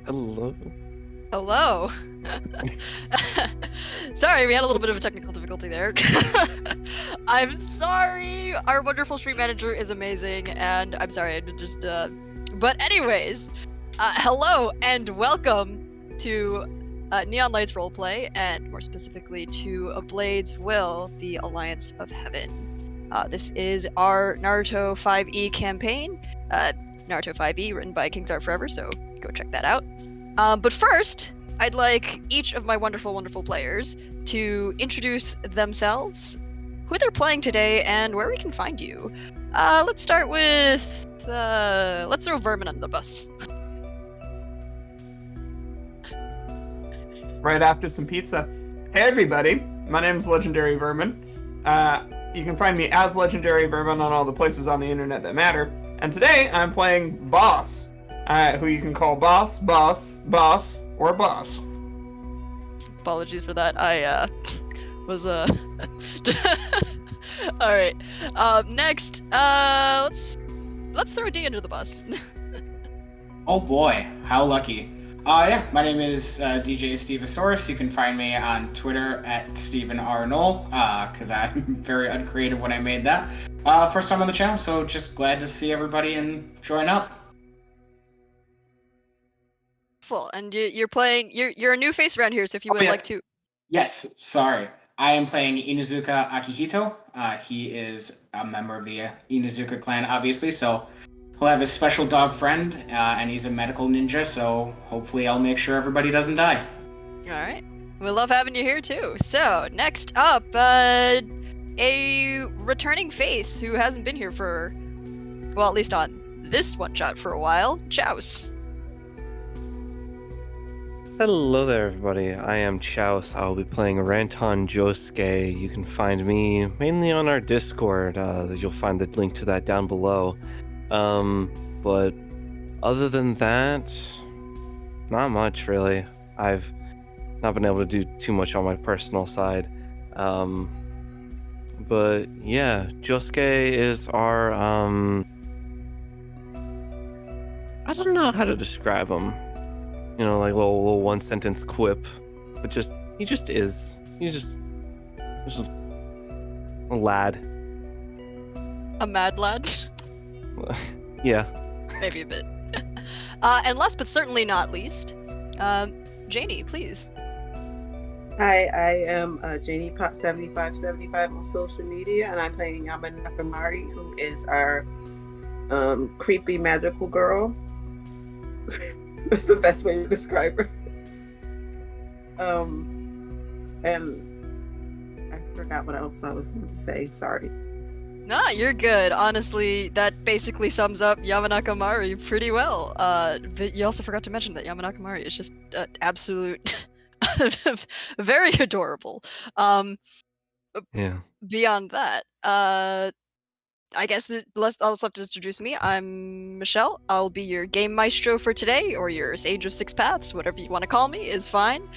Hello. Hello. Sorry, we had a little bit of a technical difficulty there. I'm sorry. Our wonderful stream manager is amazing, and I'm sorry. But anyways, hello and welcome to Neon Lights Roleplay, and more specifically to A Blade's Will: The Alliance of Heaven. This is our Naruto 5e campaign. Naruto 5e, written by Kings Art Forever, so go check that out. But first, I'd like each of my wonderful players to introduce themselves, who they're playing today, and where we can find you. Let's start with... let's throw Vermin under the bus. Right after some pizza. Hey everybody, my name is Legendary Vermin. You can find me as Legendary Vermin on all the places on the internet that matter. And today I'm playing Boss, who you can call Boss, or Boss. Apologies for that. I was all right. Next, let's throw D under the bus. Oh boy, how lucky. Yeah, my name is DJ Stevosaurus. You can find me on Twitter at Stephen R. Knoll, because I'm very uncreative when I made that. First time on the channel, so just glad to see everybody and join up. Full, and you're playing. You're a new face around here, so if you would like to. Yes, sorry. I am playing Inuzuka Akihito. He is a member of the Inuzuka clan, obviously, so he'll have his special dog friend, and he's a medical ninja, so hopefully I'll make sure everybody doesn't die. Alright. We love having you here, too. So, next up, a returning face who hasn't been here for, well, at least on this one-shot for a while, Chouse. Hello there, everybody. I am Chouse. I'll be playing Ranton Josuke. You can find me mainly on our Discord. You'll find the link to that down below. But other than that, not much really. I've not been able to do too much on my personal side. But yeah, Josuke is our, I don't know how to describe him. You know, like little one sentence quip, but he just is. He's just a lad. A mad lad? Yeah. Maybe a bit. And last but certainly not least, Janie, please. Hi, I am Janie Pot7575 on social media, and I'm playing Yama Nakamari, who is our creepy magical girl. That's the best way to describe her. And I forgot what else I was going to say. Sorry. Nah, you're good. Honestly, that basically sums up Yamanaka Mari pretty well. But you also forgot to mention that Yamanaka Mari is just absolute, very adorable. Yeah. Beyond that, I guess I'll have to introduce me. I'm Michelle. I'll be your game maestro for today, or your Sage of Six Paths, whatever you want to call me is fine.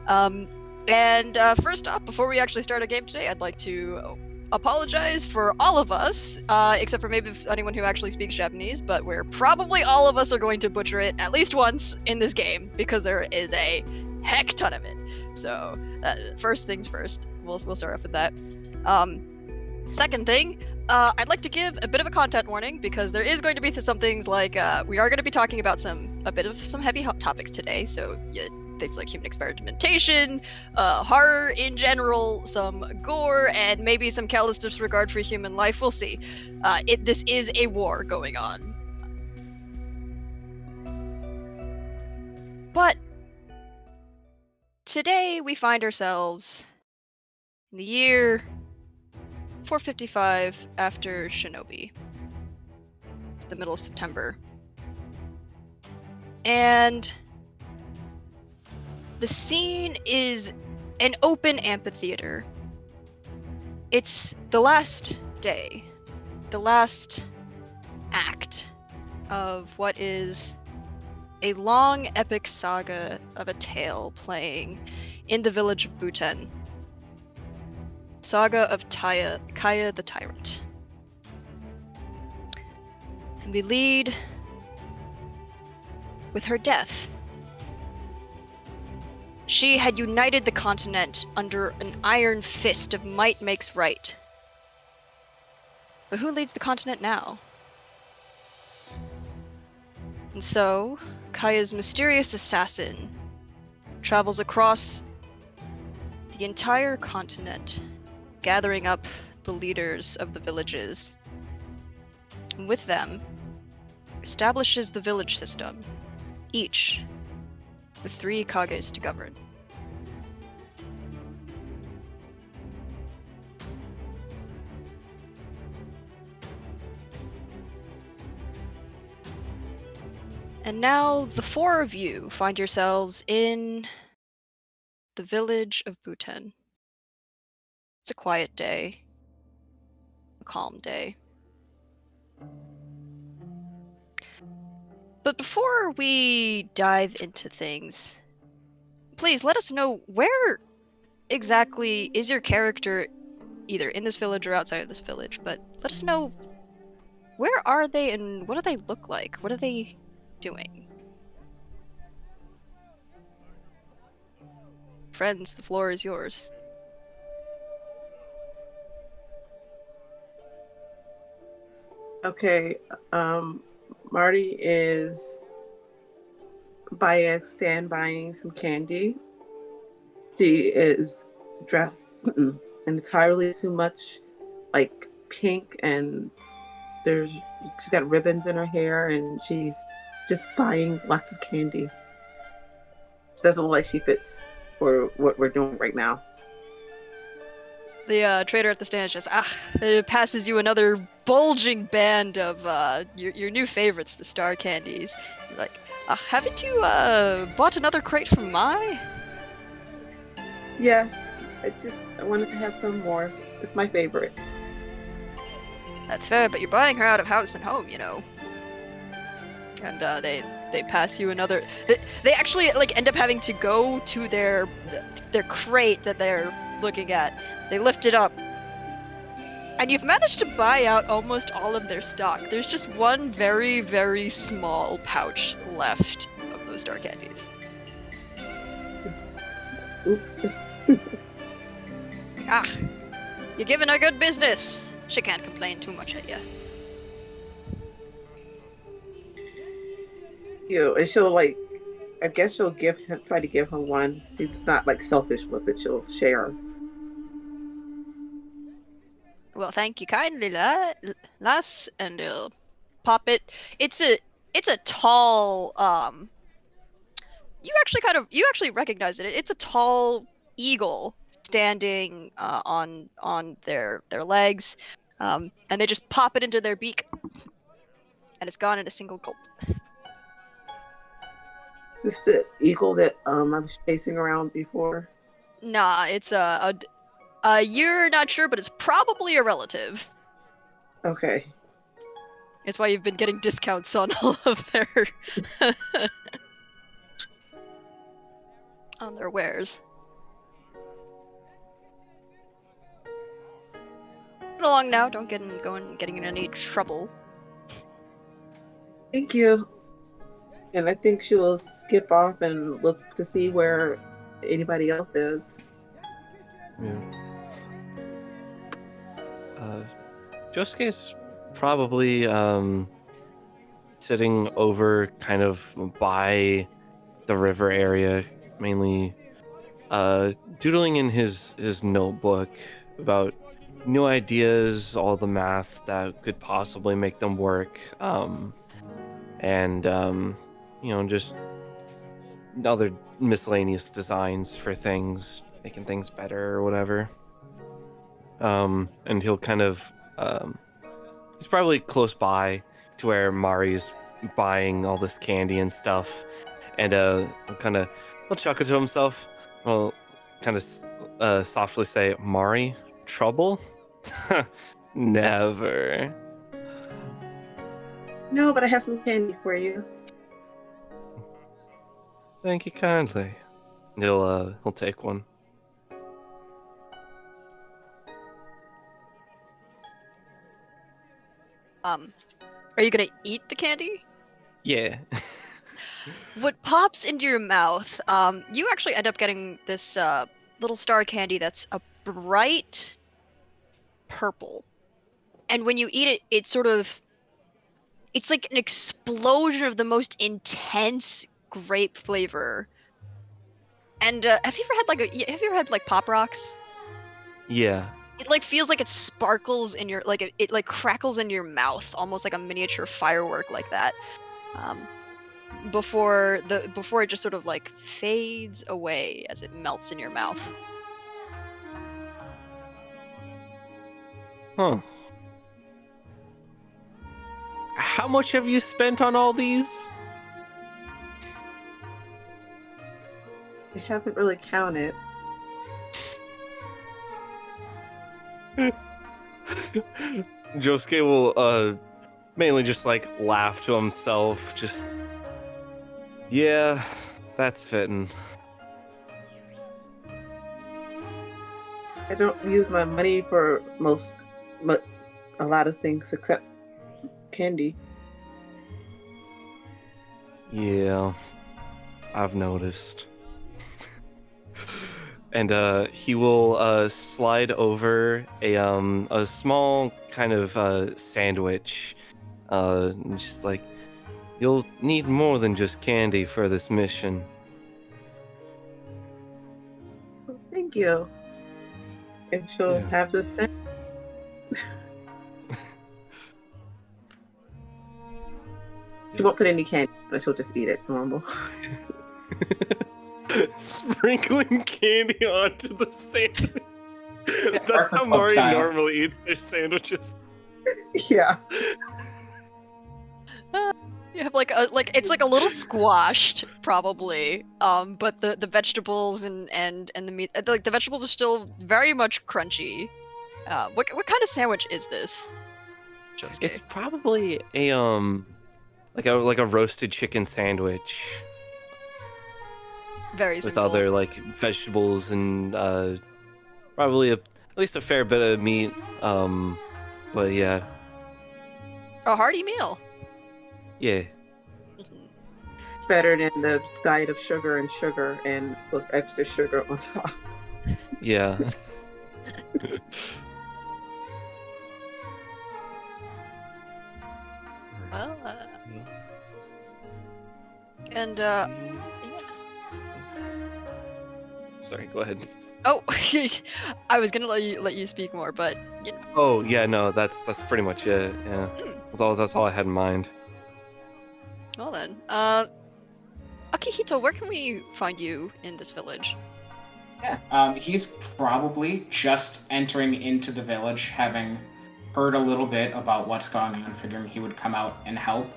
And first off, before we actually start a game today, I'd like to apologize for all of us, except for maybe anyone who actually speaks Japanese, but we're probably all of us are going to butcher it at least once in this game, because there is a heck ton of it. So, first things first, we'll start off with that. Second thing, I'd like to give a bit of a content warning, because there is going to be some things like, we are going to be talking about a bit of some heavy hot topics today, so yeah, things like human experimentation, horror in general, some gore, and maybe some callous disregard for human life. We'll see. This is a war going on. But today we find ourselves in the year 455 after Shinobi, the middle of September. And the scene is an open amphitheater. It's the last day, the last act of what is a long epic saga of a tale playing in the village of Buten. Saga of Kaya the Tyrant. And we lead with her death She had united the continent under an iron fist of might makes right. But who leads the continent now? And so, Kaya's mysterious assassin travels across the entire continent, gathering up the leaders of the villages. And with them, establishes the village system, each with 3 kages to govern. And now the 4 of you find yourselves in the village of Buten. It's a quiet day, a calm day. But before we dive into things, please let us know, where exactly is your character, either in this village or outside of this village, but let us know, where are they and what do they look like? What are they doing? Friends, the floor is yours. Okay, Marty is by a stand buying some candy. She is dressed in entirely too much like pink, and she's got ribbons in her hair, and she's just buying lots of candy. She doesn't look like she fits for what we're doing right now. The trader at the stand just it passes you another bulging band of your new favorites, the star candies. He's like, haven't you bought another crate from Mai? Yes, I wanted to have some more. It's my favorite. That's fair, but you're buying her out of house and home, you know. And they pass you another. They actually like end up having to go to their crate that they're looking at. They lift it up, and you've managed to buy out almost all of their stock. There's just one very, very small pouch left of those star candies. Oops. You're giving her good business. She can't complain too much at you. And she'll I guess she'll try to give him one. It's not like selfish with it. She'll share. Well, thank you kindly, lass, and he'll pop it. It's a tall you actually recognize it. It's a tall eagle standing on their legs, and they just pop it into their beak, and it's gone in a single gulp. Is this the eagle that I was chasing around before? Nah, it's you're not sure, but it's probably a relative. Okay. It's why you've been getting discounts on all of their on their wares. Get along now. Don't getting in any trouble. Thank you. And I think she will skip off and look to see where anybody else is. Yeah. Josuke's probably sitting over kind of by the river area, mainly doodling in his notebook about new ideas, all the math that could possibly make them work, and just other miscellaneous designs for things, making things better or whatever. And he'll kind of he's probably close by to where Mari's buying all this candy and stuff, and he'll chuckle to himself. Well, kind of softly say, "Mari, trouble? Never." No, but I have some candy for you. Thank you kindly. And he'll take one. Are you gonna eat the candy? Yeah. What pops into your mouth, you actually end up getting this little star candy that's a bright purple. And when you eat it, it's like an explosion of the most intense grape flavor. And have you ever had like Pop Rocks? Yeah. It like feels like it sparkles in your it like crackles in your mouth, almost like a miniature firework like that. Before it just sort of like fades away as it melts in your mouth. Huh. How much have you spent on all these? I haven't really counted. Josuke will mainly just like laugh to himself, just yeah, that's fitting. I don't use my money for a lot of things except candy. Yeah, I've noticed. And he will slide over a small kind of sandwich. Just like, you'll need more than just candy for this mission. Well, thank you. And she'll Yeah. have the same. She won't put any candy, but she'll just eat it normal. Sprinkling candy onto the sandwich. That's breakfast how club Mari style. normally eats their sandwiches. Yeah. You have it's like a little squashed probably, but the vegetables and the meat, like the vegetables are still very much crunchy. What kind of sandwich is this, Josuke? It's probably a like a roasted chicken sandwich very with simple. other like vegetables and probably at least a fair bit of meat. But yeah, A hearty meal. yeah. Better than the diet of sugar and with extra sugar on top. Yeah. Well, and Sorry, go ahead. oh, I was gonna let you speak more, but you know. Oh yeah, no, that's pretty much it. Yeah, that's all I had in mind. Well then, Akihito, where can we find you in this village? Yeah, he's probably just entering into the village, having heard a little bit about what's going on, figuring he would come out and help.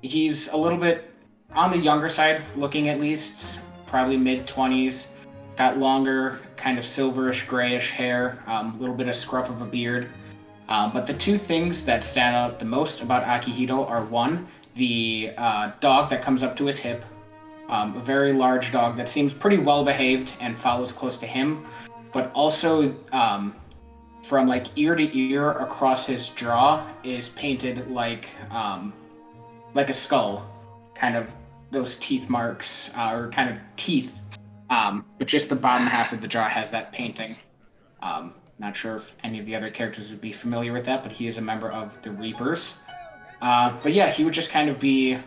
He's a little bit on the younger side, looking at least, probably mid-20s, got longer, kind of silverish, grayish hair, a little bit of scruff of a beard. But the two things that stand out the most about Akihito are, one, the dog that comes up to his hip, a very large dog that seems pretty well behaved and follows close to him, but also from like ear to ear across his jaw is painted like a skull, kind of those teeth marks or kind of teeth, but just the bottom half of the jaw has that painting. Not sure if any of the other characters would be familiar with that, but he is a member of the Reapers. But yeah, he would just kind of be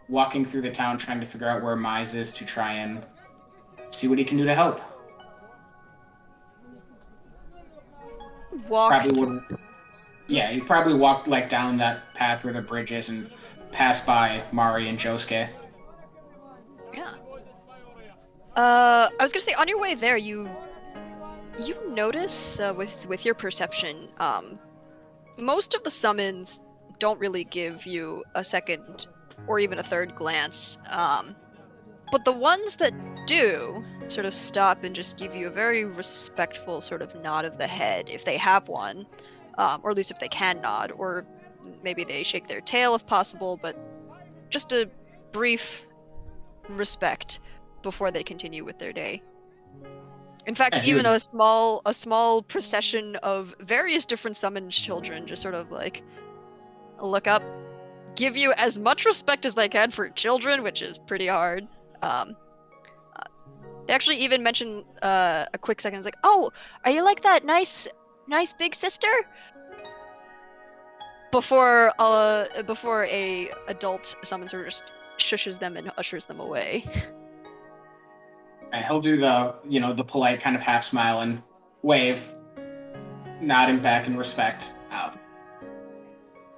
walking through the town trying to figure out where Mize is to try and see what he can do to help. Yeah, he probably walked like down that path where the bridge is and passed by Mari and Josuke. Yeah. I was gonna say, on your way there, you notice with your perception, most of the summons don't really give you a second or even a third glance. But the ones that do sort of stop and just give you a very respectful sort of nod of the head if they have one, or at least if they can nod, or maybe they shake their tail if possible, but just a brief respect before they continue with their day. In fact, even a small procession of various different summoned children just sort of like look up, give you as much respect as they can for children, which is pretty hard. They actually even mention a quick second. It's like, "Oh, are you like that nice big sister?" Before a adult summons her, just shushes them and ushers them away. And he'll do the polite kind of half smile and wave, nodding back in respect.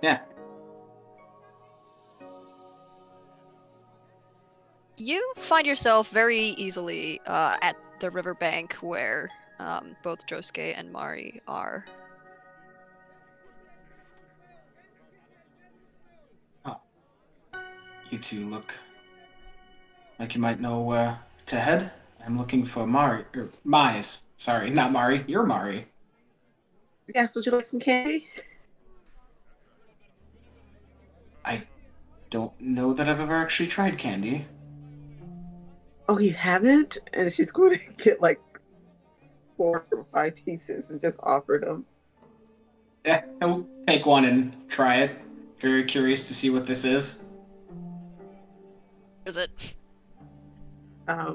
Yeah. You find yourself very easily at the riverbank where both Josuke and Mari are. Oh. You two look like you might know where to head. I'm looking for Mari, or Mize. Sorry, not Mari. You're Mari. Yes, would you like some candy? I don't know that I've ever actually tried candy. Oh, you haven't? And she's going to get like 4 or 5 pieces and just offer them. Yeah, he'll take one and try it. Very curious to see what this is. Is it? I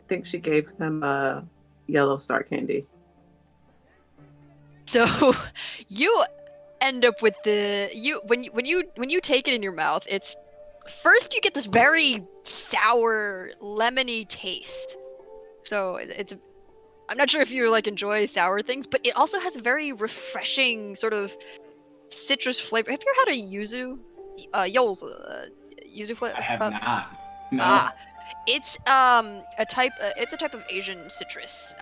think she gave him a yellow star candy. So you end up with when you take it in your mouth, it's first you get this very sour lemony taste. So I'm not sure if you like enjoy sour things, but it also has a very refreshing sort of citrus flavor. Have you ever had a yuzu? Yuzu flavor? I have not. No. It's a type of Asian citrus.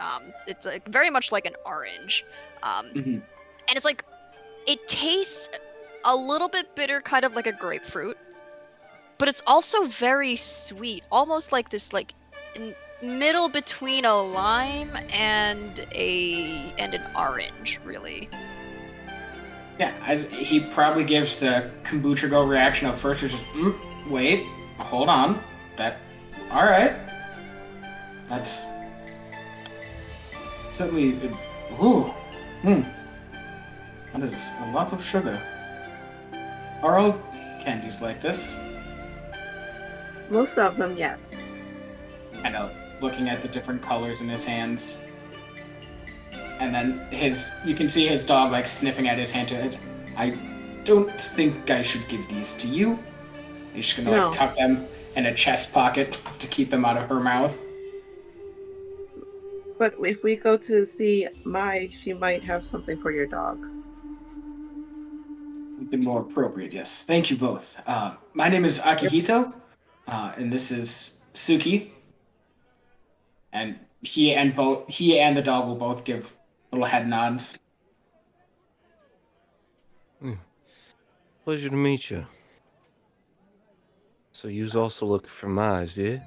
It's very much like an orange. Mhm. And it's like it tastes a little bit bitter, kind of like a grapefruit, but it's also very sweet, almost like this middle between a lime and an orange, really. Yeah, he probably gives the kombucha go reaction of first, which is, wait, hold on. All right. That's certainly, that is a lot of sugar. Are all candies like this? Most of them, yes. Kind of looking at the different colors in his hands. And then you can see his dog like sniffing at his hand to it. I don't think I should give these to you. He's just gonna tuck them in a chest pocket to keep them out of her mouth. But if we go to see Mai, she might have something for your dog. Would be more appropriate, yes. Thank you both. My name is Akihito, and this is Suki. And he and the dog will both give little head nods. Pleasure to meet you. So you's also looking for Mize, yeah?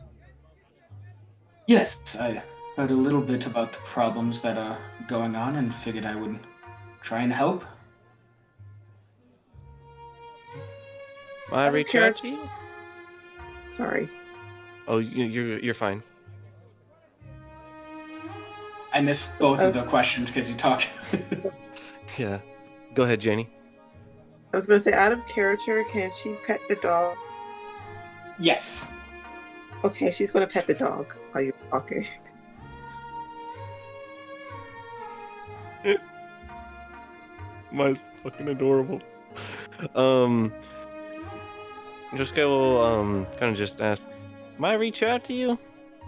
Yes, I heard a little bit about the problems that are going on and figured I would try and help. May I reach out to you? Sorry. Oh, you're fine. I missed both of the questions because you talked. Yeah. Go ahead, Janie. I was going to say, out of character, can she pet the dog? Yes. Okay, she's going to pet the dog while you're talking. Mine's fucking adorable. Just will kind of just ask, might I reach out to you?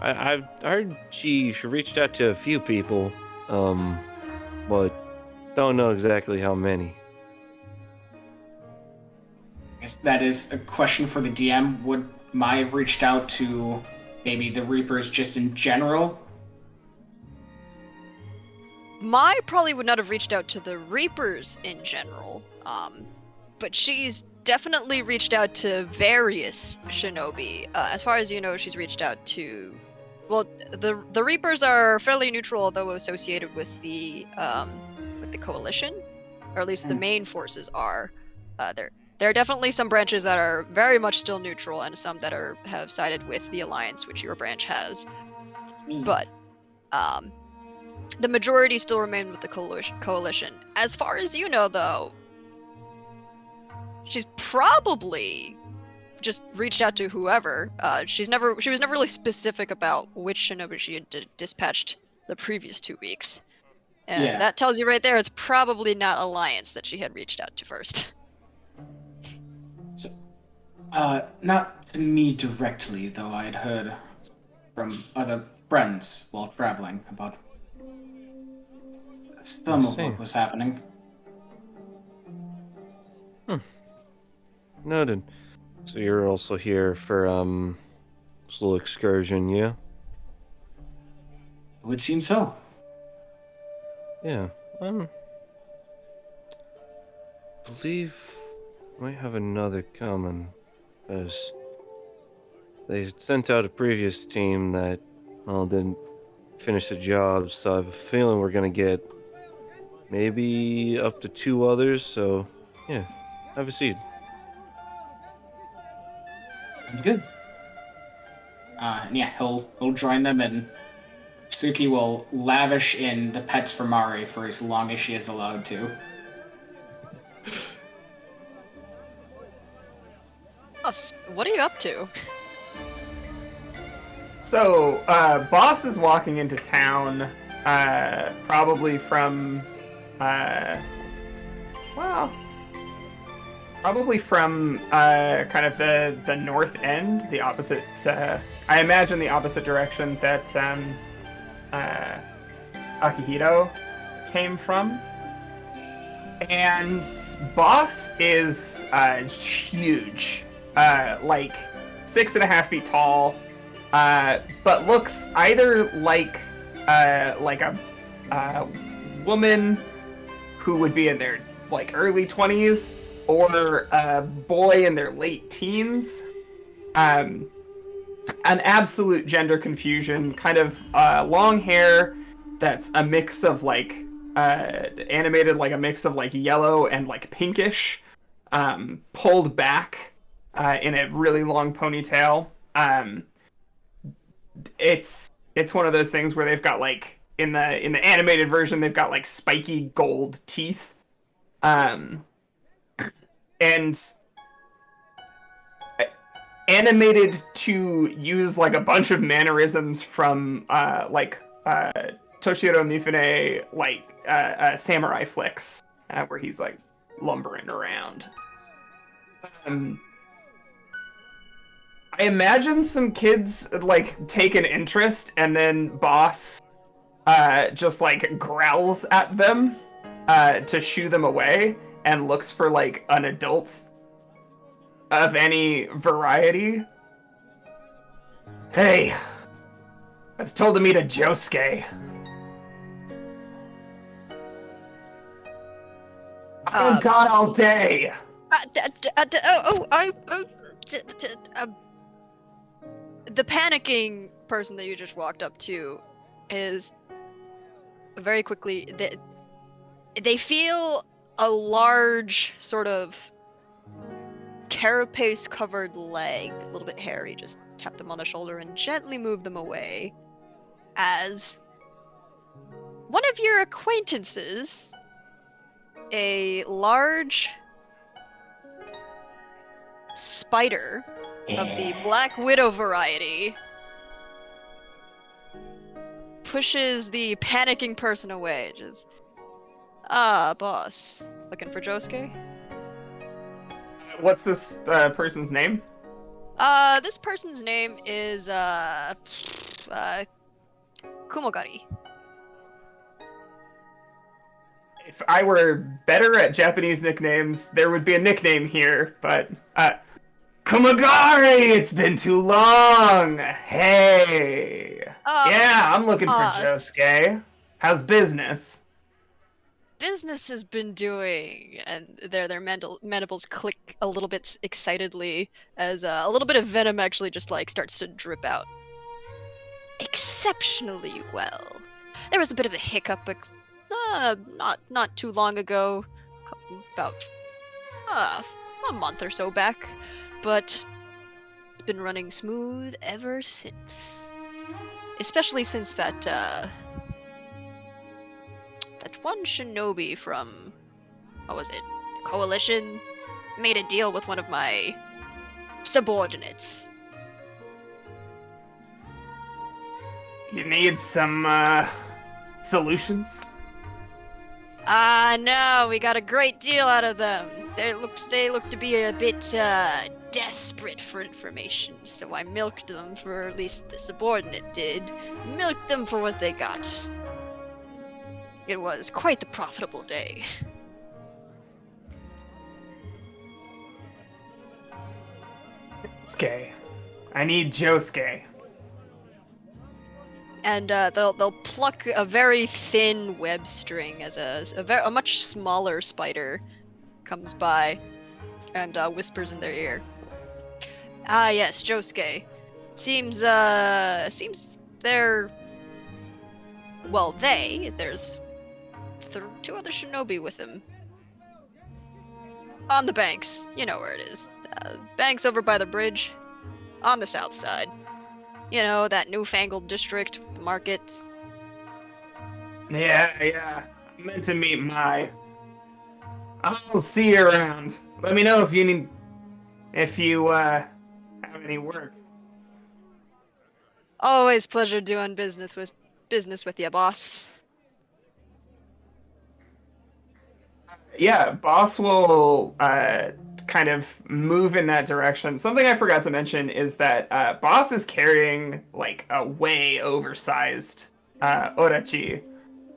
I've heard she reached out to a few people, but don't know exactly how many. That is a question for the DM. Would Mai have reached out to maybe the Reapers just in general? Mai probably would not have reached out to the Reapers in general, but she's definitely reached out to various shinobi. As far as you know, she's reached out to... Well, the Reapers are fairly neutral, although associated with the Coalition, or at least the main forces are. There are definitely some branches that are very much still neutral, and some that have sided with the Alliance, which your branch has. But the majority still remain with the Coalition. As far as you know, though, she's probably just reached out to whoever. She was never really specific about which shinobi she had dispatched the previous 2 weeks. And Yeah. that tells you right there it's probably not Alliance that she had reached out to first. So, not to me directly, though I'd heard from other friends while traveling about some of see. what was happening. Noted. So you're also here for this little excursion, yeah? It would seem so. Yeah. Believe might have another coming, as they sent out a previous team that didn't finish the job, so I have a feeling we're gonna get maybe up to 2 others, so yeah, have a seat. Sounds good. And yeah, he'll join them, and Suki will lavish in the pets for Mari for as long as she is allowed to. What are you up to? So, Boss is walking into town, probably from, kind of the north end, the opposite, I imagine the opposite direction that, Akihito came from. And Boss is, huge, like 6.5 feet tall, but looks either like a woman who would be in their like early 20s or a boy in their late teens. An absolute gender confusion, kind of long hair that's a mix of like animated, like a mix of like yellow and like pinkish, pulled back in a really long ponytail. It's one of those things where they've got like in the animated version they've got like spiky gold teeth, and animated to use like a bunch of mannerisms from Toshiro Mifune, like samurai flicks, where he's like lumbering around. I imagine some kids like take an interest, and then Boss just like growls at them to shoo them away, and looks for like an adult of any variety. Hey, I was told to meet a Josuke. I've been gone all day. The panicking person that you just walked up to is very quickly they feel a large sort of carapace covered leg, a little bit hairy. Just tap them on the shoulder and gently move them away as one of your acquaintances, a large spider of the Black Widow variety, pushes the panicking person away. Just, boss, looking for Josuke? What's this person's name? This person's name is, Kumogari. If I were better at Japanese nicknames, there would be a nickname here, but, Kumagari! It's been too long! Hey! Yeah, I'm looking for Josuke. How's business? Business has been doing, and their mandibles click a little bit excitedly as a little bit of venom actually just like starts to drip out. Exceptionally well. There was a bit of a hiccup, not too long ago, about a month or so back, but it's been running smooth ever since. Especially since that one shinobi from, what was it, the Coalition made a deal with one of my subordinates. You need some solutions? No, we got a great deal out of them. They looked to be a bit desperate for information, so I milked them, for at least the subordinate did. Milked them for what they got. It was quite the profitable day. Josuke. I need Josuke. And they'll pluck a very thin web string as a much smaller spider comes by and whispers in their ear. Ah, yes, Josuke. Seems they're... Well, there's two other shinobi with him. On the banks. You know where it is. Banks over by the bridge. On the south side. You know, that newfangled district, the markets. Yeah. I meant to meet Mai. I'll see you around. Let me know if you have any work. Always pleasure doing business with you, boss. Yeah, boss will kind of move in that direction. Something I forgot to mention is that boss is carrying like a way oversized orachi,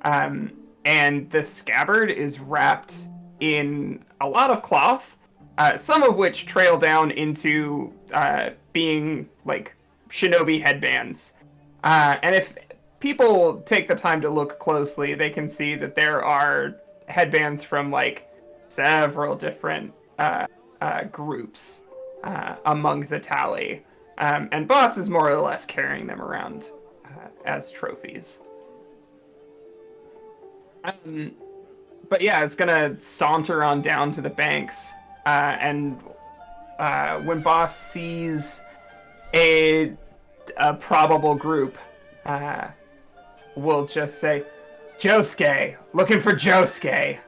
and the scabbard is wrapped in a lot of cloth, some of which trail down into being like shinobi headbands. And if people take the time to look closely, they can see that there are headbands from like several different groups among the tally. And boss is more or less carrying them around as trophies. But yeah, it's gonna saunter on down to the banks, and when boss sees a probable group, we'll just say, Josuke, looking for Josuke.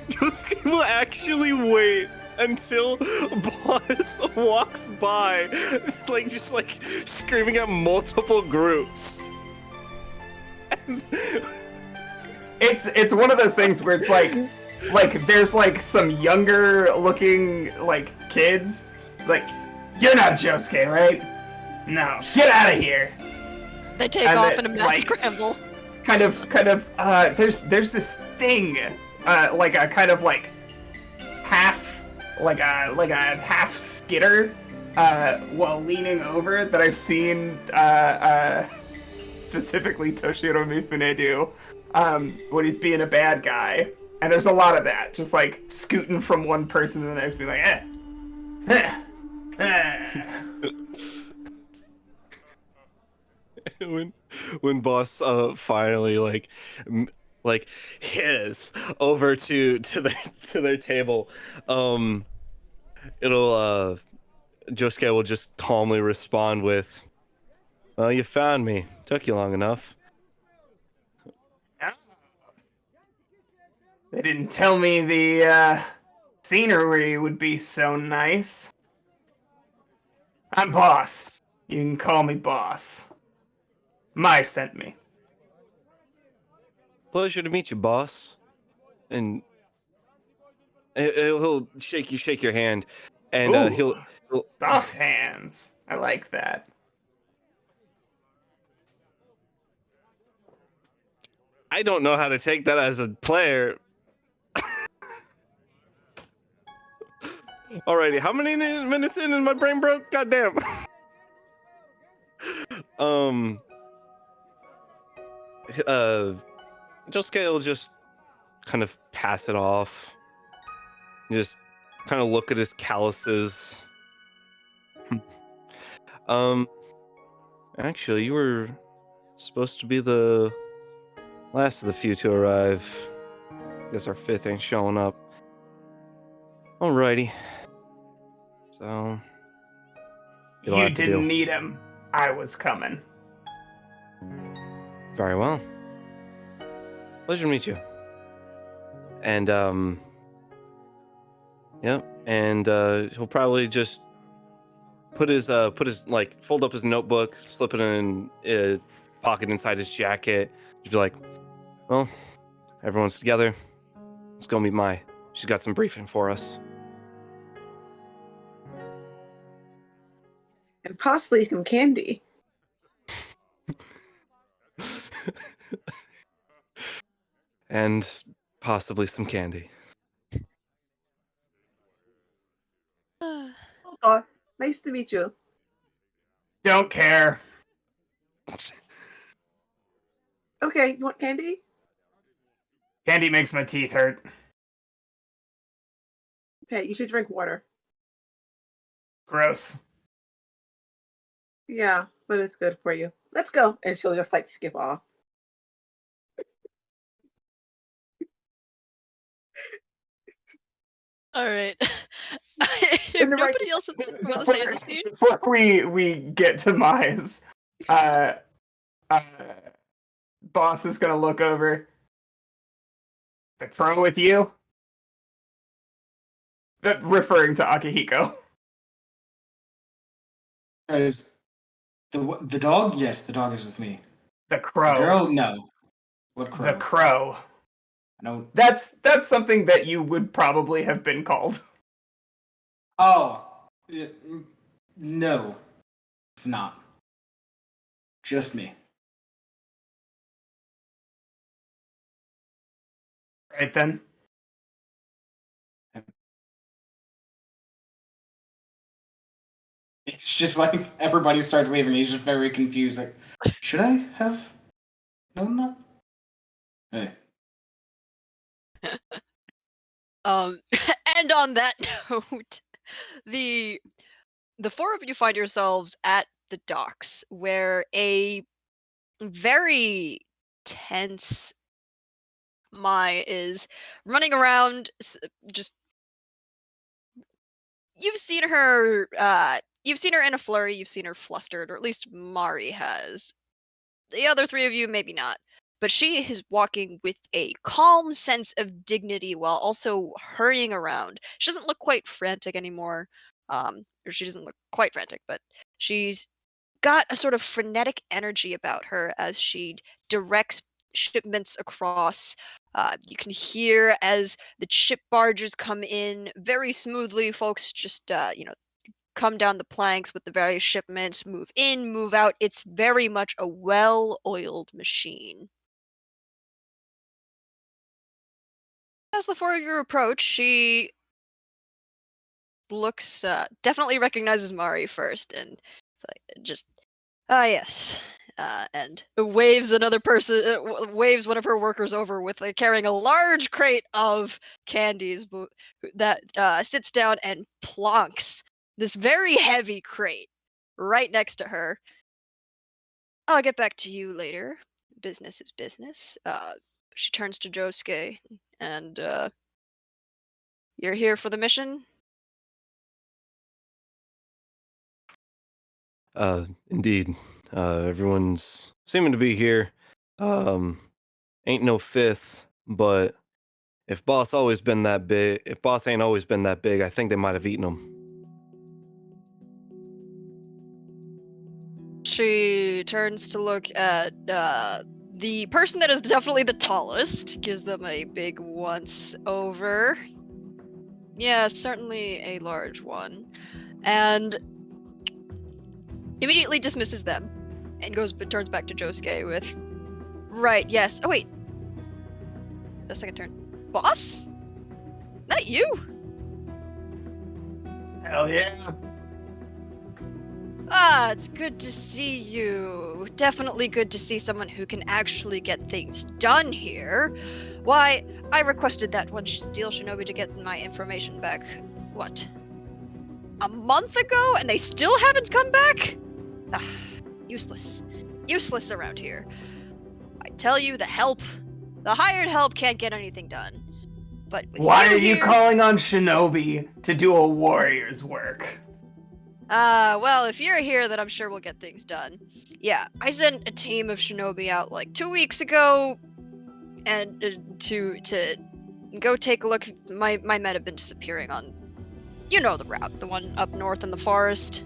Josuke will actually wait until boss walks by. It's like just like screaming at multiple groups. It's one of those things where it's like there's like some younger looking like kids, like, you're not Josuke, right? No, get out of here. They take off in a mad scramble. Kind of there's this thing, like a kind of like half skitter while leaning over that I've seen specifically Toshiro Mifune do when he's being a bad guy. And there's a lot of that, just like scooting from one person to the next, being like, when boss finally like his over to their table, it'll Josuke will just calmly respond with, "Well, you found me. Took you long enough." They didn't tell me the scenery would be so nice. I'm boss. You can call me boss. Mai sent me. Pleasure to meet you, boss. And he'll shake your hand, and Ooh, he'll soft hands. I like that. I don't know how to take that as a player. Alrighty, how many minutes in and my brain broke? Goddamn. Josuke will just kind of pass it off. Just kind of look at his calluses. Actually, you were supposed to be the last of the few to arrive. Guess our fifth ain't showing up. Alrighty. So You didn't need him. I was coming. Very well. Pleasure to meet you. And yep. And he'll probably just put his like fold up his notebook, slip it in a pocket inside his jacket. Just be like, well, everyone's together. Let's go meet Mai. She's got some briefing for us. And possibly some candy. And possibly some candy. Oh, boss. Nice to meet you. Don't care. Okay, you want candy? Candy makes my teeth hurt. Okay, you should drink water. Gross. Yeah, but it's good for you. Let's go. And she'll just like skip off. All right. If In the right- nobody else wants to say anything, Before we get to Mize, boss is gonna look over. The crow with you? Referring to Akihiko. Is the dog? Yes, the dog is with me. The The crow. girl? No. What crow? The crow. No. That's something that you would probably have been called. Oh. No. It's not. Just me. Right then. It's just like everybody starts leaving. He's just very confused. Like, should I have known that? Hey. and on that note, the four of you find yourselves at the docks, where a very tense Mai is running around. Just you've seen her. You've seen her in a flurry. You've seen her flustered, or at least Mari has. The other three of you, maybe not. But she is walking with a calm sense of dignity while also hurrying around. She doesn't look quite frantic anymore. Or she doesn't look quite frantic, but she's got a sort of frenetic energy about her as she directs shipments across. You can hear as the ship barges come in very smoothly. Folks just, come down the planks with the various shipments, move in, move out. It's very much a well-oiled machine. As the four of you approach, she looks, definitely recognizes Mari first, and it's like, just, yes. And waves another person, waves one of her workers over with carrying a large crate of candies that sits down and plonks this very heavy crate right next to her. I'll get back to you later. Business is business. She turns to Josuke, and you're here for the mission? Indeed. Everyone's seeming to be here. Ain't no fifth, but if boss ain't always been that big, I think they might have eaten him. She turns to look at the person that is definitely the tallest, gives them a big once over. Yeah, certainly a large one. And immediately dismisses them and turns back to Josuke with, right, yes. Oh, wait. A second turn. Boss? Not you? Hell yeah. Ah, it's good to see you. Definitely good to see someone who can actually get things done here. Why, I requested that one Steel Shinobi to get my information back, what, a month ago, and they still haven't come back? Ah, useless. Useless around here. I tell you, the hired help can't get anything done. But with Why are you here, calling on Shinobi to do a warrior's work? well, if you're here, then I'm sure we'll get things done. Yeah, I sent a team of Shinobi out like 2 weeks ago. and to go take a look. My men have been disappearing on, you know, the route, the one up north in the forest.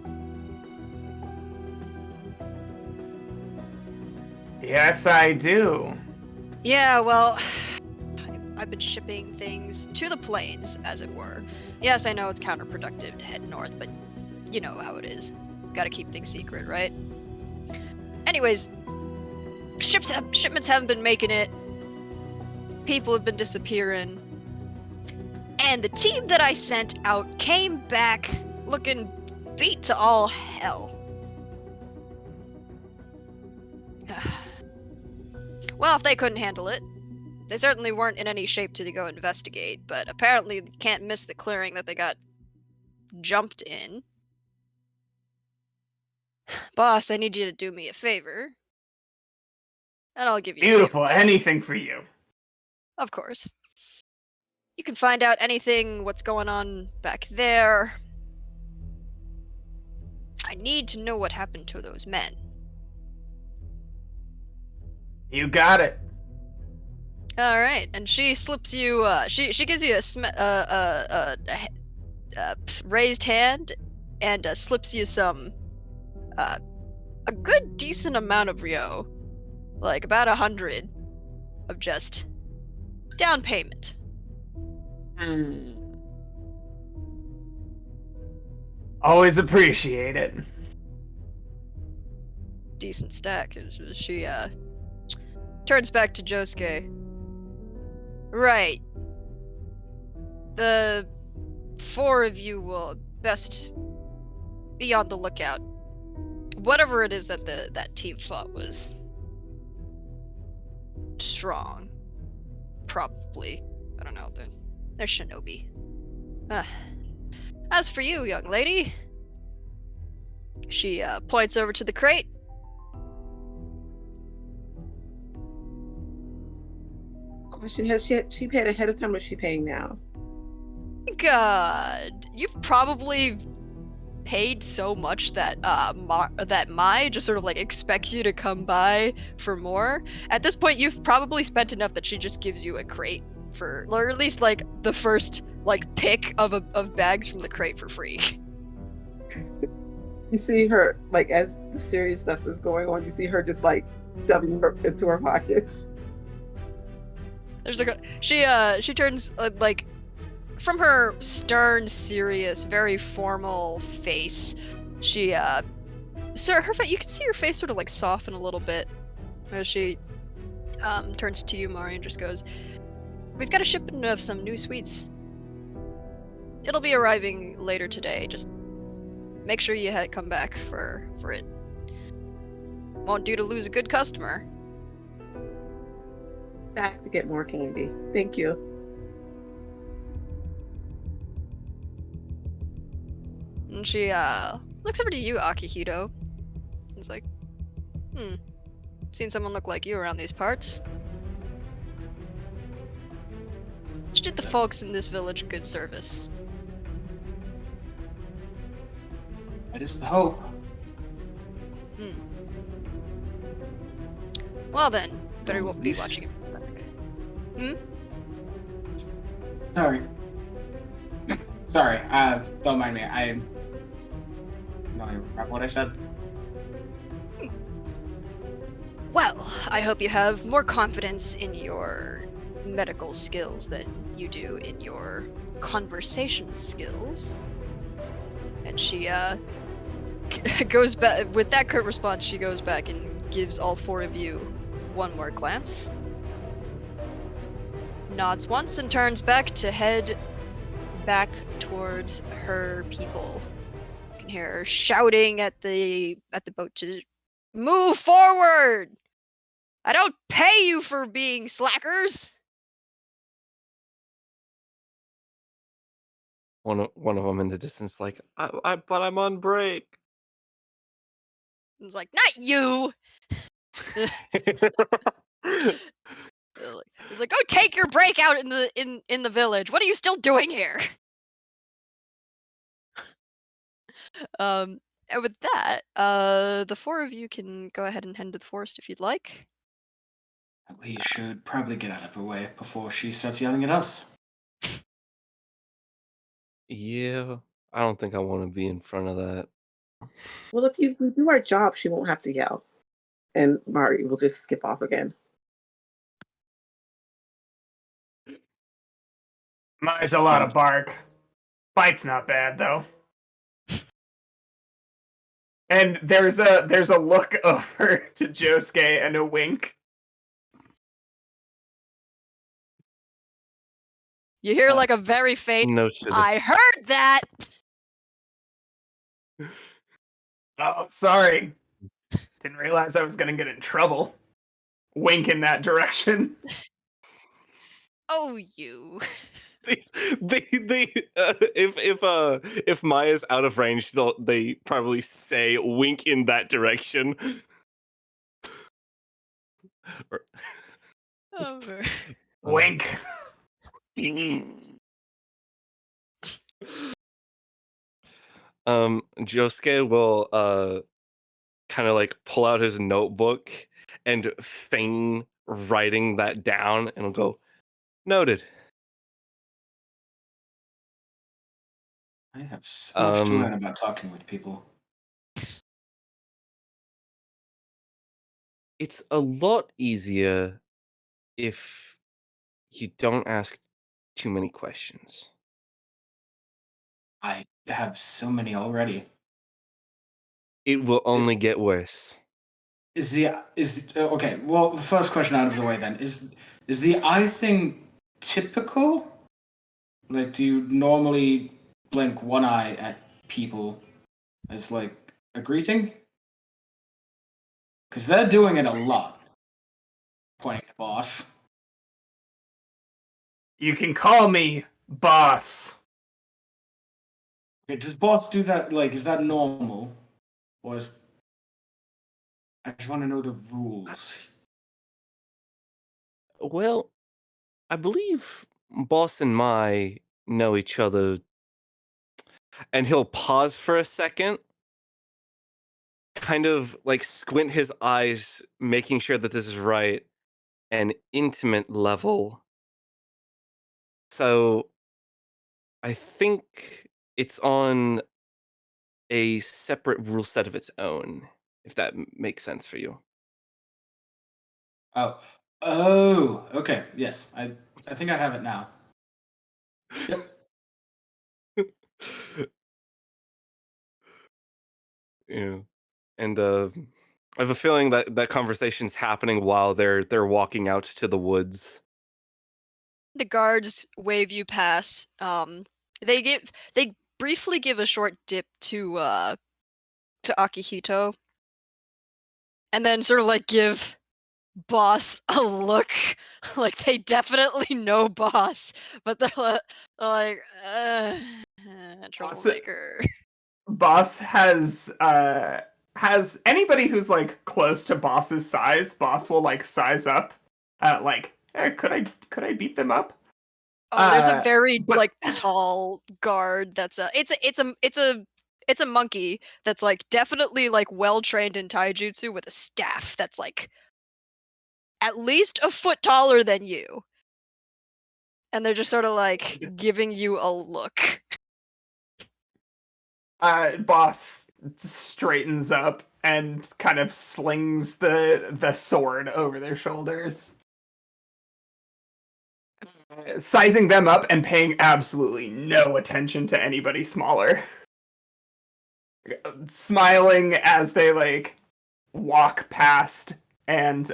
Yes, I do. Yeah, well, I've been shipping things to the plains, as it were. Yes, I know it's counterproductive to head north, but you know how it is. Gotta keep things secret, right? Anyways, shipments haven't been making it. People have been disappearing. And the team that I sent out came back looking beat to all hell. Well, if they couldn't handle it, they certainly weren't in any shape to go investigate, but apparently you can't miss the clearing that they got jumped in. Boss, I need you to do me a favor. And I'll give you Beautiful. a favor. Anything for you. Of course. You can find out anything, what's going on back there. I need to know what happened to those men. You got it. All right, and she slips you. She gives you a raised hand, and slips you some, a good decent amount of Ryo, like about 100, of just down payment. Always appreciate it. Decent stack. She turns back to Josuke. Right. The 4 of you will best be on the lookout. Whatever it is that that team thought was strong. Probably. I don't know. They're shinobi. As for you, young lady, she points over to the crate. Question: Has she paid ahead of time, or is she paying now? God, you've probably paid so much that that Mai just sort of like expects you to come by for more. At this point, you've probably spent enough that she just gives you a crate for, or at least like the first like pick of bags from the crate for free. You see her, like, as the serious stuff is going on, you see her just like shoving her into her pockets. There's like she turns like, from her stern, serious, very formal face, she sir, you can see her face sort of like soften a little bit as she turns to you, Mari, and just goes, "We've got a shipment of some new sweets. It'll be arriving later today. Just make sure you come back for it. Won't do to lose a good customer." Back to get more candy. Thank you. And she looks over to you, Akihito. It's like, seen someone look like you around these parts. She did the folks in this village a good service. That is the hope. Well then, better Well, at be least- watching it back. Sorry. Sorry, don't mind me. I don't even remember what I said. Well, I hope you have more confidence in your medical skills than you do in your conversation skills. And she goes back with that curt response. She goes back and gives all 4 of you one more glance, nods once, and turns back to head back towards her people. You can hear her shouting at the boat to move forward. I don't pay you for being slackers. One of them in the distance, like, but I'm on break. It's like, not you. It's like, go take your break out in the village. What are you still doing here? And with that, the 4 of you can go ahead and head to the forest if you'd like. We should probably get out of her way before she starts yelling at us. Yeah, I don't think I want to be in front of that. Well, if we do our job, she won't have to yell, and Mari will just skip off again. Mine's a lot of bark. Bite's not bad though. And there's a look over to Josuke and a wink. You hear like a very faint, No shit. I heard that! Oh, sorry. Didn't realize I was gonna get in trouble. Wink in that direction. Oh, you. If Maya's out of range, they probably say wink in that direction. Oh. Wink. Josuke will kind of like pull out his notebook and feign writing that down, and he'll go, "Noted." I have so much to Um, learn about talking with people. It's a lot easier if you don't ask too many questions. I have so many already. It will only get worse. Okay? Well, the first question out of the way then is the eye thing typical? Like, do you normally blink one eye at people as like a greeting? Because they're doing it a lot. Pointing at boss. You can call me boss. Okay, does boss do that? Like, is that normal, or is I just want to know the rules. Well, I believe Boss and Mai know each other, and he'll pause for a second, kind of like squint his eyes, making sure that this is right, an intimate level. So I think it's on a separate rule set of its own, if that makes sense for you. Oh, okay. Yes, I think I have it now. Yep. Yeah. And I have a feeling that that conversation's happening while they're walking out to the woods. The guards wave you past. They briefly give a short dip to Akihito, and then sort of like give Boss a look, like they definitely know Boss, but they're like, troublemaker. Boss has anybody who's like close to boss's size, boss will like size up. Could I beat them up? Oh, there's a very but- like tall guard that's it's a monkey that's like definitely like well trained in taijutsu with a staff that's like at least a foot taller than you. And they're just sort of like giving you a look. Boss straightens up and kind of slings the sword over their shoulders. Sizing them up and paying absolutely no attention to anybody smaller. Smiling as they like walk past and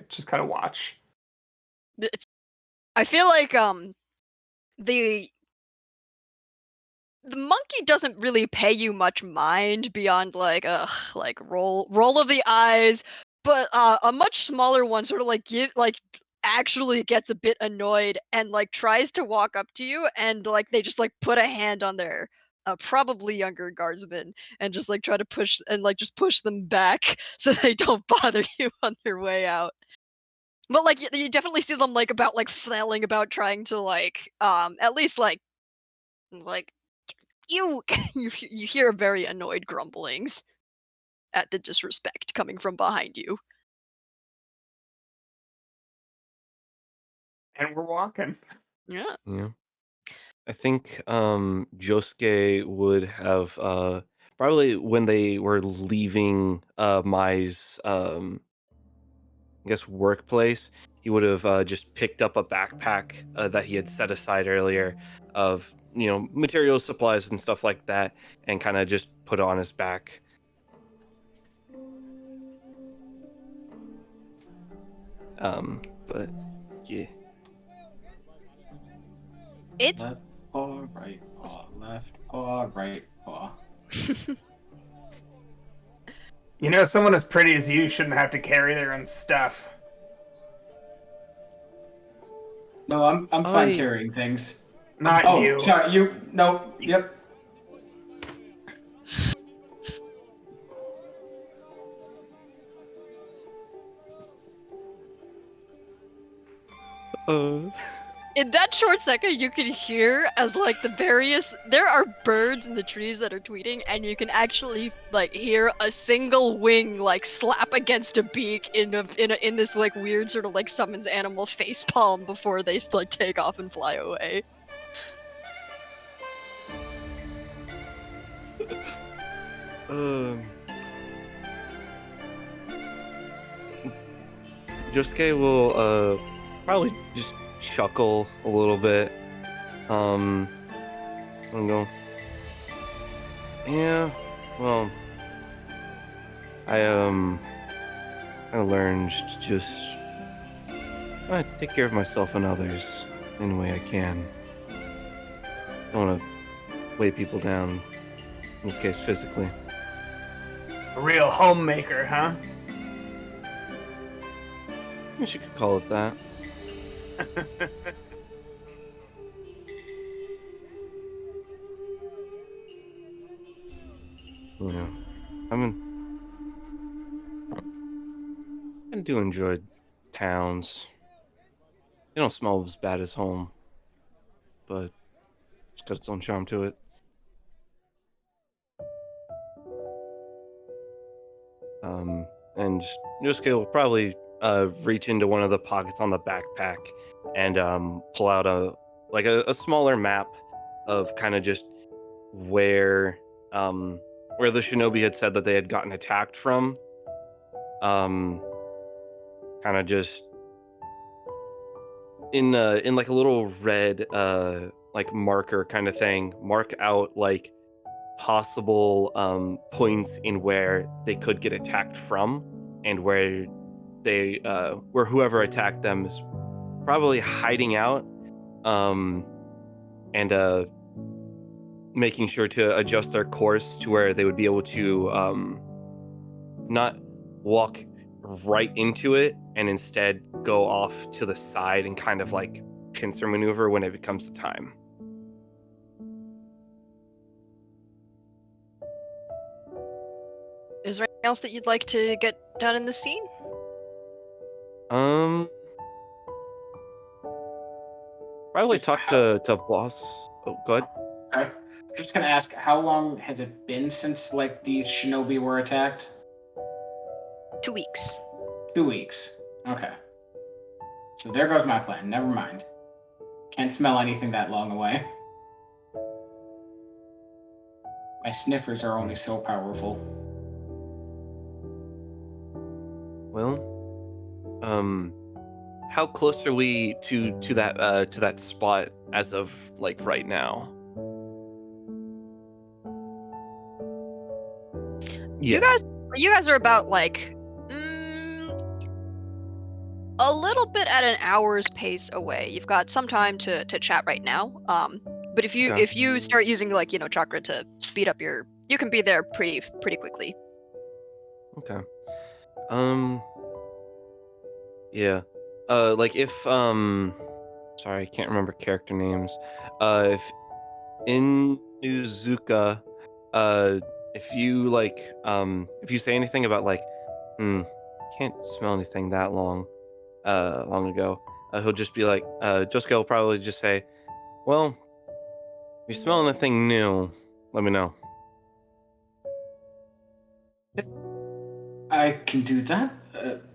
just kind of watch. I feel like the monkey doesn't really pay you much mind beyond like roll of the eyes, but a much smaller one sort of like actually gets a bit annoyed and like tries to walk up to you, and like they just like put a hand on their probably younger guardsmen and just like try to push and like just push them back so they don't bother you on their way out. But like you definitely see them like about like flailing about trying to like at least like you you hear very annoyed grumblings at the disrespect coming from behind you. And we're walking. Yeah. Yeah. I think Josuke would have probably when they were leaving Mai's I guess workplace, he would have just picked up a backpack that he had set aside earlier of materials, supplies, and stuff like that, and kind of just put it on his back. But yeah. It's Left paw, right paw, left paw, right paw. You know, someone as pretty as you shouldn't have to carry their own stuff. No, I'm fine I carrying things. Not Oh, you. sorry, you. No, yep. in that short second, you can hear as like there are birds in the trees that are tweeting, and you can actually like hear a single wing like slap against a beak in this like weird sort of like summons animal face palm before they like take off and fly away. Josuke will probably just chuckle a little bit. And go, yeah, well, I learned to just take care of myself and others any way I can. Don't want to weigh people down, in this case physically. A real homemaker, huh? I guess you could call it that. Yeah, I do enjoy towns. They don't smell as bad as home, but it's got its own charm to it. And Yosuke will probably reach into one of the pockets on the backpack and pull out a smaller map of kind of just where the shinobi had said that they had gotten attacked from. Kind of just in like a little red like marker kind of thing, mark out like possible points in where they could get attacked from, and where where whoever attacked them is probably hiding out, and making sure to adjust their course to where they would be able to not walk right into it and instead go off to the side and kind of like pincer maneuver when it becomes the time. Is there anything else that you'd like to get done in the scene? Probably talk to boss. Oh, go ahead. Okay. Just gonna ask, how long has it been since like these shinobi were attacked? 2 weeks. 2 weeks. Okay. So there goes my plan. Never mind. Can't smell anything that long away. My sniffers are only so powerful. Well, how close are we to that spot as of like right now? Yeah. You guys are about like a little bit at an hour's pace away. You've got some time to chat right now. But if Okay. you start using like chakra to speed up you can be there pretty quickly. Okay. Yeah. Like if sorry, I can't remember character names. If in Uzuka, if you like if you say anything about like can't smell anything that long ago, he'll just be like Josuke will probably just say, well, if you smell anything new, let me know. I can do that.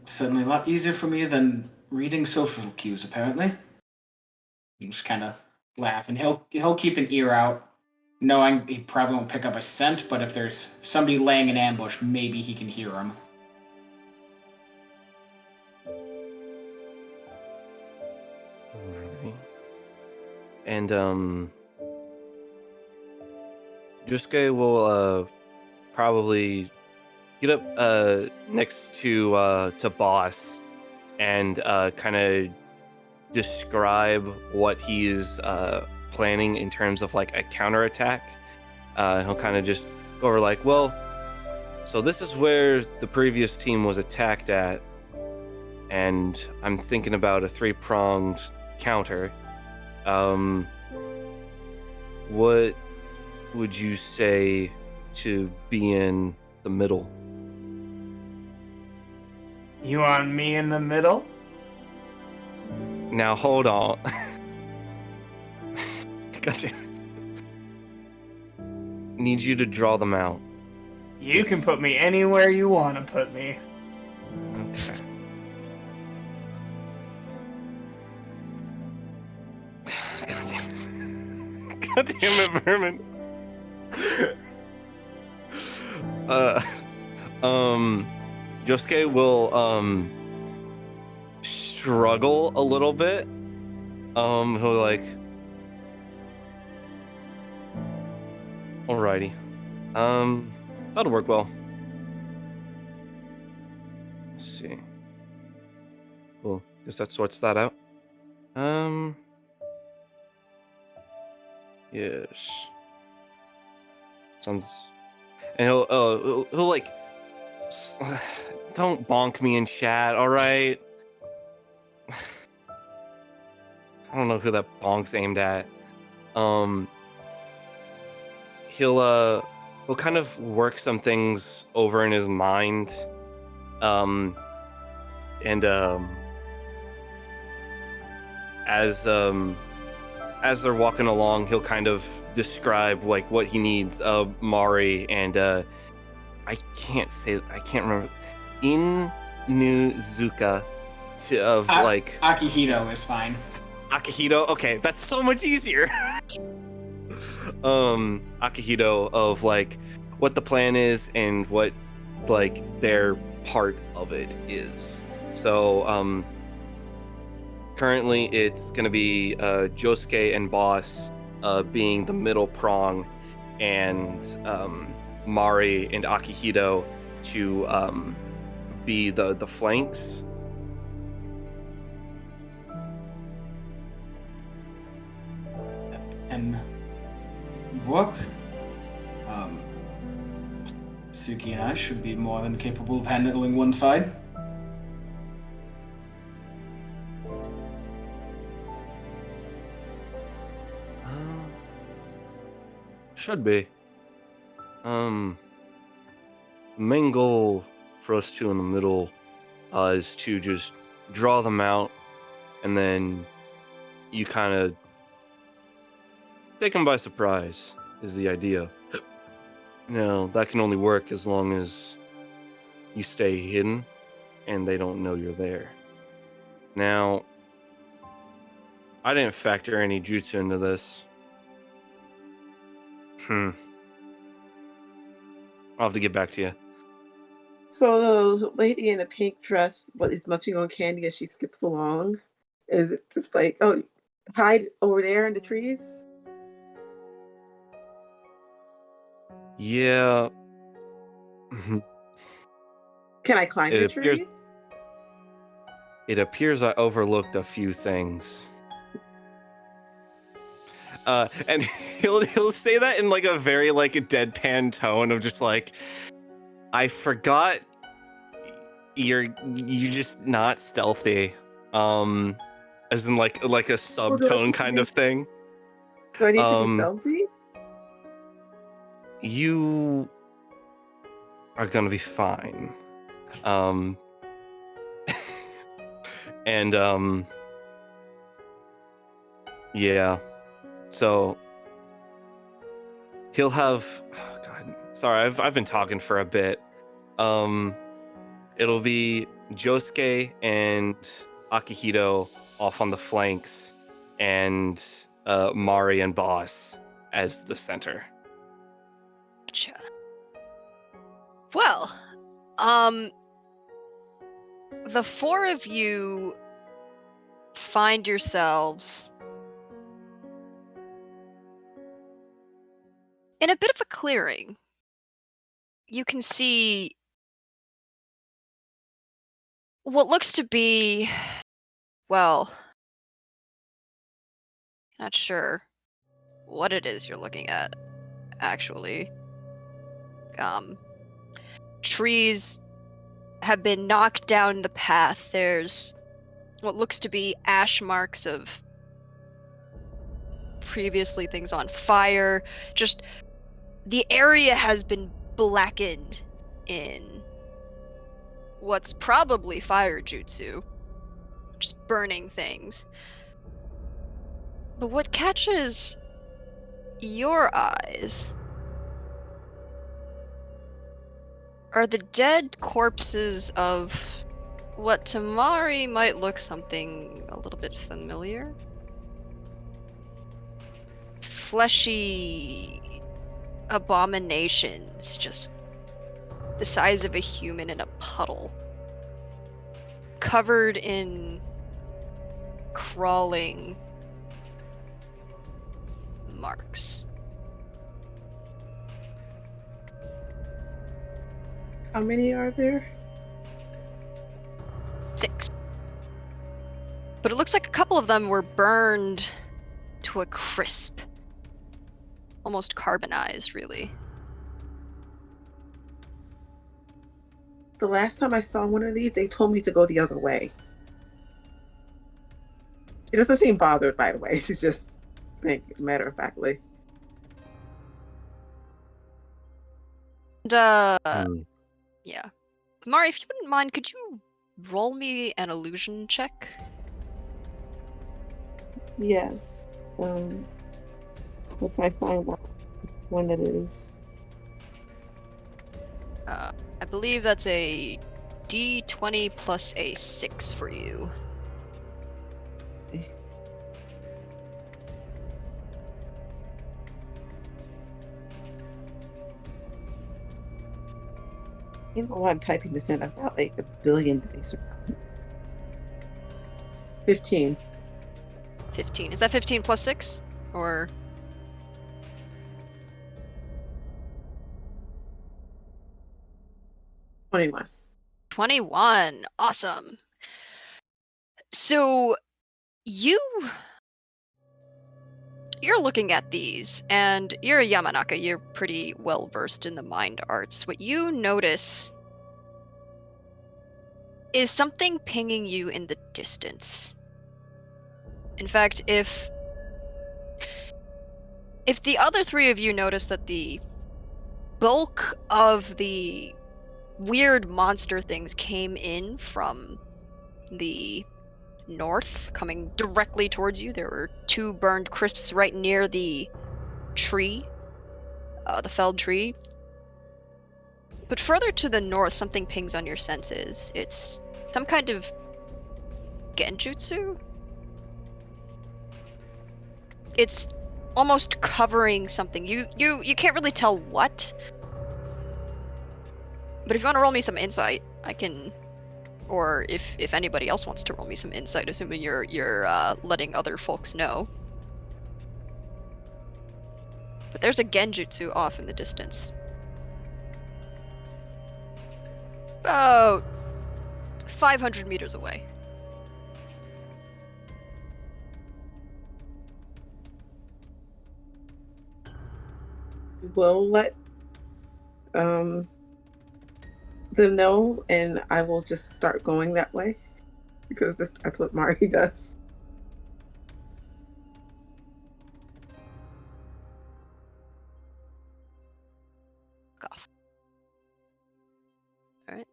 Certainly a lot easier for me than reading social cues, apparently. And just kind of laugh, and he'll keep an ear out, knowing he probably won't pick up a scent, but if there's somebody laying in ambush, maybe he can hear him. Alright. And Jusuke will probably get up next to Boss and kind of describe what he's planning in terms of like a counterattack. He'll kind of just go over like, well, so this is where the previous team was attacked at, and I'm thinking about a 3-pronged counter. What would you say to be in the middle? You want me in the middle? Now hold on. Gotcha. Need you to draw them out. You can put me anywhere you want to put me. Okay. God damn it, Vermin. Josuke will struggle a little bit. He'll like, alrighty. That'll work well. Let's see. Cool. Guess that sorts that out. Yes. Sounds. And he'll like. Don't bonk me in chat, all right? I don't know who that bonk's aimed at. He'll kind of work some things over in his mind, and as they're walking along, he'll kind of describe like what he needs of Mari and I can't remember Inuzuka of like Akihito is fine. Akihito. Okay, that's so much easier. Akihito of like what the plan is and what like their part of it is. So currently it's gonna be Josuke and Boss being the middle prong, and Mari and Akihito to be the flanks. And work. Suki and I should be more than capable of handling one side. Should be. The main goal for us two in the middle is to just draw them out, and then you kind of take them by surprise, is the idea. Now, that can only work as long as you stay hidden and they don't know you're there. Now, I didn't factor any jutsu into this. I'll have to get back to you. So the lady in the pink dress, but is munching on candy as she skips along. Is it just like, oh, hide over there in the trees? Yeah. Can I climb the tree? It appears I overlooked a few things. And he'll say that in like a very like a deadpan tone of just like, I forgot you're just not stealthy. As in like a subtone kind of thing. Do I need to be stealthy? You are gonna be fine. And yeah. So he'll have, oh God, sorry, I've been talking for a bit. It'll be Josuke and Akihito off on the flanks, and Mari and Boss as the center. Gotcha. Well, the four of you find yourselves in a bit of a clearing. You can see what looks to be, well, not sure what it is you're looking at, actually. Trees have been knocked down the path. There's what looks to be ash marks of previously things on fire. Just the area has been blackened in what's probably fire jutsu, just burning things. But what catches your eyes are the dead corpses of what to Mari might look something a little bit familiar. Fleshy abominations, just the size of a human in a puddle, covered in crawling marks. How many are there? 6. But it looks like a couple of them were burned to a crisp. Almost carbonized, really. The last time I saw one of these, they told me to go the other way. She doesn't seem bothered, by the way. She's just saying matter-of-factly. And, yeah. Mari, if you wouldn't mind, could you roll me an illusion check? Yes. Once I find out when it is. I believe that's a D20 plus a 6 for you. You know why I'm typing this in? I've got like a billion things. 15. 15. Is that 15 plus 6? Or... 21. 21. Awesome. So you're looking at these, and you're a Yamanaka. You're pretty well versed in the mind arts. What you notice is something pinging you in the distance. In fact, if the other three of you notice that the bulk of the weird monster things came in from the north, coming directly towards you. There were 2 burned crisps right near the tree, the felled tree. But further to the north, something pings on your senses. It's some kind of genjutsu. It's almost covering something. You can't really tell what. But if you want to roll me some insight, I can, or if anybody else wants to roll me some insight, assuming you're letting other folks know. But there's a genjutsu off in the distance. About 500 meters away. We'll let them know, and I will just start going that way because that's what Mari does. Cough. Alright.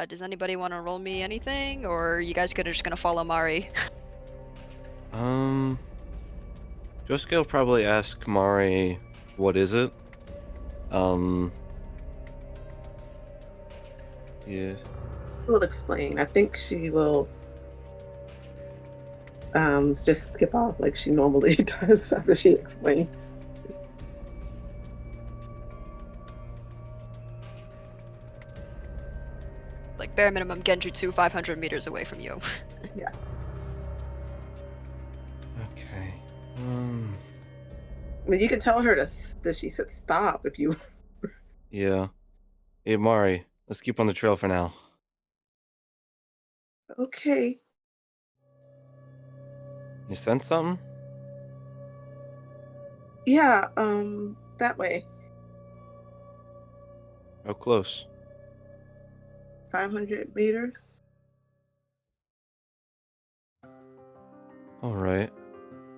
Does anybody want to roll me anything, or are you guys just gonna follow Mari? Josuke will probably ask Mari, what is it? Yeah. We'll explain. I think she will just skip off like she normally does after she explains. Like bare minimum Genjutsu 500 meters away from you. Yeah. Okay. I mean, you can tell her that she said stop if you. Yeah. Hey, Mari, let's keep on the trail for now. Okay. You sense something? Yeah. That way. How close? 500 meters. All right.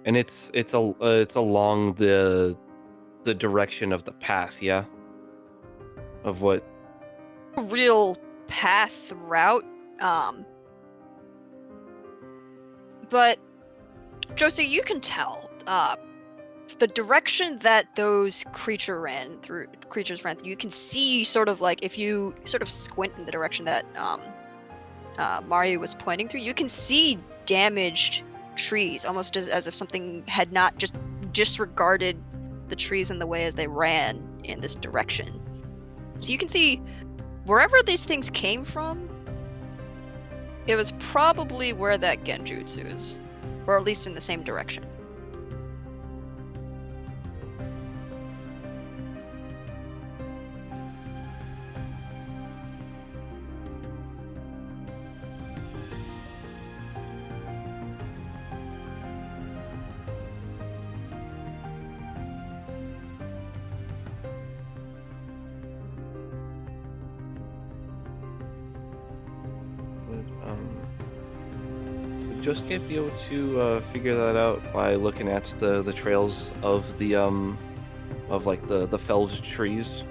And it's along the direction of the path, yeah? Of what? Real path route. But Josie, you can tell the direction that those creatures ran through. You can see sort of like if you sort of squint in the direction that Mario was pointing through, you can see damaged trees, almost as if something had not just disregarded the trees in the way as they ran in this direction. So you can see wherever these things came from, it was probably where that Genjutsu is, or at least in the same direction. Would Josuke be able to figure that out by looking at the trails of the the felled trees?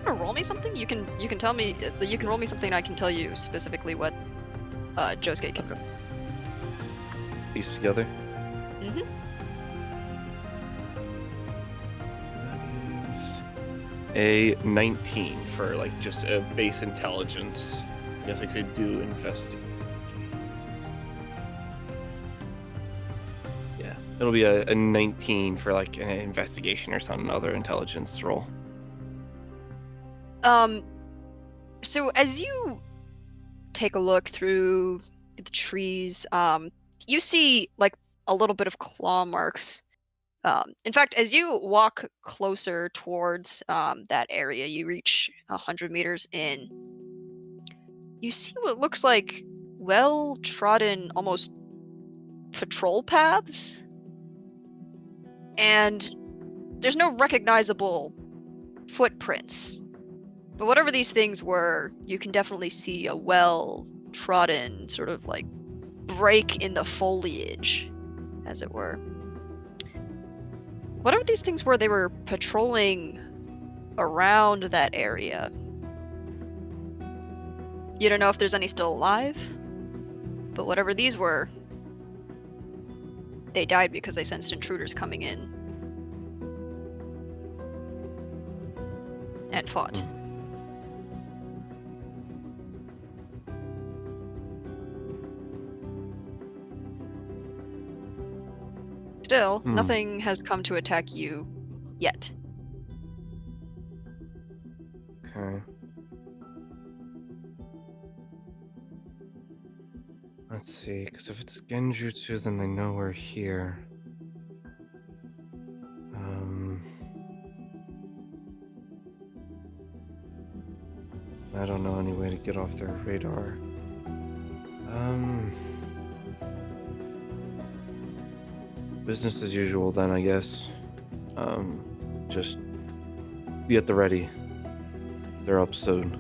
Roll me something. You can tell me. You can roll me something. I can tell you specifically what Josuke can. Okay. Piece together. Mm-hmm. A 19 for like just a base intelligence. I guess I could do investigation. Yeah, it'll be a 19 for like an investigation or some other intelligence roll. So as you take a look through the trees, you see like a little bit of claw marks. In fact, as you walk closer towards that area, you reach 100 meters in. You see what looks like well-trodden, almost patrol paths, and there's no recognizable footprints. But whatever these things were, you can definitely see a well-trodden sort of like break in the foliage, as it were. Whatever these things were, they were patrolling around that area. You don't know if there's any still alive, but whatever these were, they died because they sensed intruders coming in and fought. Still, nothing has come to attack you yet. Okay. Let's see, because if it's Genjutsu, then they know we're here. I don't know any way to get off their radar. Business as usual then, I guess. Just be at the ready. They're up soon.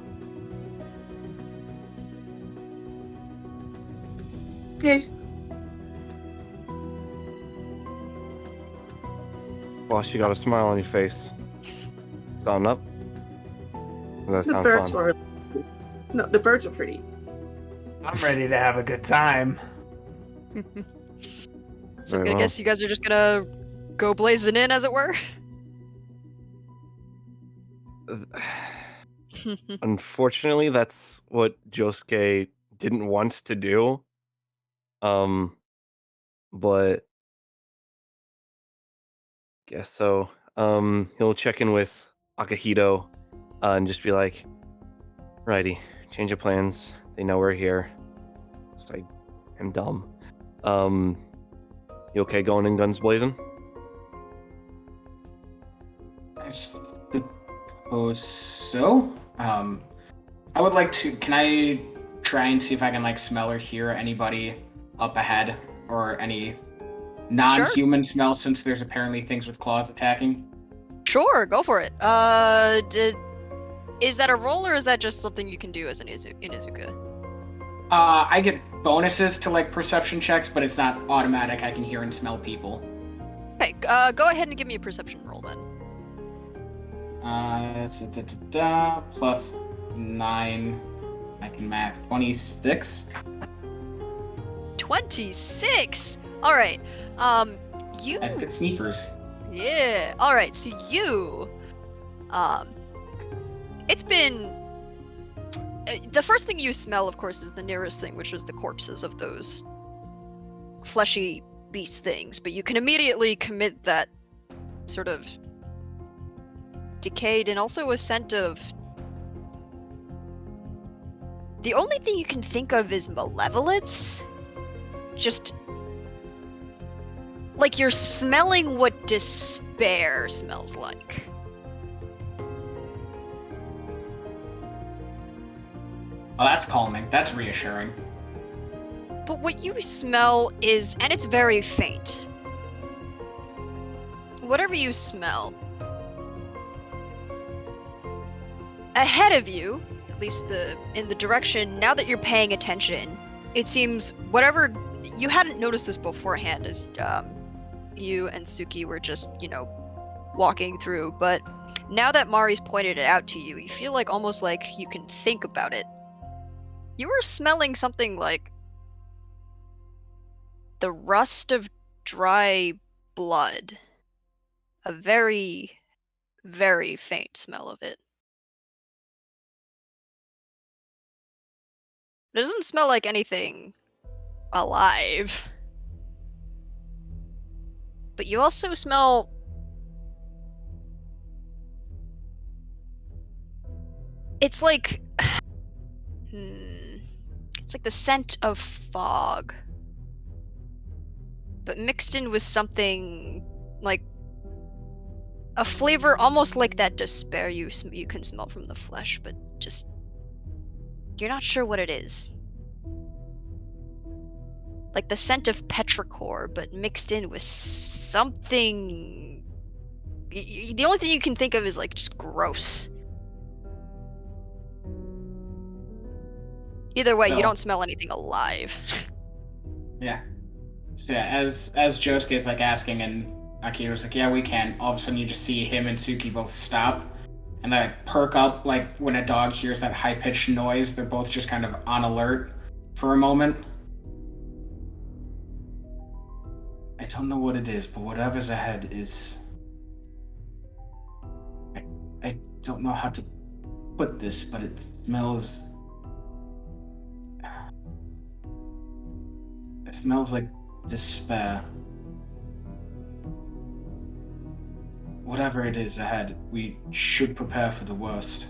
Okay. Boss, you got a smile on your face. Sound up? Does that The sound birds fun? were. No, the birds are pretty. I'm ready to have a good time. So Very I well. guess you guys are just gonna go blazing in, as it were? Uh, Unfortunately, that's what Josuke didn't want to do. But guess so. He'll check in with Akihito, and just be like, "Righty, change of plans. They know we're here. So I am dumb. You okay going in guns blazing?" I suppose so. I would like to. Can I try and see if I can like smell or hear anybody up ahead or any non-human smell, since there's apparently things with claws attacking? Sure, go for it. Is that a roll or is that just something you can do as an Inuzuka? I get bonuses to like perception checks, but it's not automatic. I can hear and smell people. Okay, go ahead and give me a perception roll then. Plus 9. I can max 26. 26. All right. You. I have good sneakers. Yeah. All right. So you. It's been. The first thing you smell, of course, is the nearest thing, which is the corpses of those fleshy beast things. But you can immediately commit that sort of decayed and also a scent of. The only thing you can think of is malevolence. Just like you're smelling what despair smells like. Oh, that's calming. That's reassuring. But what you smell is, and it's very faint. Whatever you smell, ahead of you, at least in the direction, now that you're paying attention, it seems whatever, you hadn't noticed this beforehand as you and Suki were just, walking through, but now that Mari's pointed it out to you, you feel like almost like you can think about it. You were smelling something like the rust of dry blood. A very, very faint smell of it. It doesn't smell like anything alive. But you also smell it's like it's like the scent of fog, but mixed in with something like a flavor almost like that despair you can smell from the flesh, but just you're not sure what it is. Like the scent of petrichor, but mixed in with something. The only thing you can think of is like just gross. Either way, you don't smell anything alive. Yeah. So yeah, as Josuke is like asking, and Akito's like, "Yeah, we can." All of a sudden, you just see him and Suki both stop, and they like perk up, like when a dog hears that high-pitched noise. They're both just kind of on alert for a moment. I don't know what it is, but whatever's ahead is. I don't know how to put this, but it smells. It smells like despair. Whatever it is ahead, we should prepare for the worst.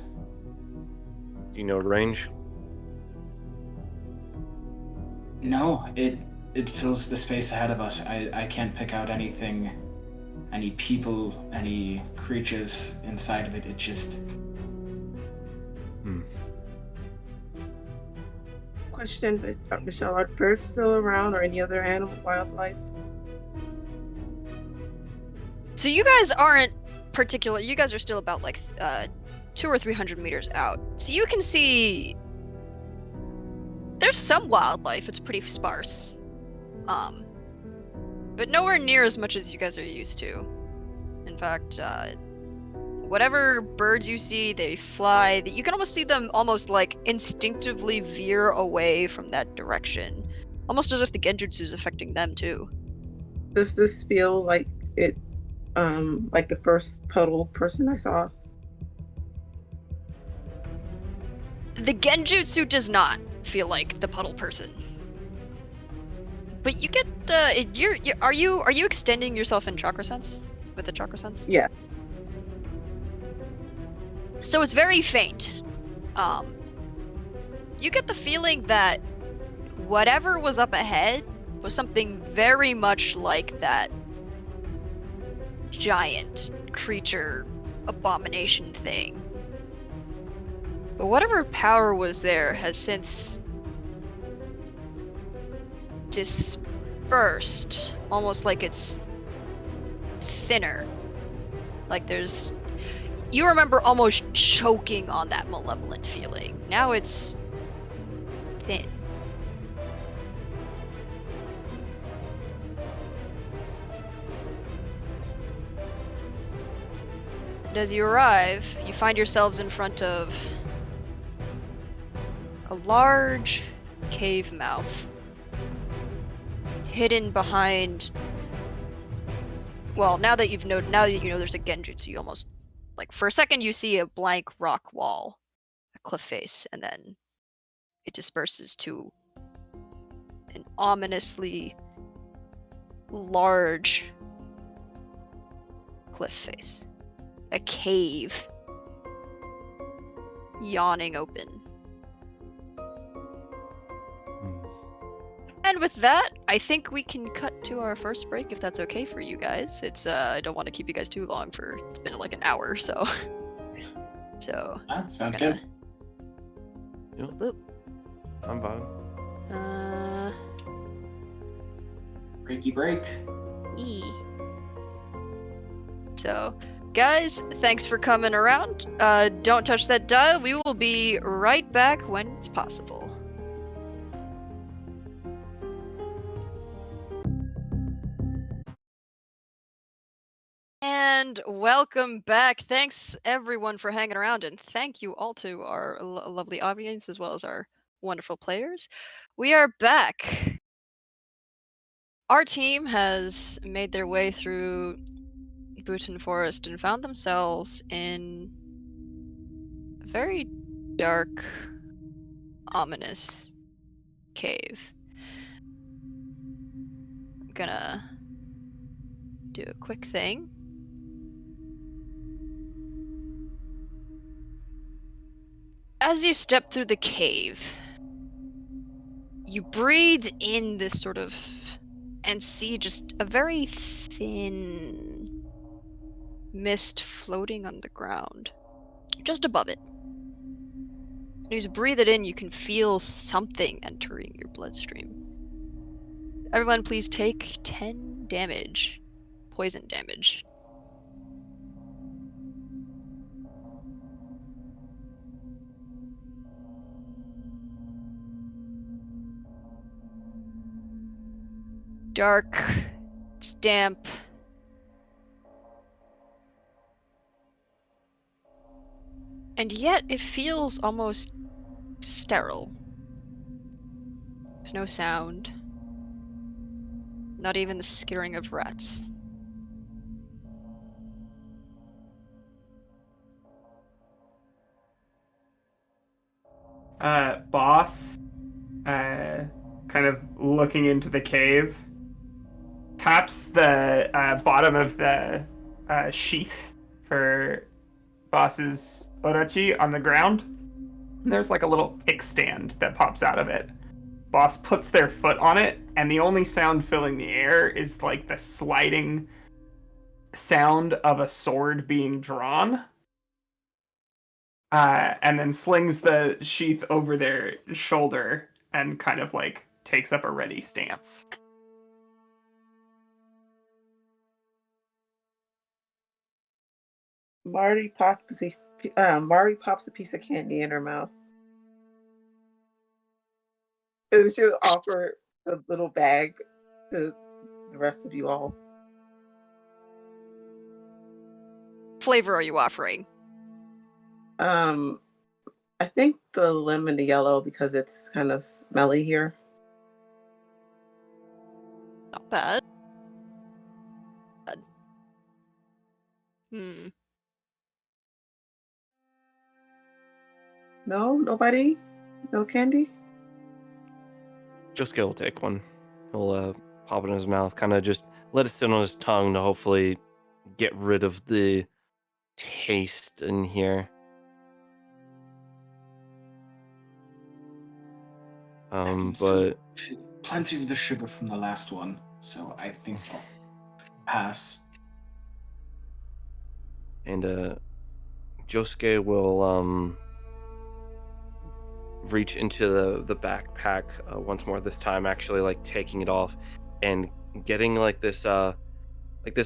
Do you know range? No, it fills the space ahead of us. I can't pick out anything, any people, any creatures inside of it. It just... Question, Michelle, are birds still around or any other animal, wildlife? So you guys aren't particular. You guys are still about like 200 or 300 meters out. So you can see there's some wildlife. It's pretty sparse, but nowhere near as much as you guys are used to. In fact, whatever birds you see, they fly. You can almost see them almost like instinctively veer away from that direction, almost as if the genjutsu is affecting them too. Does this feel like it? Like the first puddle person I saw? The genjutsu does not feel like the puddle person. But you get are you extending yourself in chakra sense with the chakra sense? Yeah. So it's very faint. You get the feeling that whatever was up ahead was something very much like that giant creature abomination thing. But whatever power was there has since dispersed, almost like it's thinner. Like you remember almost choking on that malevolent feeling. Now it's thin. And as you arrive, you find yourselves in front of a large cave mouth hidden behind. Well, now that you know there's a genjutsu, you almost like for a second you see a blank rock wall, a cliff face, and then it disperses to an ominously large cliff face, a cave yawning open. And with that, I think we can cut to our first break if that's okay for you guys. It's I don't want to keep you guys too long it's been like an hour, so. So. Sounds good. Yep. I'm fine. Breaky break. So, guys, thanks for coming around. Don't touch that dial. We will be right back when it's possible. And welcome back. Thanks everyone for hanging around, and thank you all to our lovely audience as well as our wonderful players. We are back. Our team has made their way through Bhutan Forest and found themselves in a very dark, ominous cave. I'm gonna do a quick thing. As you step through the cave, you breathe in this sort of and see just a very thin mist floating on the ground, just above it. As you breathe it in, you can feel something entering your bloodstream. Everyone, please take 10 damage. Poison damage. Dark. It's damp. And yet it feels almost sterile. There's no sound. Not even the skittering of rats. Boss, kind of looking into the cave, taps the bottom of the sheath for Boss's Orochi on the ground. And there's like a little kickstand that pops out of it. Boss puts their foot on it, and the only sound filling the air is like the sliding sound of a sword being drawn. And then slings the sheath over their shoulder and kind of like takes up a ready stance. Marty pops a piece of candy in her mouth. And she'll offer a little bag to the rest of you all. Flavor are you offering? I think the lemon and yellow because it's kind of smelly here. Not bad. No, nobody, no candy. Josuke will take one. He'll pop it in his mouth, kind of just let it sit on his tongue to hopefully get rid of the taste in here. But plenty of the sugar from the last one, so I think I'll pass. and Josuke will reach into the backpack once more. This time, actually, like taking it off and getting like this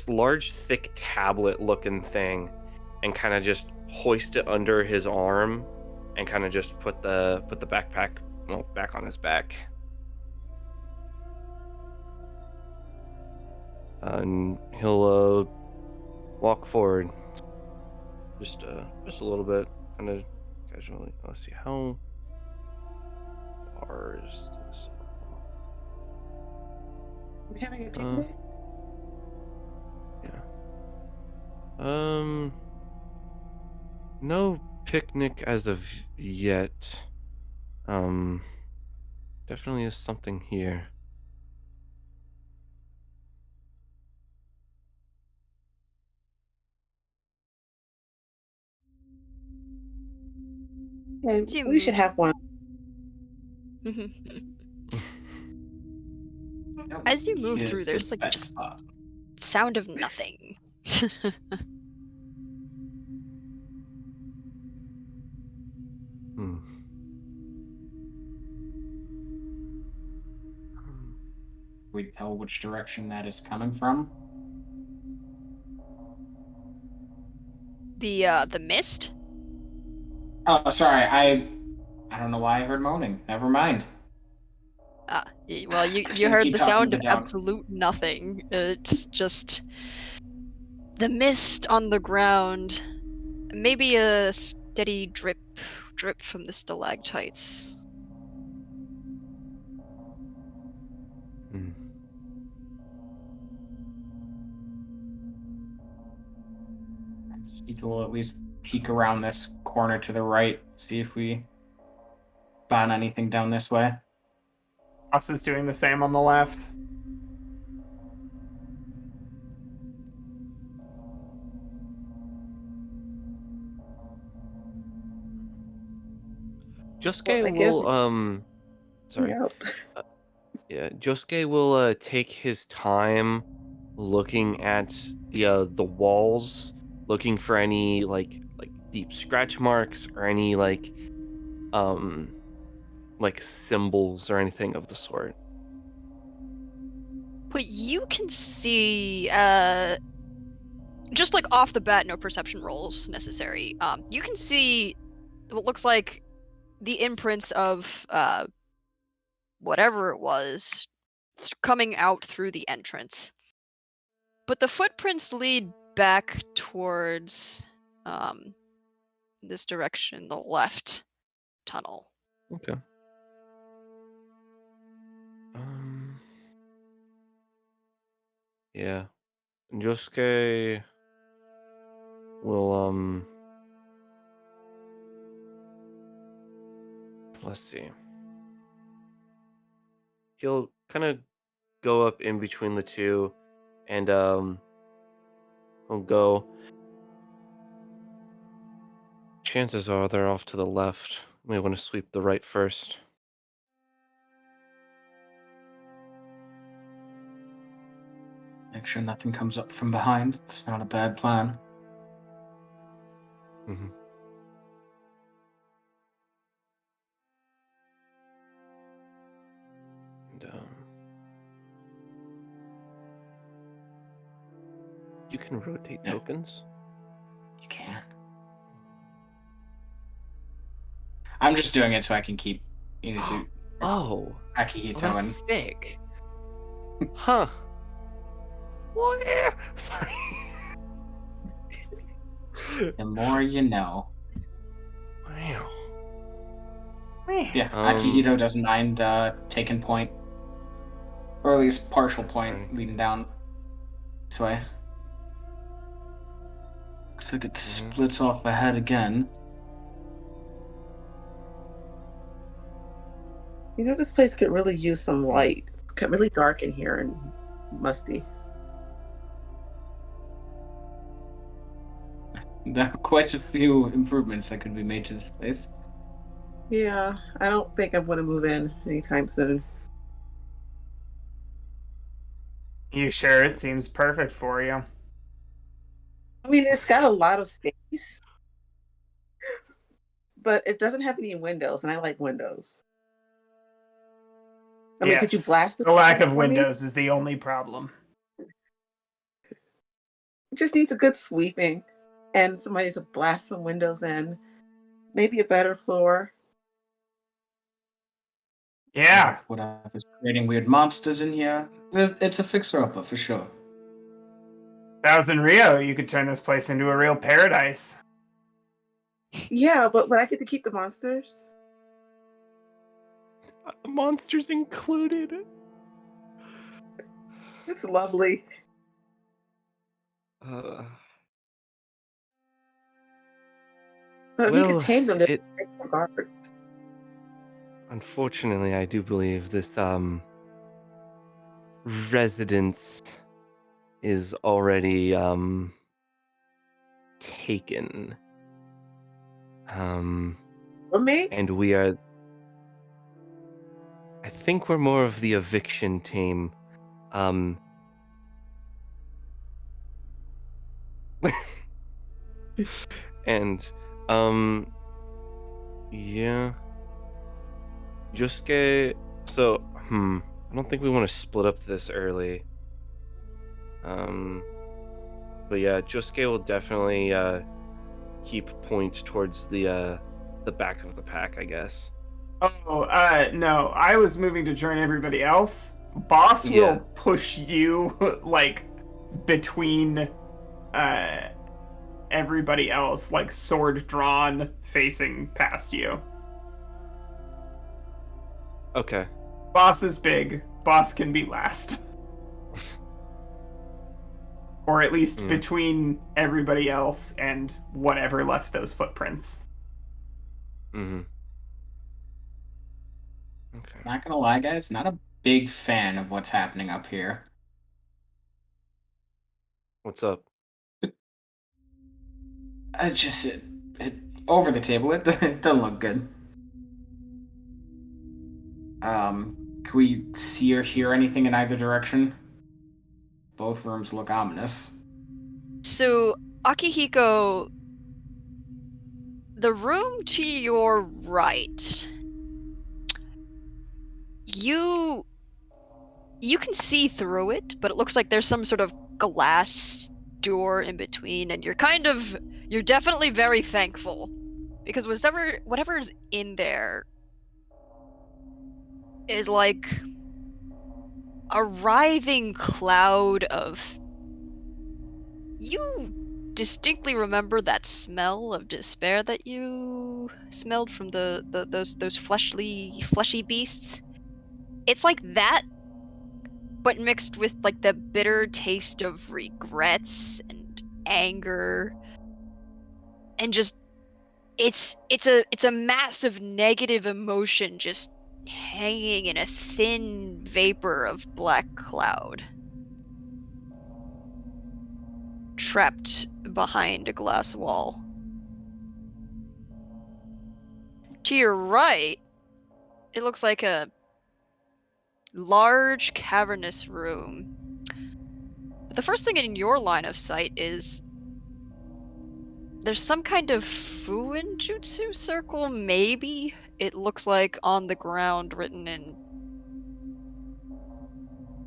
large, thick tablet-looking thing, and kind of just hoist it under his arm, and kind of just put the backpack back on his back. And he'll walk forward just a little bit, kind of casually. Let's see, how far is this? We're having a picnic? Yeah. No picnic as of yet. Definitely is something here. Okay, we should have one. As you move Here's through, there's the like best just spot. sound of nothing. Hmm. We tell which direction that is coming from. The mist? Oh, sorry. I don't know why I heard moaning. Never mind. Well, I you shouldn't heard keep the talking sound to of the dog. absolute nothing. It's just the mist on the ground. Maybe a steady drip from the stalactites. Hmm. He will at least peek around this corner to the right, see if we find anything down this way. Us is doing the same on the left. Josuke I guess will sorry. Yep. Yeah, Josuke will take his time looking at the walls, looking for any like deep scratch marks or any um like symbols or anything of the sort. But you can see, just like off the bat, no perception rolls necessary. You can see what looks like the imprints of whatever it was coming out through the entrance. But the footprints lead back towards this direction, the left tunnel. Okay. Yeah. Josuke will let's see. He'll kind of go up in between the two, and he'll go. Chances are they're off to the left. We want to sweep the right first. Make sure nothing comes up from behind. It's not a bad plan. Mm-hmm. And you can rotate tokens. You can. I'm just doing it so I can keep Inazu Akihito that's and sick. Huh. Well, yeah. Sorry. the more you know. Wow. Yeah, Akihito doesn't mind taking point. Or at least partial point leading down this way. Looks like it splits off ahead again. You know, this place could really use some light. got really dark in here and musty. There are quite a few improvements that could be made to this place. Yeah, I don't think I'm going to move in anytime soon. You sure? It seems perfect for you. I mean, it's got a lot of space, but it doesn't have any windows, and I like windows. I mean, could you Yes. blast The lack of for me? windows is the only problem. It just needs a good sweeping, and somebody to blast some windows in. Maybe a better floor. Yeah. Whatever's creating weird monsters in here. It's a fixer-upper for sure. 1000 Rio, you could turn this place into a real paradise. Yeah, but would I get to keep the monsters? Monsters included. It's lovely. Uh, But you can tame them. They're guards. Unfortunately, I do believe this residence is already taken. Roommates? And we are. I think we're more of the eviction team. And yeah. Josuke, so I don't think we want to split up this early. But yeah, Josuke will definitely keep point towards the back of the pack, I guess. Oh, no. I was moving to join everybody else. Boss Yeah. will push you, like, between everybody else, like, sword drawn, facing past you. Okay. Boss is big. Boss can be last. Or at least between everybody else and whatever left those footprints. Mm-hmm. Okay. Not gonna lie, guys, not a big fan of what's happening up here. What's up? It over the table. It doesn't look good. Can we see or hear anything in either direction? Both rooms look ominous. So, Akihiko, the room to your right, you can see through it, but it looks like there's some sort of glass door in between, and you're definitely very thankful, because whatever's in there is like a writhing cloud of. You distinctly remember that smell of despair that you smelled from those fleshy beasts? It's like that, but mixed with like the bitter taste of regrets and anger, and just it's a massive negative emotion just hanging in a thin vapor of black cloud, trapped behind a glass wall. To your right, it looks like a large cavernous room. But the first thing in your line of sight is there's some kind of Fuin Jutsu circle, maybe? It looks like on the ground, written in.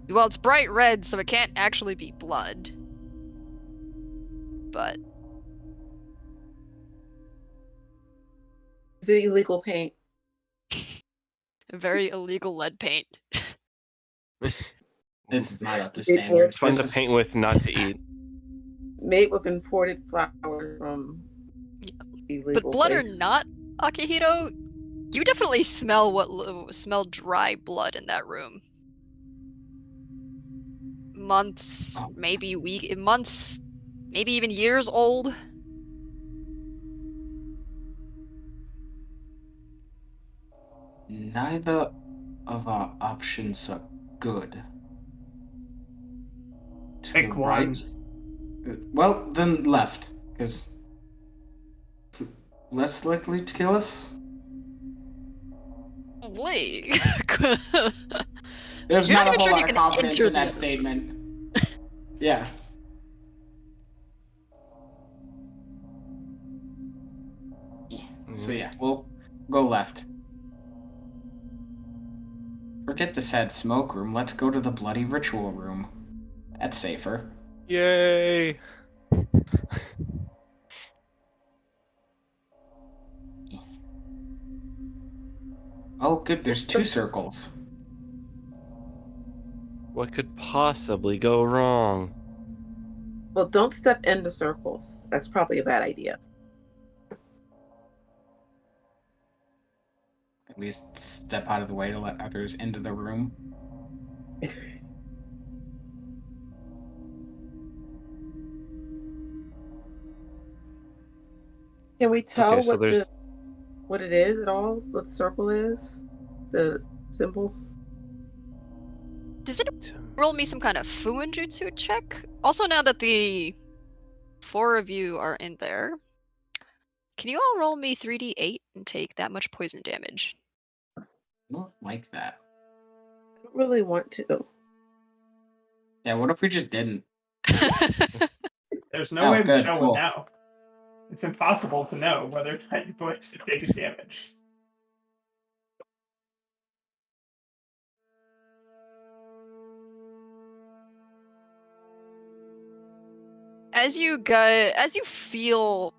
Well, it's bright red, so it can't actually be blood. But. Is it illegal paint? Very illegal lead paint. This is not up to standards. Find the paint with not to eat. Made with imported flour from illegal But blood place. or not, Akihito, you definitely smell dry blood in that room. Months, maybe months, maybe even years old. Neither of our options are good. To Pick the one. right? Well, then left, because less likely to kill us. Wait. There's You're not not a even whole sure lot you of can confidence enter in the that other statement. Yeah. So yeah, we'll go left. Forget the sad smoke room. Let's go to the bloody ritual room. That's safer. Yay! Oh, good. There's 2 circles. What could possibly go wrong? Well, don't step in the circles. That's probably a bad idea. At least step out of the way to let others into the room. Can we tell Okay, so there's what it is at all? What the circle is? The symbol? Does it roll me some kind of Fuinjutsu check? Also, now that the 4 of you are in there, can you all roll me 3d8 and take that much poison damage? I don't like that. I don't really want to. Yeah, what if we just didn't? There's no Oh, way good, Michelle cool. would know. It's impossible to know whether or not your players have taken damage. As you feel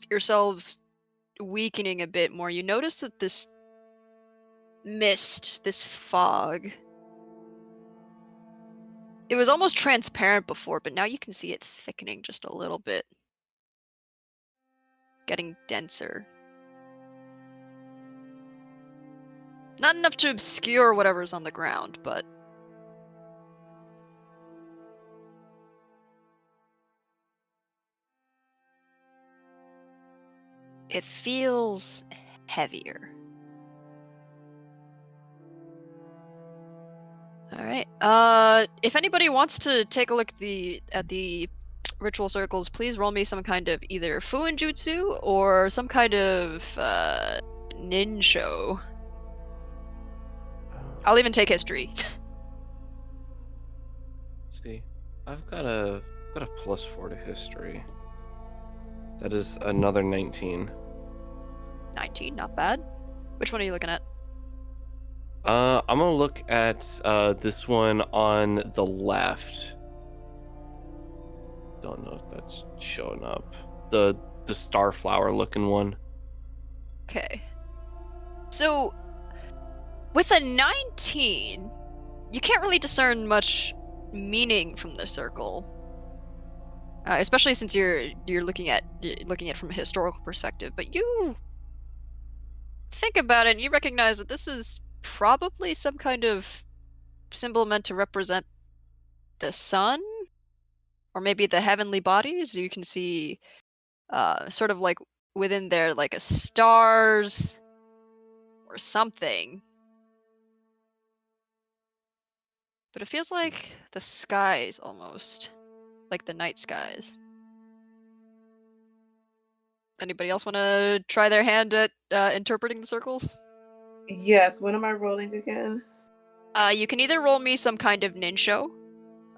yourselves weakening a bit more, you notice that this mist, this fog, it was almost transparent before, but now you can see it thickening just a little bit. Getting denser. Not enough to obscure whatever's on the ground, but it feels heavier. Alright. If anybody wants to take a look at the ritual circles, please roll me some kind of either Fuinjutsu or some kind of Ninsho. I'll even take history. see, I've got a +4 to history. That is another 19. 19, not bad. Which one are you looking at? I'm gonna look at this one on the left. Don't know if that's showing up. The starflower looking one. Okay. So, with a 19, you can't really discern much meaning from the circle. Especially since you're looking at from a historical perspective, but you think about it and you recognize that this is probably some kind of symbol meant to represent the sun, or maybe the heavenly bodies. You can see sort of like within there like a stars or something, but it feels like the skies, almost like the night skies. Anybody else want to try their hand at interpreting the circles? Yes, what am I rolling again? You can either roll me some kind of Ninsho,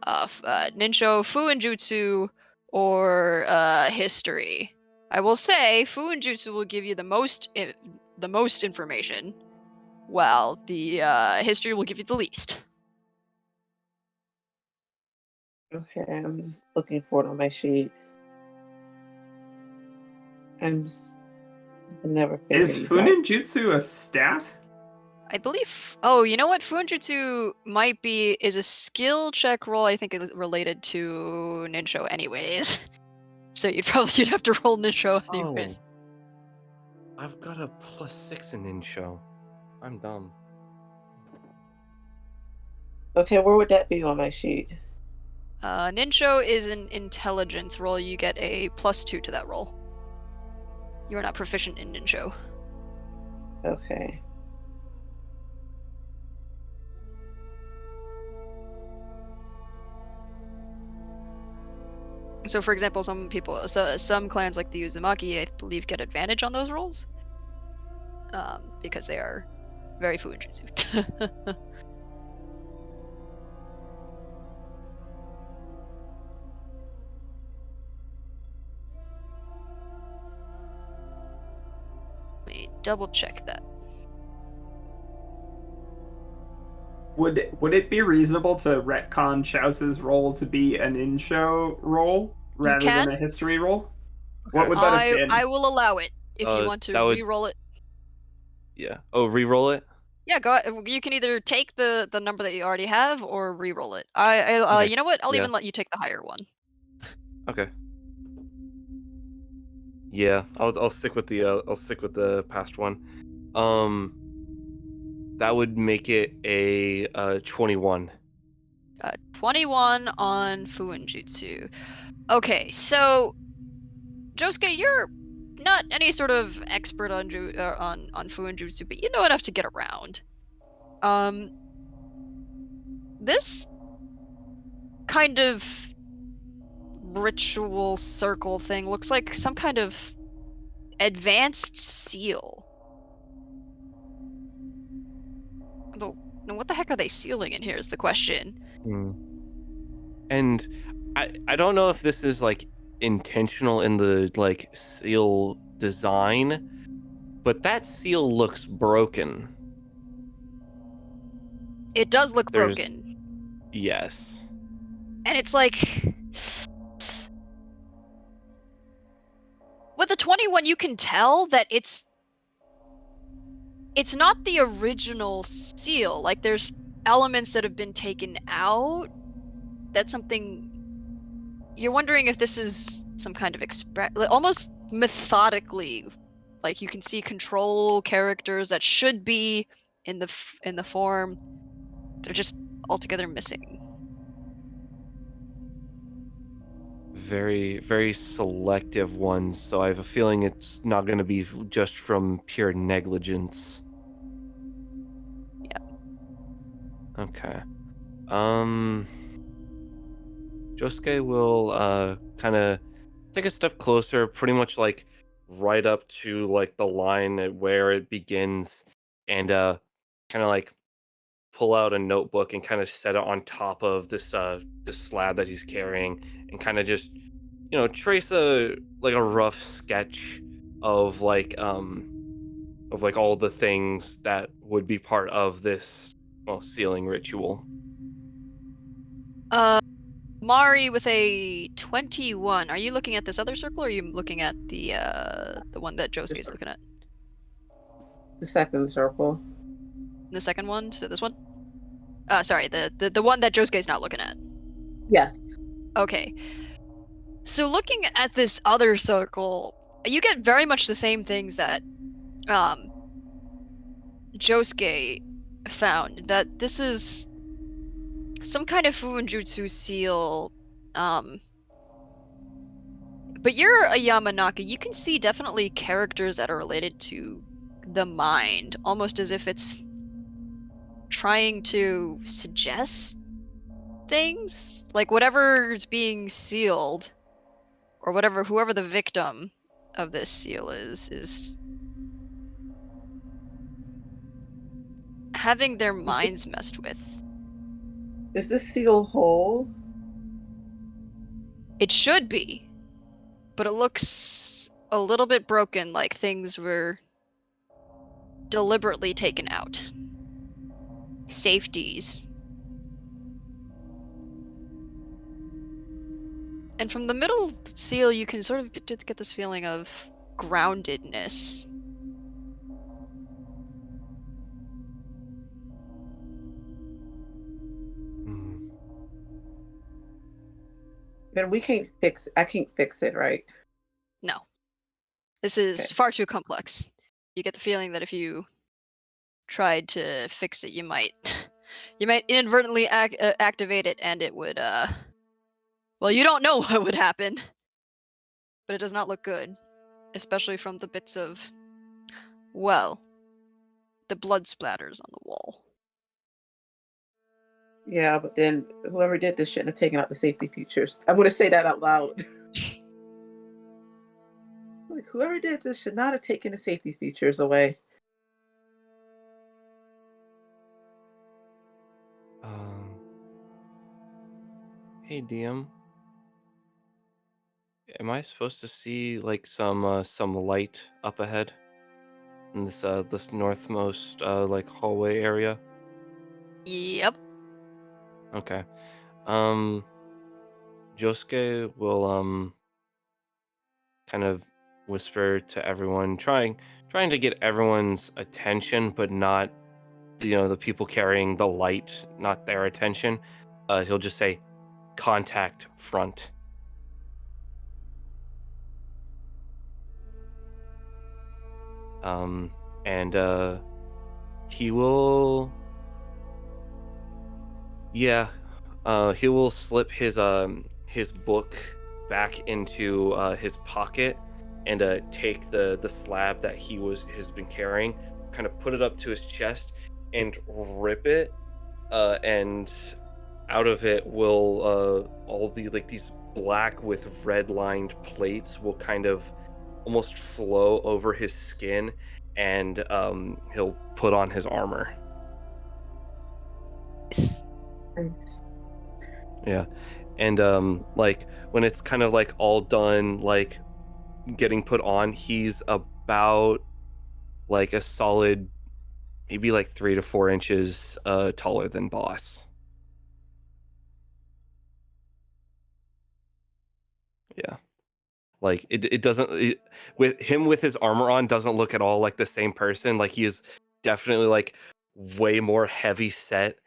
Ninsho, Fuinjutsu, or history. I will say Fuinjutsu will give you the most information, while the history will give you the least. Okay, I'm just looking for it on my sheet. I never figured Is these out. Funinjutsu a stat? I believe. Oh, you know what? Fuinjutsu is a skill check roll. I think it's related to Ninsho, anyways. So you'd have to roll Ninsho anyways. Oh, I've got a +6 in Insho. I'm dumb. Okay, where would that be on my sheet? Ninsho is an intelligence roll. You get a +2 to that roll. You are not proficient in Ninsho. Okay. So, for example, some clans like the Uzumaki, I believe, get advantage on those rolls, because they are very Fuinjutsu. Let me double check that. Would it be reasonable to retcon Chaos's role to be an in-show role rather than a history role? What would that have been? I will allow it if you want to that would- re-roll it. Yeah. Oh, re-roll it? Yeah, go. You can either take the number that you already have or re-roll it. Okay. You know what? I'll Yeah. even let you take the higher one. Okay. Yeah, I'll stick with the past one. That would make it a 21. 21 on Fuinjutsu. Okay, so Josuke, you're not any sort of expert on Fuinjutsu, but you know enough to get around. This kind of ritual circle thing looks like some kind of advanced seal. But what the heck are they sealing in here is the question. And I don't know if this is like intentional in the like seal design, but that seal looks broken. It does look There's- broken. Yes. And it's like, with the 21 you can tell that it's not the original seal. Like, there's elements that have been taken out. That's something you're wondering if this is some kind of almost methodically, like you can see control characters that should be in the form that are just altogether missing. Very, very selective ones, so I have a feeling it's not going to be just from pure negligence. Yeah. Okay. Josuke will kind of take a step closer, pretty much like right up to like the line at where it begins, and kind of like pull out a notebook and kind of set it on top of this slab that he's carrying, and kind of just trace a rough sketch of like all the things that would be part of this sealing ritual. Mari with a 21. Are you looking at this other circle, or are you looking at the one that Josuke is looking at? The second circle. The second one? So this one? Sorry, the one that Josuke is not looking at. Yes. Okay. So looking at this other circle, you get very much the same things that Josuke found. That this is some kind of Fuinjutsu seal. But you're a Yamanaka. You can see definitely characters that are related to the mind, almost as if it's trying to suggest things. Like whatever's being sealed, or whoever the victim of this seal is having their minds messed with. Is this seal whole? It should be, but it looks a little bit broken, like things were deliberately taken out. Safeties. And from the middle seal, you can sort of get this feeling of groundedness. And we can't fix I can't fix it, right? No. This is Okay. far too complex. You get the feeling that if you tried to fix it, you might inadvertently activate it, and it would well, you don't know what would happen. But it does not look good, especially from the bits of, well, the blood splatters on the wall. Yeah, but then whoever did this shouldn't have taken out the safety features. I'm going to say that out loud. Like, whoever did this should not have taken the safety features away. Hey DM, am I supposed to see like some light up ahead in this northmost like hallway area? Yep. Okay. Josuke will kind of whisper to everyone, trying to get everyone's attention, but not the people carrying the light, not their attention. He'll just say, "Contact front." And he will, yeah, he will slip his book back into his pocket and take the slab that has been carrying, kind of put it up to his chest and rip it, and out of it will all the like these black with red lined plates will kind of almost flow over his skin, and he'll put on his armor. Nice. Yeah. And like when it's kind of like all done, like getting put on, he's about like a solid maybe like 3 to 4 inches taller than Boss. Yeah. Like it doesn't with him with his armor on doesn't look at all like the same person. Like he is definitely like way more heavy set.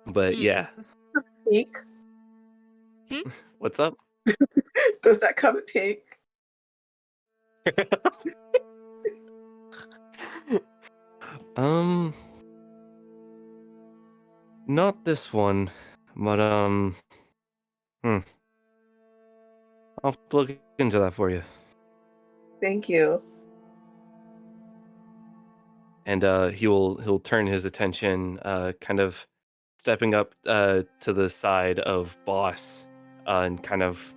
But yeah. Pink? What's up? Does that come in pink? um Not this one, but I'll have to look into that for you. Thank you. And he'll turn his attention, kind of stepping up to the side of Boss, and kind of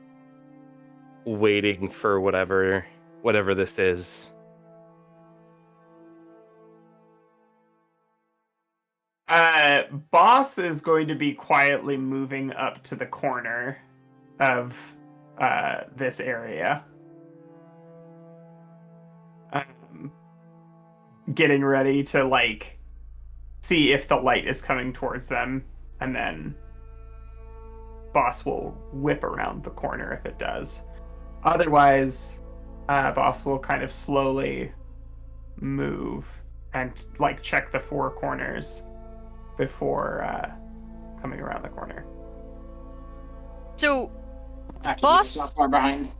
waiting for whatever this is. Boss is going to be quietly moving up to the corner of this area. Getting ready to like see if the light is coming towards them, and then Boss will whip around the corner if it does. Otherwise, Boss will kind of slowly move and like check the four corners before coming around the corner. So, Aki, Boss- not far behind.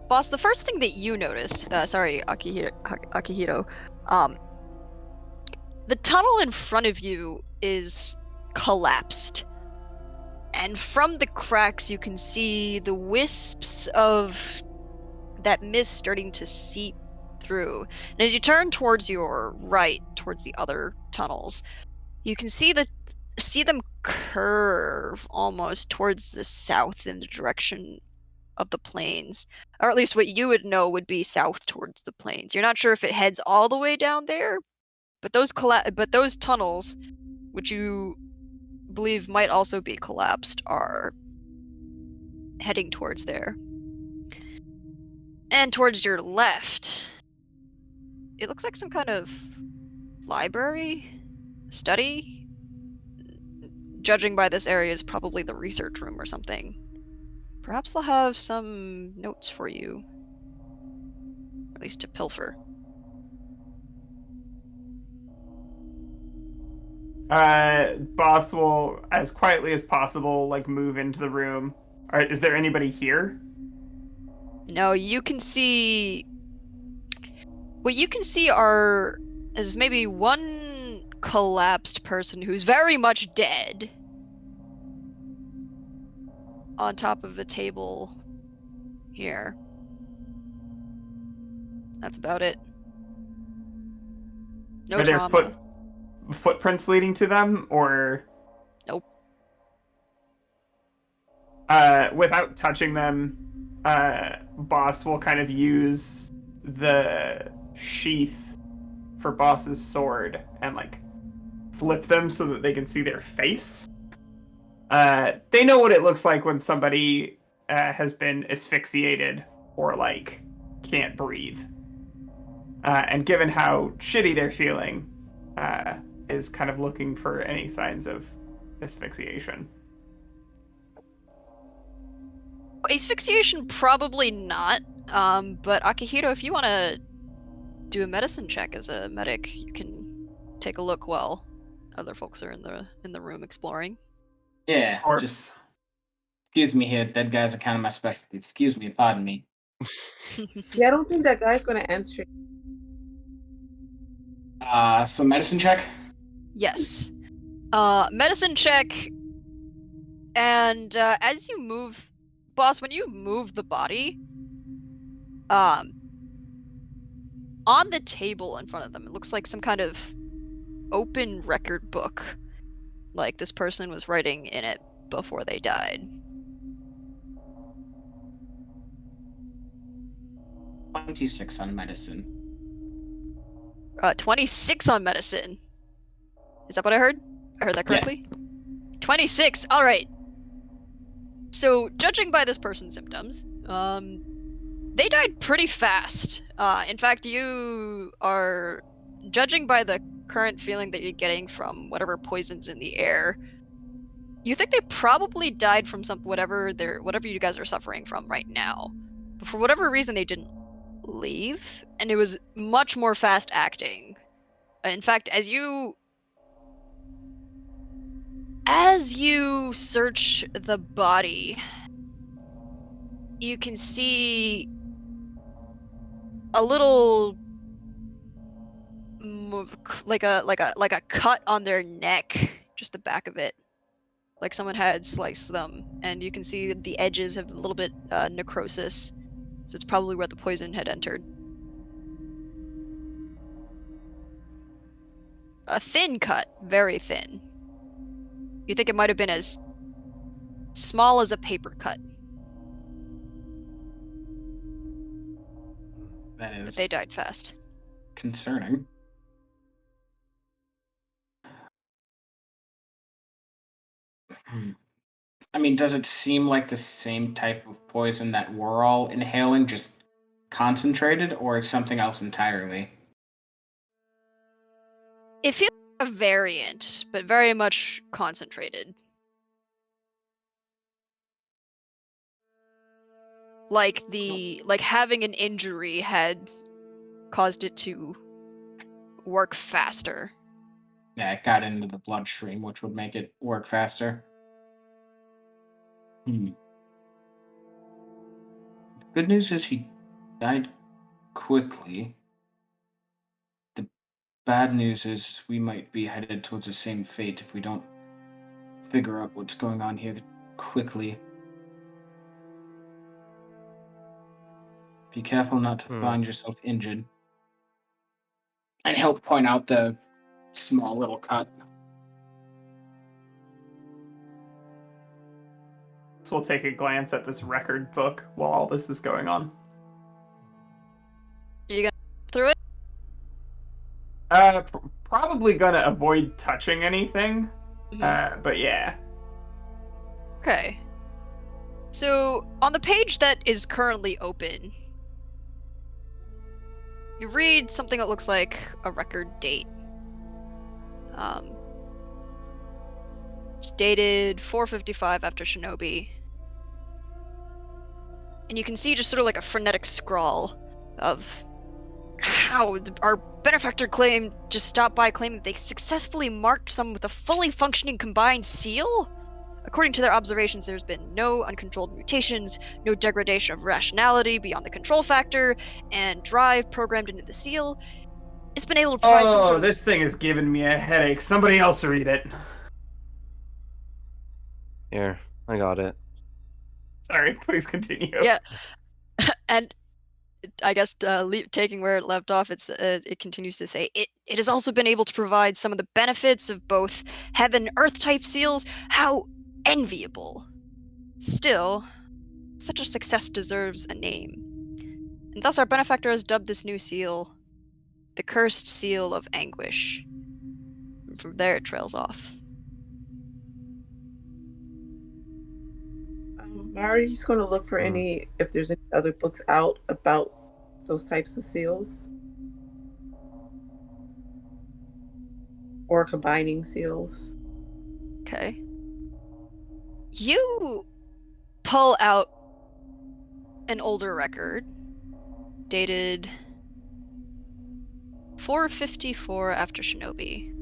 Boss, the first thing that you notice, sorry, Akihiro, the tunnel in front of you is collapsed. And from the cracks, you can see the wisps of that mist starting to seep through. And as you turn towards your right, towards the other tunnels, you can see them curve almost towards the south in the direction of the plains, or at least what you would know would be south towards the plains. You're not sure if it heads all the way down there, but those tunnels, which you believe might also be collapsed, are heading towards there. And towards your left, it looks like some kind of library, study. Judging by this area, is probably the research room or something. Perhaps they'll have some notes for you. At least to pilfer. Boss will, as quietly as possible, like move into the room. All right, is there anybody here? No, you can see. What you can see is maybe one collapsed person who's very much dead on top of a table here. That's about it. No Are there trauma. Footprints leading to them, or? Nope. Without touching them, Boss will kind of use the sheath for Boss's sword and like flip them so that they can see their face. They know what it looks like when somebody has been asphyxiated or like can't breathe. And given how shitty they're feeling, is kind of looking for any signs of asphyxiation. Asphyxiation, probably not. But Akihito, if you want to do a medicine check as a medic, you can take a look while other folks are in the room exploring. Yeah, Corpse. just excuse me here. Dead guys are kind of my specialty. Excuse me, pardon me. Yeah, I don't think that guy's gonna answer. So medicine check? Yes. Medicine check. And as you move, Boss, when you move the body, on the table in front of them, it looks like some kind of open record book. Like this person was writing in it before they died. 26 on medicine. 26 on medicine. Is that what I heard? I heard that correctly? Yes. 26. All right. So, judging by this person's symptoms, they died pretty fast. In fact, you are judging by the current feeling that you're getting from whatever poison's in the air. You think they probably died from whatever you guys are suffering from right now. But for whatever reason, they didn't leave, and it was much more fast acting. In fact, as you search the body, you can see a little like a cut on their neck, just the back of it, like someone had sliced them, and you can see the edges have a little bit necrosis, so it's probably where the poison had entered. A thin cut, very thin. You think it might have been as small as a paper cut. That is But they died fast. concerning. I mean, does it seem like the same type of poison that we're all inhaling, just concentrated, or is something else entirely? It feels like a variant, but very much concentrated. Like having an injury had caused it to work faster. Yeah, it got into the bloodstream, which would make it work faster. Good news is he died quickly. The bad news is we might be headed towards the same fate if we don't figure out what's going on here quickly. Be careful not to find yourself injured. And he'll point out the small little cut. So we'll take a glance at this record book while all this is going on. Are you gonna through it? Probably gonna avoid touching anything. Mhm. But yeah. Okay. So, on the page that is currently open, you read something that looks like a record date. It's dated 4:55 after Shinobi. And you can see just sort of like a frenetic scrawl of how our benefactor just stopped by claiming that they successfully marked some with a fully functioning combined seal. According to their observations, there's been no uncontrolled mutations, no degradation of rationality beyond the control factor, and drive programmed into the seal. It's been able to provide some sort of... this thing is giving me a headache. Somebody else read it. Here, I got it. Sorry, please continue. Yeah. And I guess taking where it left off, it continues to say, it has also been able to provide some of the benefits of both heaven and earth type seals. How enviable. Still, such a success deserves a name. And thus our benefactor has dubbed this new seal the Cursed Seal of Anguish. And from there it trails off. Mari's going to look for if there's any other books out about those types of seals. Or combining seals. Okay. You pull out an older record dated 454 after Shinobi.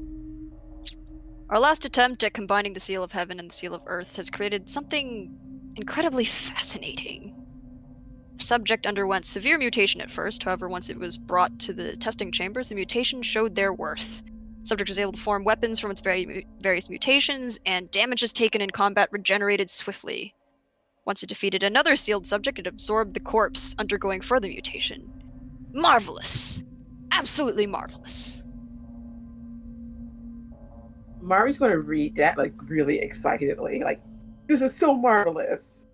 Our last attempt at combining the Seal of Heaven and the Seal of Earth has created something incredibly fascinating. The subject underwent severe mutation at first, however, once it was brought to the testing chambers, the mutation showed their worth. The subject was able to form weapons from its various mutations, and damages taken in combat regenerated swiftly. Once it defeated another sealed subject, it absorbed the corpse, undergoing further mutation. Marvelous! Absolutely marvelous. Mari's going to read that like really excitedly. Like, this is so marvelous.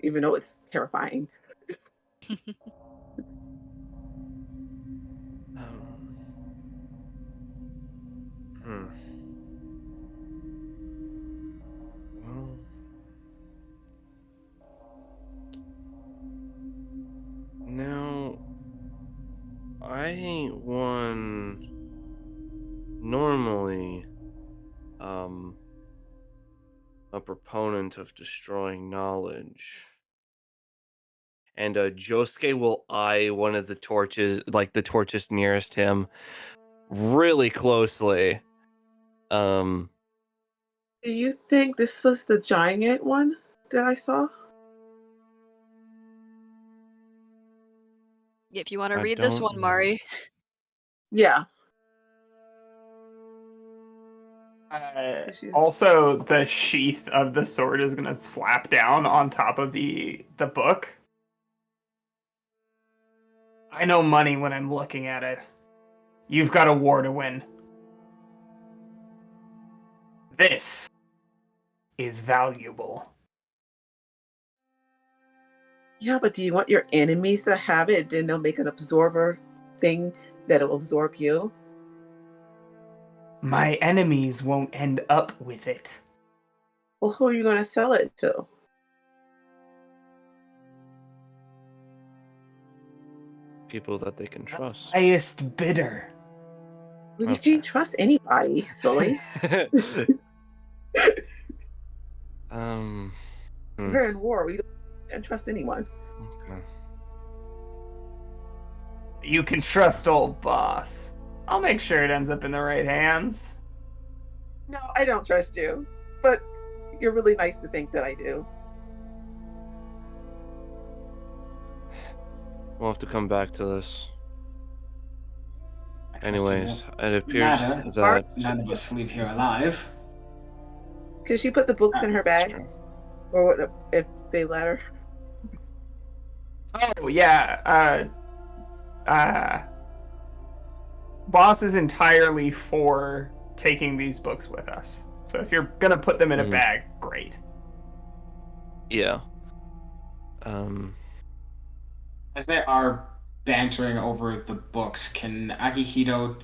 Even though it's terrifying. Well, now I ain't one normally a proponent of destroying knowledge. And Josuke will eye one of the torches, like the torches nearest him, really closely. Do you think this was the giant one that I saw? If you want to I read this don't one, know. Mari. Yeah. Also, the sheath of the sword is gonna slap down on top of the book. I know money when I'm looking at it. You've got a war to win. This is valuable. Yeah, but do you want your enemies to have it? Then they'll make an absorber thing that'll absorb you. My enemies won't end up with it. Well, who are you going to sell it to? People that they can trust. Highest bidder. You can't trust anybody, silly. We're in war. We don't trust anyone. Okay. You can trust old boss. I'll make sure it ends up in the right hands. No, I don't trust you. But you're really nice to think that I do. We'll have to come back to this. I trust Anyways, you. it appears Matter. that None of us leave here alive. Because she put the books in her That's bag. true. Or what if they let her. Oh, yeah. Boss is entirely for taking these books with us. So if you're gonna put them in a bag, great. Yeah. As they are bantering over the books, can Akihito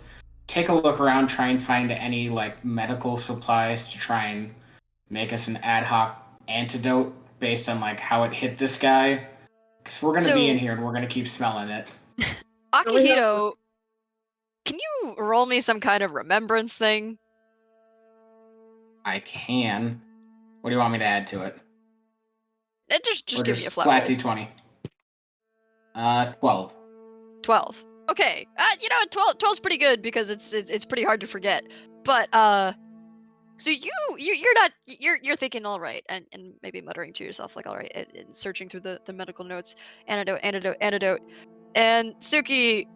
take a look around, try and find any like medical supplies to try and make us an ad hoc antidote based on like how it hit this guy? Because we're gonna be in here and we're gonna keep smelling it. Akihito, can you roll me some kind of remembrance thing? I can. What do you want me to add to it? Just give me a flat flat roll. D20. 12. 12. Okay. 12's pretty good because it's pretty hard to forget. But so you're thinking all right, and maybe muttering to yourself like all right, and searching through the medical notes, antidote, and Suki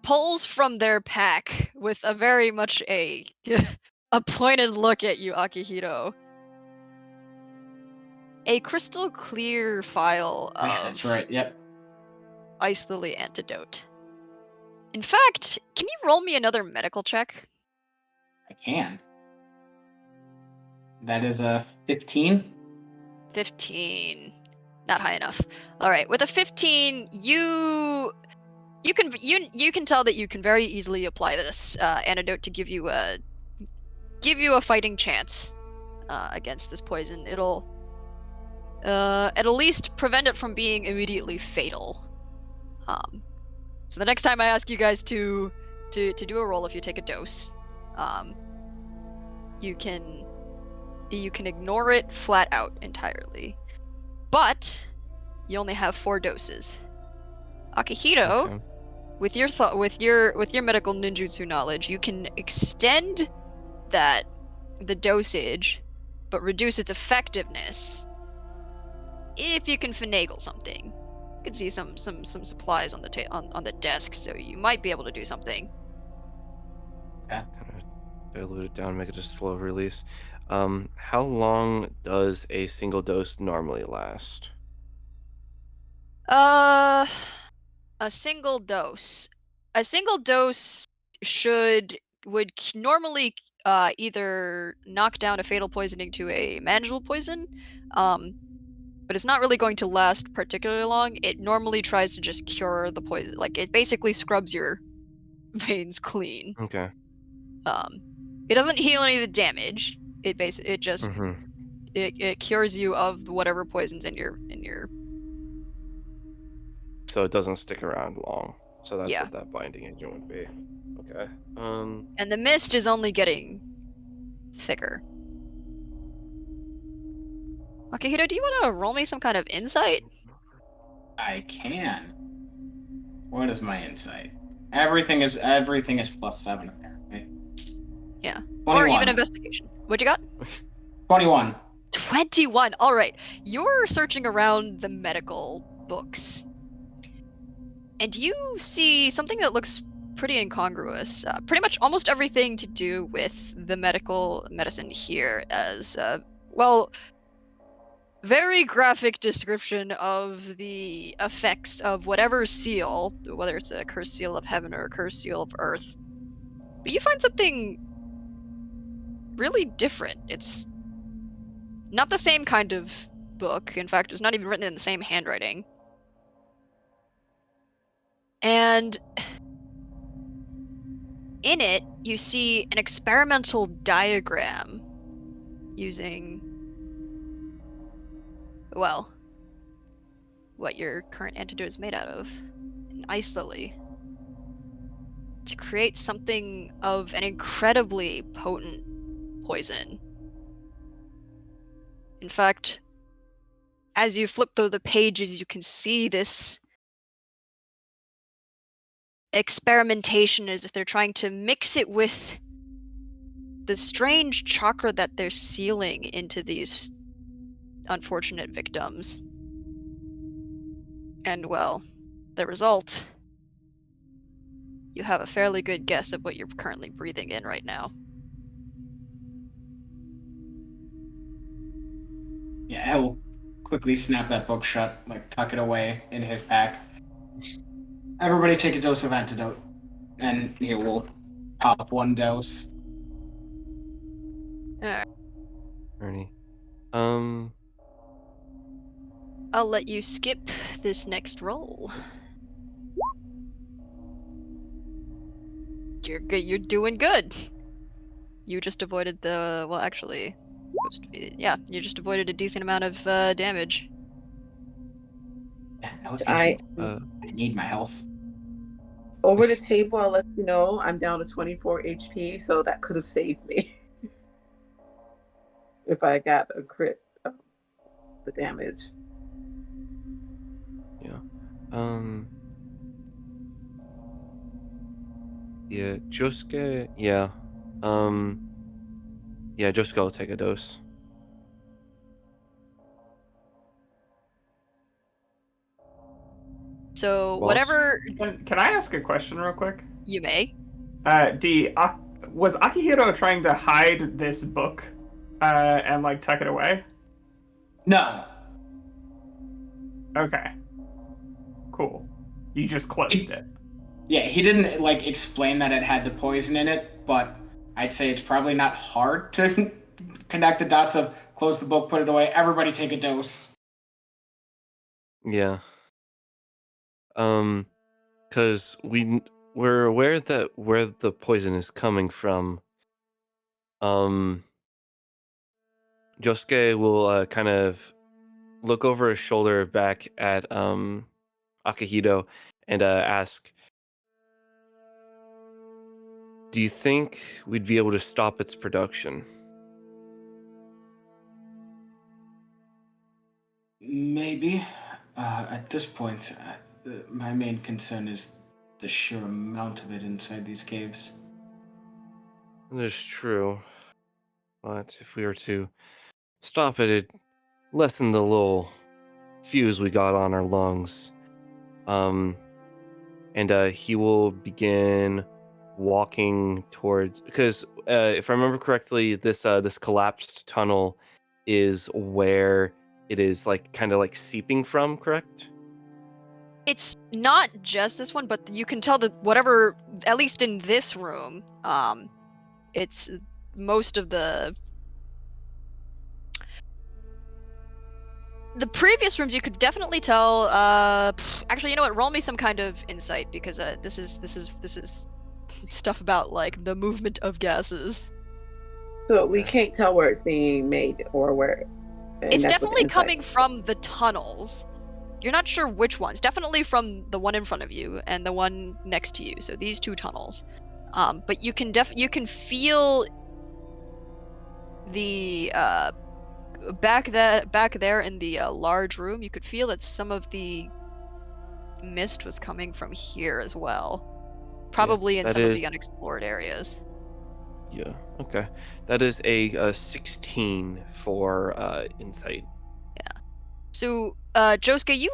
pulls from their pack with a very much a pointed look at you, Akihito. A crystal clear vial of That's right, yep. Ice Lily antidote. In fact, can you roll me another medical check? I can. That is a 15. 15. Not high enough. All right, with a 15, you can tell that you can very easily apply this antidote to give you a fighting chance against this poison. It'll at least prevent it from being immediately fatal. So the next time I ask you guys to do a roll if you take a dose, you can ignore it flat out entirely. But you only have 4 doses. Akihito, Okay. with your medical ninjutsu knowledge, you can extend the dosage, but reduce its effectiveness if you can finagle something. You can see some supplies on the on the desk, so you might be able to do something. Kind of dilute it down, make it a slow release. How long does a single dose normally last? A single dose. A single dose would normally either knock down a fatal poisoning to a manageable poison, but it's not really going to last particularly long. It normally tries to just cure the poison. Like, it basically scrubs your veins clean. Okay. It doesn't heal any of the damage. It just Mm-hmm. it cures you of whatever poison's in your So it doesn't stick around long. So that's Yeah. what that binding agent would be. Okay. And the mist is only getting thicker. Akihito, do you want to roll me some kind of insight? I can. What is my insight? Everything is +7 apparently. Yeah. 21. Or even investigation. What you got? 21. 21. All right. You're searching around the medical books, and you see something that looks pretty incongruous. Pretty much almost everything to do with the medicine here, as very graphic description of the effects of whatever seal, whether it's a cursed seal of heaven or a cursed seal of earth. But you find something really different. It's not the same kind of book. In fact, it's not even written in the same handwriting. And in it, you see an experimental diagram using, well, what your current antidote is made out of, an ice lily, to create something of an incredibly potent poison. In fact, as you flip through the pages, you can see this experimentation as if they're trying to mix it with the strange chakra that they're sealing into these unfortunate victims. And, well, the result, you have a fairly good guess of what you're currently breathing in right now. Yeah, he'll quickly snap that book shut, like tuck it away in his pack. Everybody take a dose of antidote, and he will pop 1 dose. Alright. Ernie. I'll let you skip this next roll. You're good. You're doing good. You just avoided the, well, actually, you just avoided a decent amount of damage. Yeah, no, I I need my health. over the table. I'll let you know I'm down to 24 HP, so that could have saved me if I got a crit of the damage. Yeah. Yeah, Josuke, yeah. Yeah, Josuke will take a dose. So Boss? whatever Can I ask a question real quick? you may. Was Akihiro trying to hide this book and like tuck it away? No. Okay. Cool. You just closed it. Yeah, he didn't like explain that it had the poison in it, but I'd say it's probably not hard to connect the dots of close the book, put it away, everybody take a dose. Yeah. Because we're aware that where the poison is coming from. Josuke will kind of look over his shoulder back at Akihito and ask, "Do you think we'd be able to stop its production?" Maybe. At this point, my main concern is the sheer amount of it inside these caves. That's true, but if we were to stop it, it'd lessen the little fuse we got on our lungs. And he will begin walking towards, because if I remember correctly, this collapsed tunnel is where it is like kind of like seeping from, correct? It's not just this one, but you can tell that whatever, at least in this room, it's most of the previous rooms. You could definitely tell. Actually, you know what? Roll me some kind of insight, because this is stuff about like the movement of gases. So we can't tell where it's being made or where. and It's that's what the definitely insight- coming from the tunnels. You're not sure which ones. Definitely from the one in front of you and the one next to you. So these two tunnels. But you can feel the back there in the large room. You could feel that some of the mist was coming from here as well. Probably in that some of is- the unexplored areas. Yeah. Okay. That is a 16 for insight. So, Josuke, you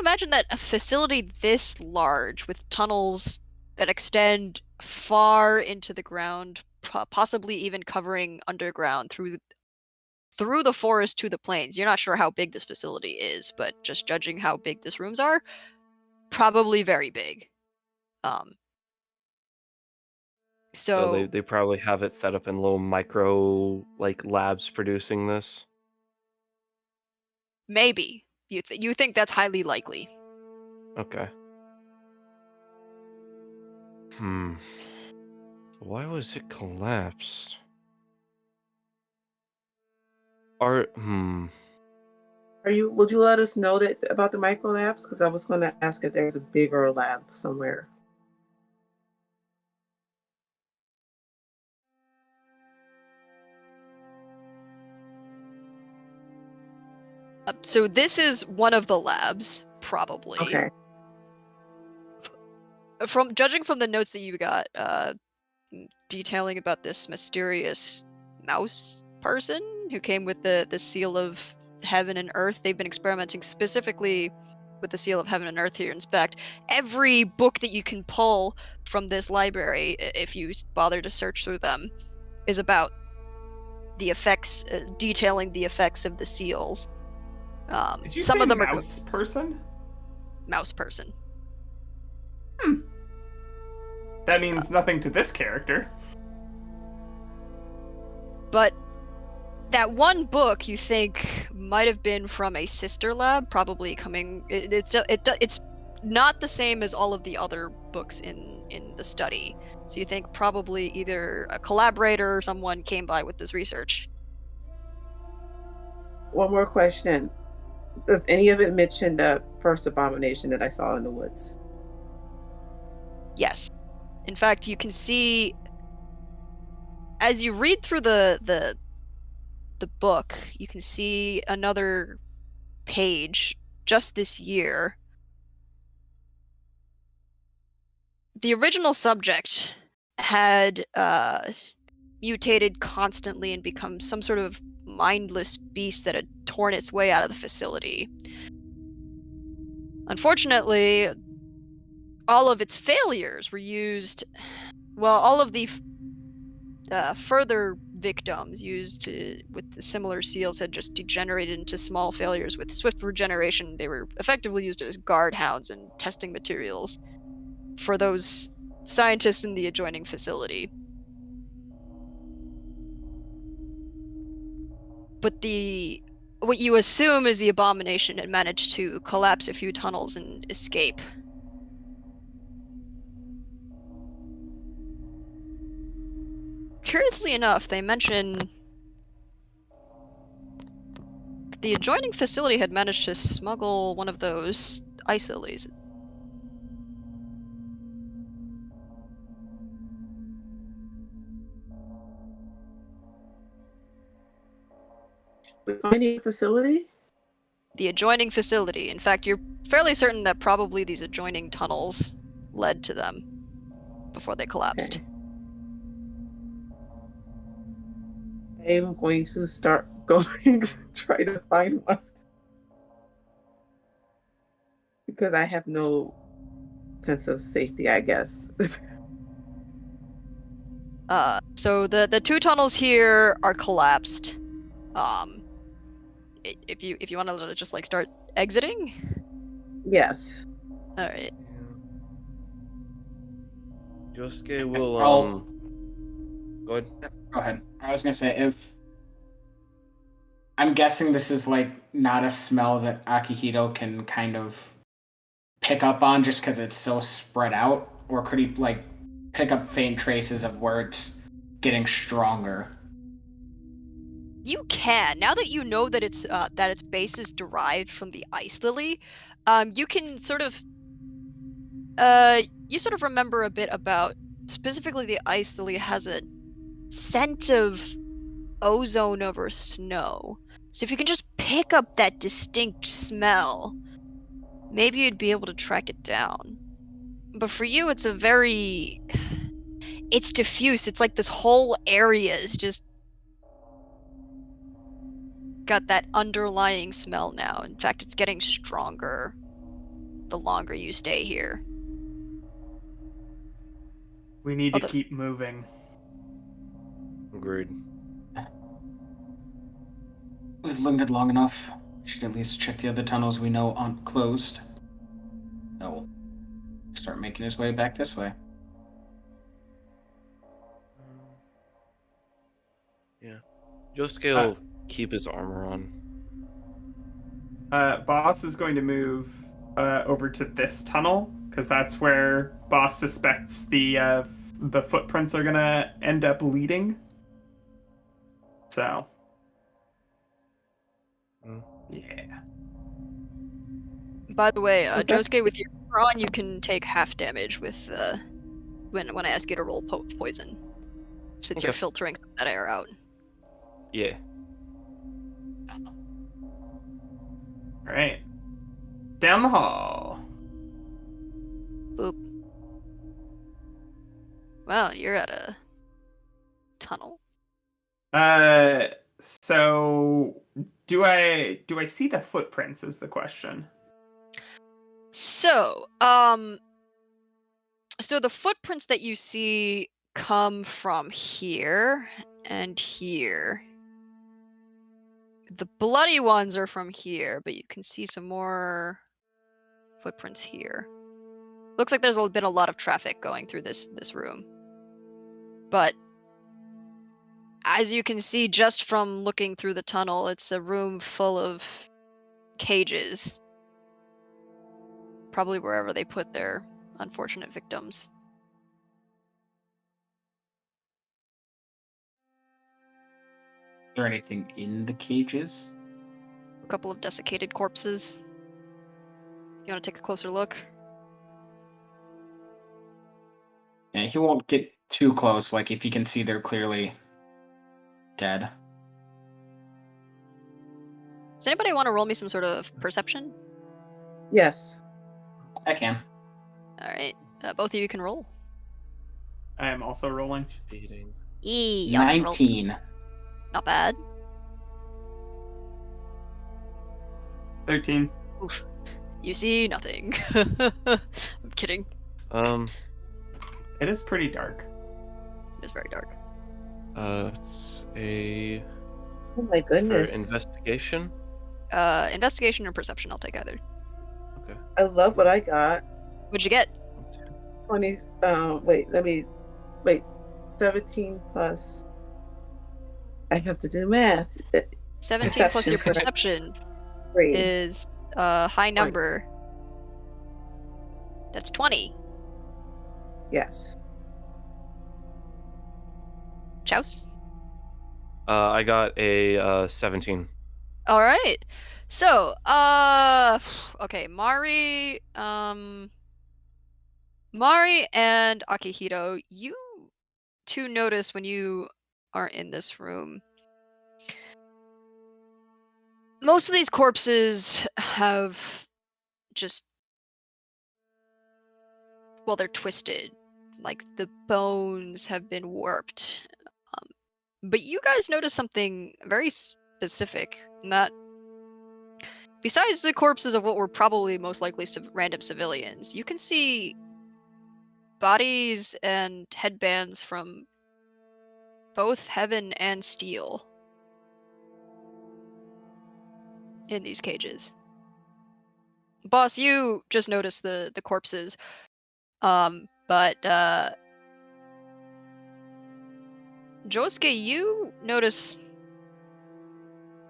imagine that a facility this large with tunnels that extend far into the ground, possibly even covering underground through the forest to the plains. You're not sure how big this facility is, but just judging how big these rooms are, probably very big. So they probably have it set up in little micro like labs producing this. Maybe you think that's highly likely. Okay. Why was it collapsed? Would you let us know that about the micro labs? Because I was going to ask if there's a bigger lab somewhere. So this is one of the labs, probably. Okay. From judging from the notes that you got, detailing about this mysterious mouse person who came with the seal of heaven and earth. They've been experimenting specifically with the seal of heaven and earth here in Spect. Every book that you can pull from this library, if you bother to search through them, is about the effects, detailing the effects of the seals. Did you some say of them mouse person? Mouse person. That means nothing to this character. But that one book you think might have been from a sister lab, probably coming. It's not the same as all of the other books in the study. So you think probably either a collaborator or someone came by with this research. One more question. Does any of it mention the first abomination that I saw in the woods? Yes. In fact, you can see as you read through the book, you can see another page just this year. The original subject had mutated constantly and become some sort of mindless beast that had torn its way out of the facility. Unfortunately, all of its failures were used. Well, all of the further victims used with the similar seals had just degenerated into small failures with swift regeneration. They were effectively used as guard hounds and testing materials for those scientists in the adjoining facility. but what you assume is the abomination had managed to collapse a few tunnels and escape. Curiously enough, they mention the adjoining facility had managed to smuggle one of those ice lilies. Mining facility? The adjoining facility. In fact, you're fairly certain that probably these adjoining tunnels led to them before they collapsed. Okay. I'm going to start going to try to find one. Because I have no sense of safety, I guess. So the two tunnels here are collapsed. If you want to just like start exiting, Yes. all right. Josuke will go ahead. Go ahead. I was gonna say, if I'm guessing this is like not a smell that Akihito can kind of pick up on just because it's so spread out, or could he like pick up faint traces of where it's getting stronger? You can, now that you know that its base is derived from the ice lily, you can sort of remember a bit about specifically the ice lily has a scent of ozone over snow. So if you can just pick up that distinct smell, maybe you'd be able to track it down. But for you, it's diffuse. It's like this whole area is just got that underlying smell now. In fact, it's getting stronger the longer you stay here. We need to keep moving. Agreed. We've lingered long enough. Should at least check the other tunnels we know aren't closed. He'll start making his way back this way. Yeah. Josuke will keep his armor on. Boss is going to move over to this tunnel because that's where Boss suspects the footprints are gonna end up leading. So, yeah. By the way, Okay. Josuke, with your armor on, you can take half damage with when I ask you to roll poison, since you're filtering some of that air out. Yeah. All right. Down the hall. Boop. Well, you're at a tunnel. So do I see the footprints is the question. So, so the footprints that you see come from here and here. The bloody ones are from here, but you can see some more footprints here. Looks like there's been a lot of traffic going through this room. But as you can see just from looking through the tunnel, it's a room full of cages. Probably wherever they put their unfortunate victims. Is there anything in the cages? A couple of desiccated corpses. You want to take a closer look? Yeah, he won't get too close, like if you can see they're clearly dead. Does anybody want to roll me some sort of perception? Yes. I can. Alright, both of you can roll. I am also rolling. Cheating. 19. Not bad. 13. Oof. You see nothing. I'm kidding. It is pretty dark. It is very dark. It's a Oh my goodness. investigation. Investigation or perception, I'll take either. Okay. I love what I got. What'd you get? 20. Wait. 17 plus. I have to do math. 17 plus your Perception, correct. perception 3. is a high number. That's 20. Yes. Chouse? I got a 17. All right. So, okay, Mari and Akihito, you two notice when you are in this room. Most of these corpses have just, well, they're twisted. Like the bones have been warped. But you guys notice something very specific. Not besides the corpses of what were probably most likely random civilians, you can see bodies and headbands from both Heaven and Steel in these cages. Boss, you just noticed the corpses. But Josuke, you notice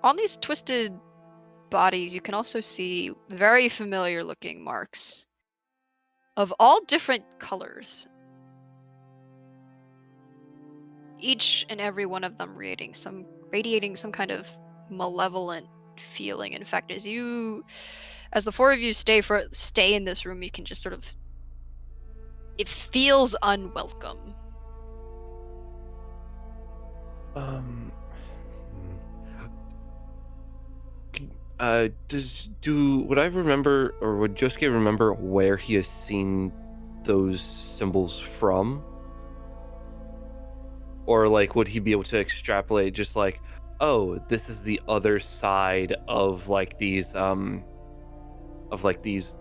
on these twisted bodies, you can also see very familiar looking marks of all different colors. Each and every one of them radiating some kind of malevolent feeling. In fact, as the four of you stay in this room, you can just sort of, it feels unwelcome. Would I remember, or would Josuke remember where he has seen those symbols from? Or like, would he be able to extrapolate just like, oh, this is the other side of like these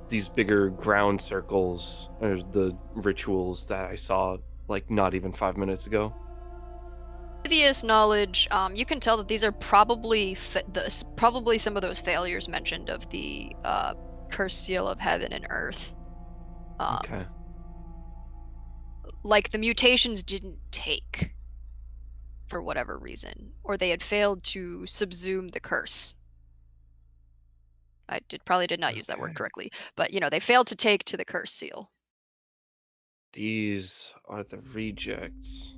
these bigger ground circles, or the rituals that I saw like not even 5 minutes ago? Previous knowledge, you can tell that these are probably probably some of those failures mentioned of the cursed seal of heaven and earth. Okay. Like the mutations didn't take for whatever reason, or they had failed to subsume the curse. I probably did not use that word correctly, but they failed to take to the curse seal. These are the rejects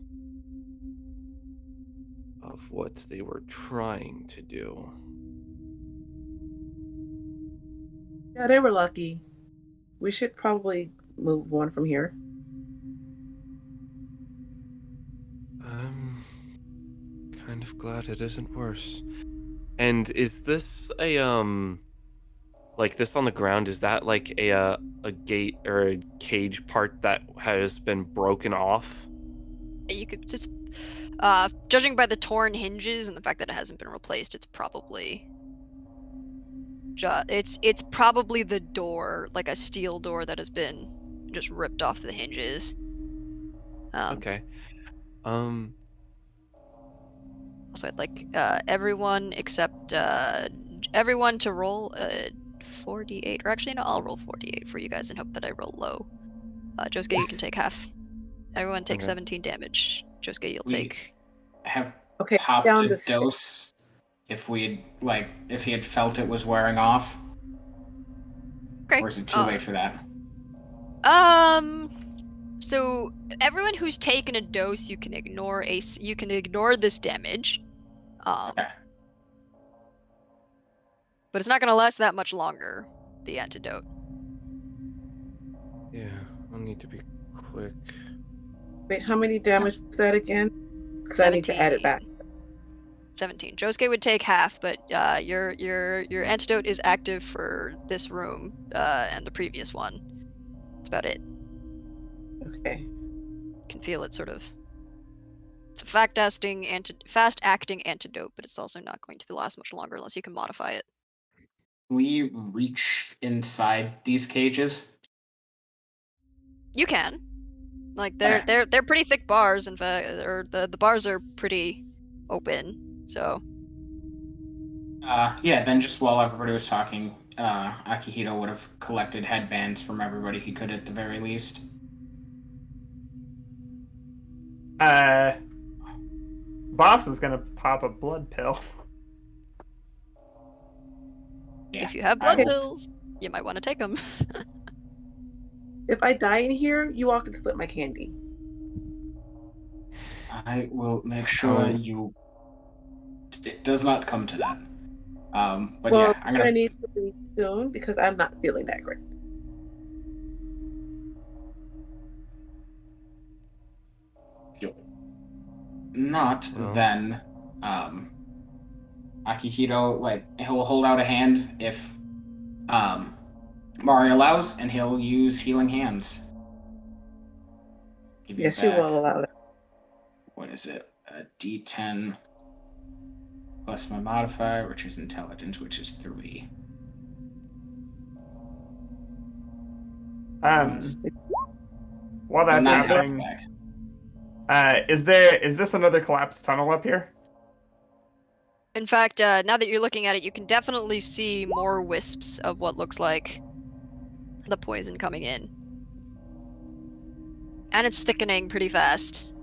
of what they were trying to do. Yeah, they were lucky. We should probably move on from here. I'm kind of glad it isn't worse. And is this a like this on the ground, is that like a gate or a cage part that has been broken off? You could just, judging by the torn hinges and the fact that it hasn't been replaced, it's probably it's probably the door, like a steel door that has been just ripped off the hinges. Okay. Also, I'd like everyone except everyone to roll 48, or actually no, I'll roll 48 for you guys and hope that I roll low. Josuke, you can take half. Everyone take Okay. 17 damage. Josuke, you'll We take. have Okay, popped down a to 6. dose if if he had felt it was wearing off. Okay. Or is it too late for that? So everyone who's taken a dose, you can ignore this damage. Okay. But it's not going to last that much longer, the antidote. Yeah, I'll need to be quick. Wait, how many damage was that again? Because I need to add it back. 17. Josuke would take half, but your antidote is active for this room and the previous one. That's about it. Okay. You can feel it sort of. It's a fast-acting antidote, but it's also not going to last much longer unless you can modify it. Can we reach inside these cages? You can. Like they're pretty thick bars. In fact, or the bars are pretty open. So. Yeah. Then just while everybody was talking, Akihito would have collected headbands from everybody he could at the very least. Boss is gonna pop a blood pill. If you have blood Okay. pills, you might want to take them. If I die in here, you all can split my candy. I will make sure Oh. it does not come to that. But Well, yeah, I'm I'm gonna gonna. need to leave soon because I'm not feeling that great. Not Well. then. Akihito, like, he'll hold out a hand if Mari allows, and he'll use healing hands. Give you Yes, she back. will allow that. What is it? A D10 plus my modifier, which is intelligence, which is 3. While But that's not half happening, back. is this another collapsed tunnel up here? In fact, now that you're looking at it, you can definitely see more wisps of what looks like the poison coming in. And it's thickening pretty fast.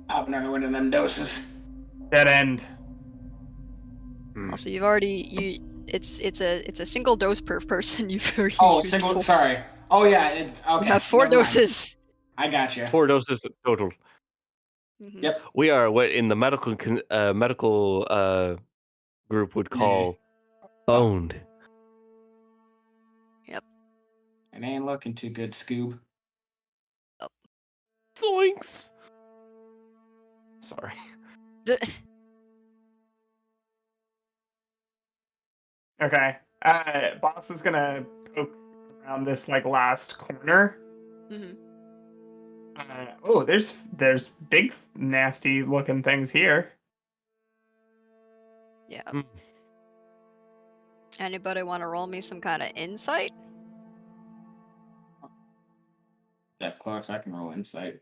Pop another one of them doses. Dead end. Also, you've already it's a single dose per person you've already Oh, used single. four. Sorry. Oh yeah, it's okay. You have 4 never mind. doses. I got you. 4 doses total. Mhm. Yep. We are what in the medical group would call boned. Yep. It ain't looking too good, Scoob. Zoinks! Sorry. Okay. Boss is gonna poke around this like last corner. Mhm. Oh, there's big nasty looking things here. Yeah. Mm. Anybody want to roll me some kind of insight? That close, I can roll insight.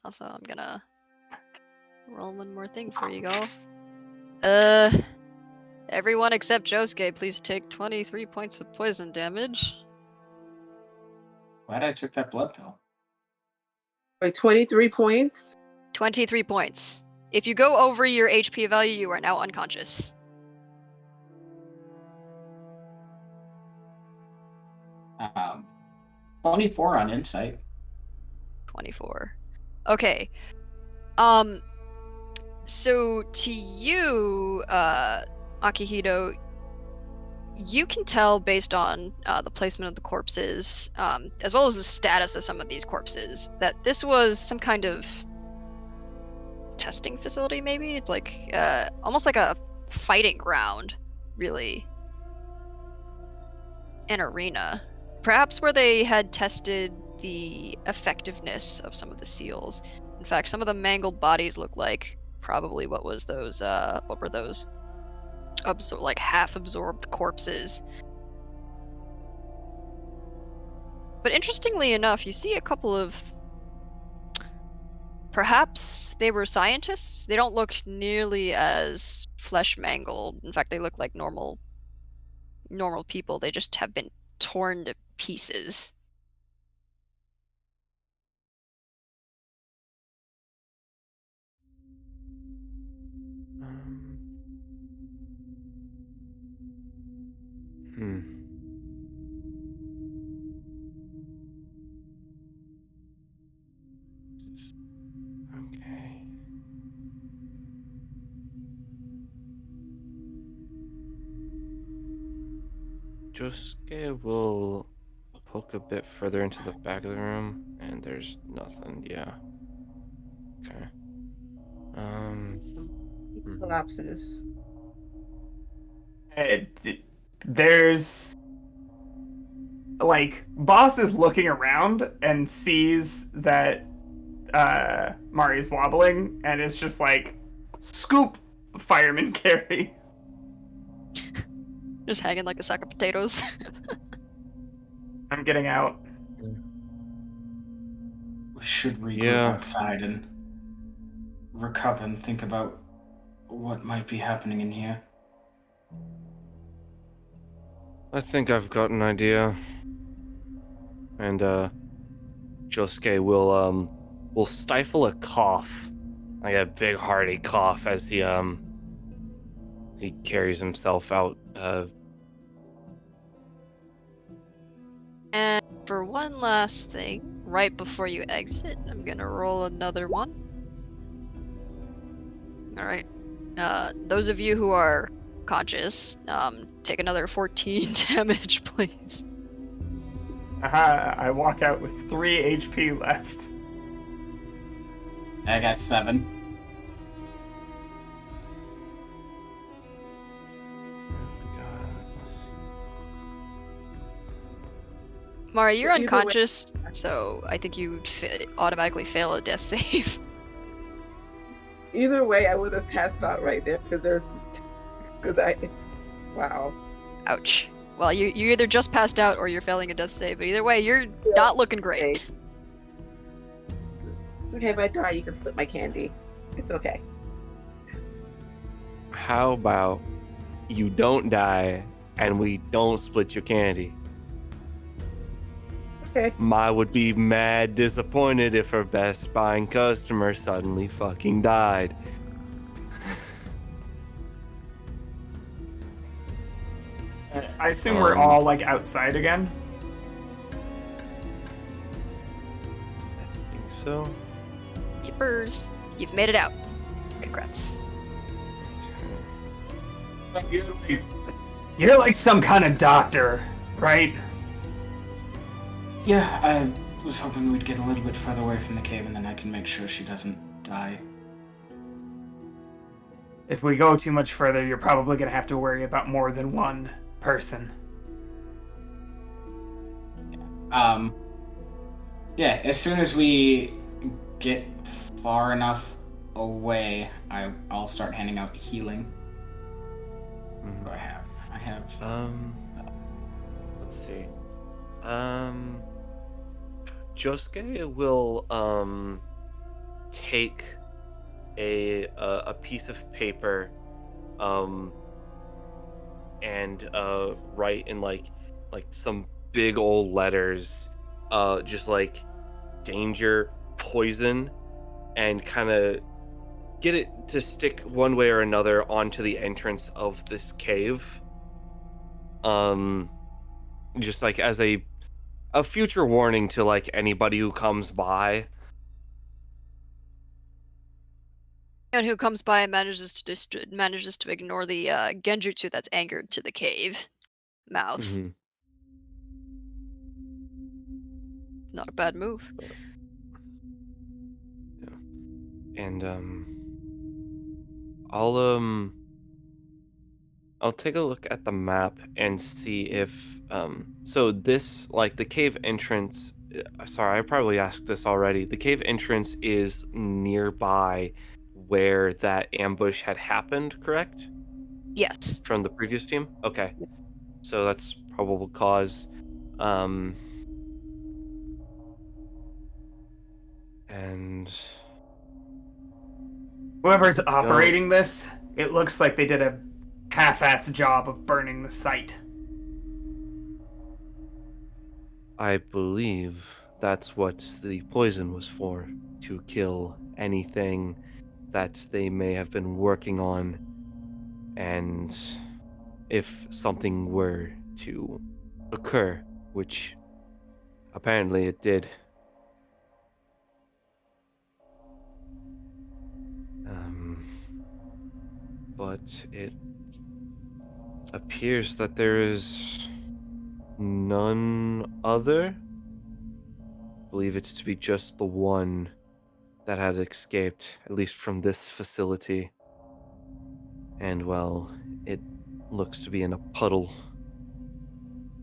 Also, I'm gonna roll one more thing for you, go. Everyone except Josuke, please take 23 points of poison damage. Glad I took that blood pill. Wait, 23 points? 23 points. If you go over your HP value, you are now unconscious. Um, 24 on insight. 24. Okay. So to you, Akihito, you can tell based on the placement of the corpses, as well as the status of some of these corpses, that this was some kind of testing facility, maybe? It's like almost like a fighting ground, really. An arena. Perhaps where they had tested the effectiveness of some of the seals. In fact, some of the mangled bodies look like probably what were those like half absorbed corpses. But interestingly enough, you see a couple of perhaps they were scientists. They don't look nearly as flesh mangled. In fact, they look like normal people. They just have been torn to pieces. Okay. Josuke will poke a bit further into the back of the room, and there's nothing. Yeah. Okay. Collapses. There's like Boss is looking around and sees that Mari's wobbling and is just like, scoop, fireman carry. Just hanging like a sack of potatoes. I'm getting out. We should regroup Yeah. outside and recover and think about what might be happening in here. I think I've got an idea. And Josuke will stifle a cough, like a big hearty cough, as he He carries himself out. And for one last thing, right before you exit, I'm gonna roll another one. Alright. Those of you who are conscious, take another 14 damage, please. Aha, I walk out with 3 HP left. I got 7. Let's see. Mari, you're Either way- unconscious, so I think you automatically fail a death save. Either way, I would have passed out right there wow. Ouch. Well, you either just passed out or you're failing a death save, but either way, you're not looking great. It's okay if I die. You can slip my candy. It's okay. How about you don't die and we don't split your candy? Okay. Ma would be mad disappointed if her best buying customer suddenly fucking died. I assume we're all like outside again. I think so. Yippers. You've made it out. Congrats. You're like some kind of doctor, right? Yeah, I was hoping we'd get a little bit further away from the cave and then I can make sure she doesn't die. If we go too much further, you're probably gonna have to worry about more than one person. Yeah, as soon as we get far enough away, I'll start handing out healing. What do I have? I have... Let's see. Josuke will, take a piece of paper, and write in like some big old letters, just like danger, poison, and kind of get it to stick one way or another onto the entrance of this cave. Just like as a future warning to like anybody who comes by. Anyone who comes by and manages to ignore the genjutsu that's anchored to the cave mouth. Mm-hmm. Not a bad move. Yeah. And I'll take a look at the map and see if so this, like, the cave entrance, sorry, I probably asked this already. The cave entrance is nearby where that ambush had happened, correct? Yes. From the previous team? Okay. So that's probable cause. And Whoever's operating this, it looks like they did a half-assed job of burning the site. I believe that's what the poison was for, to kill anything that they may have been working on, and if something were to occur, which apparently it did. But it appears that there is none other. I believe it's to be just the one that had escaped, at least from this facility. And, well, it looks to be in a puddle.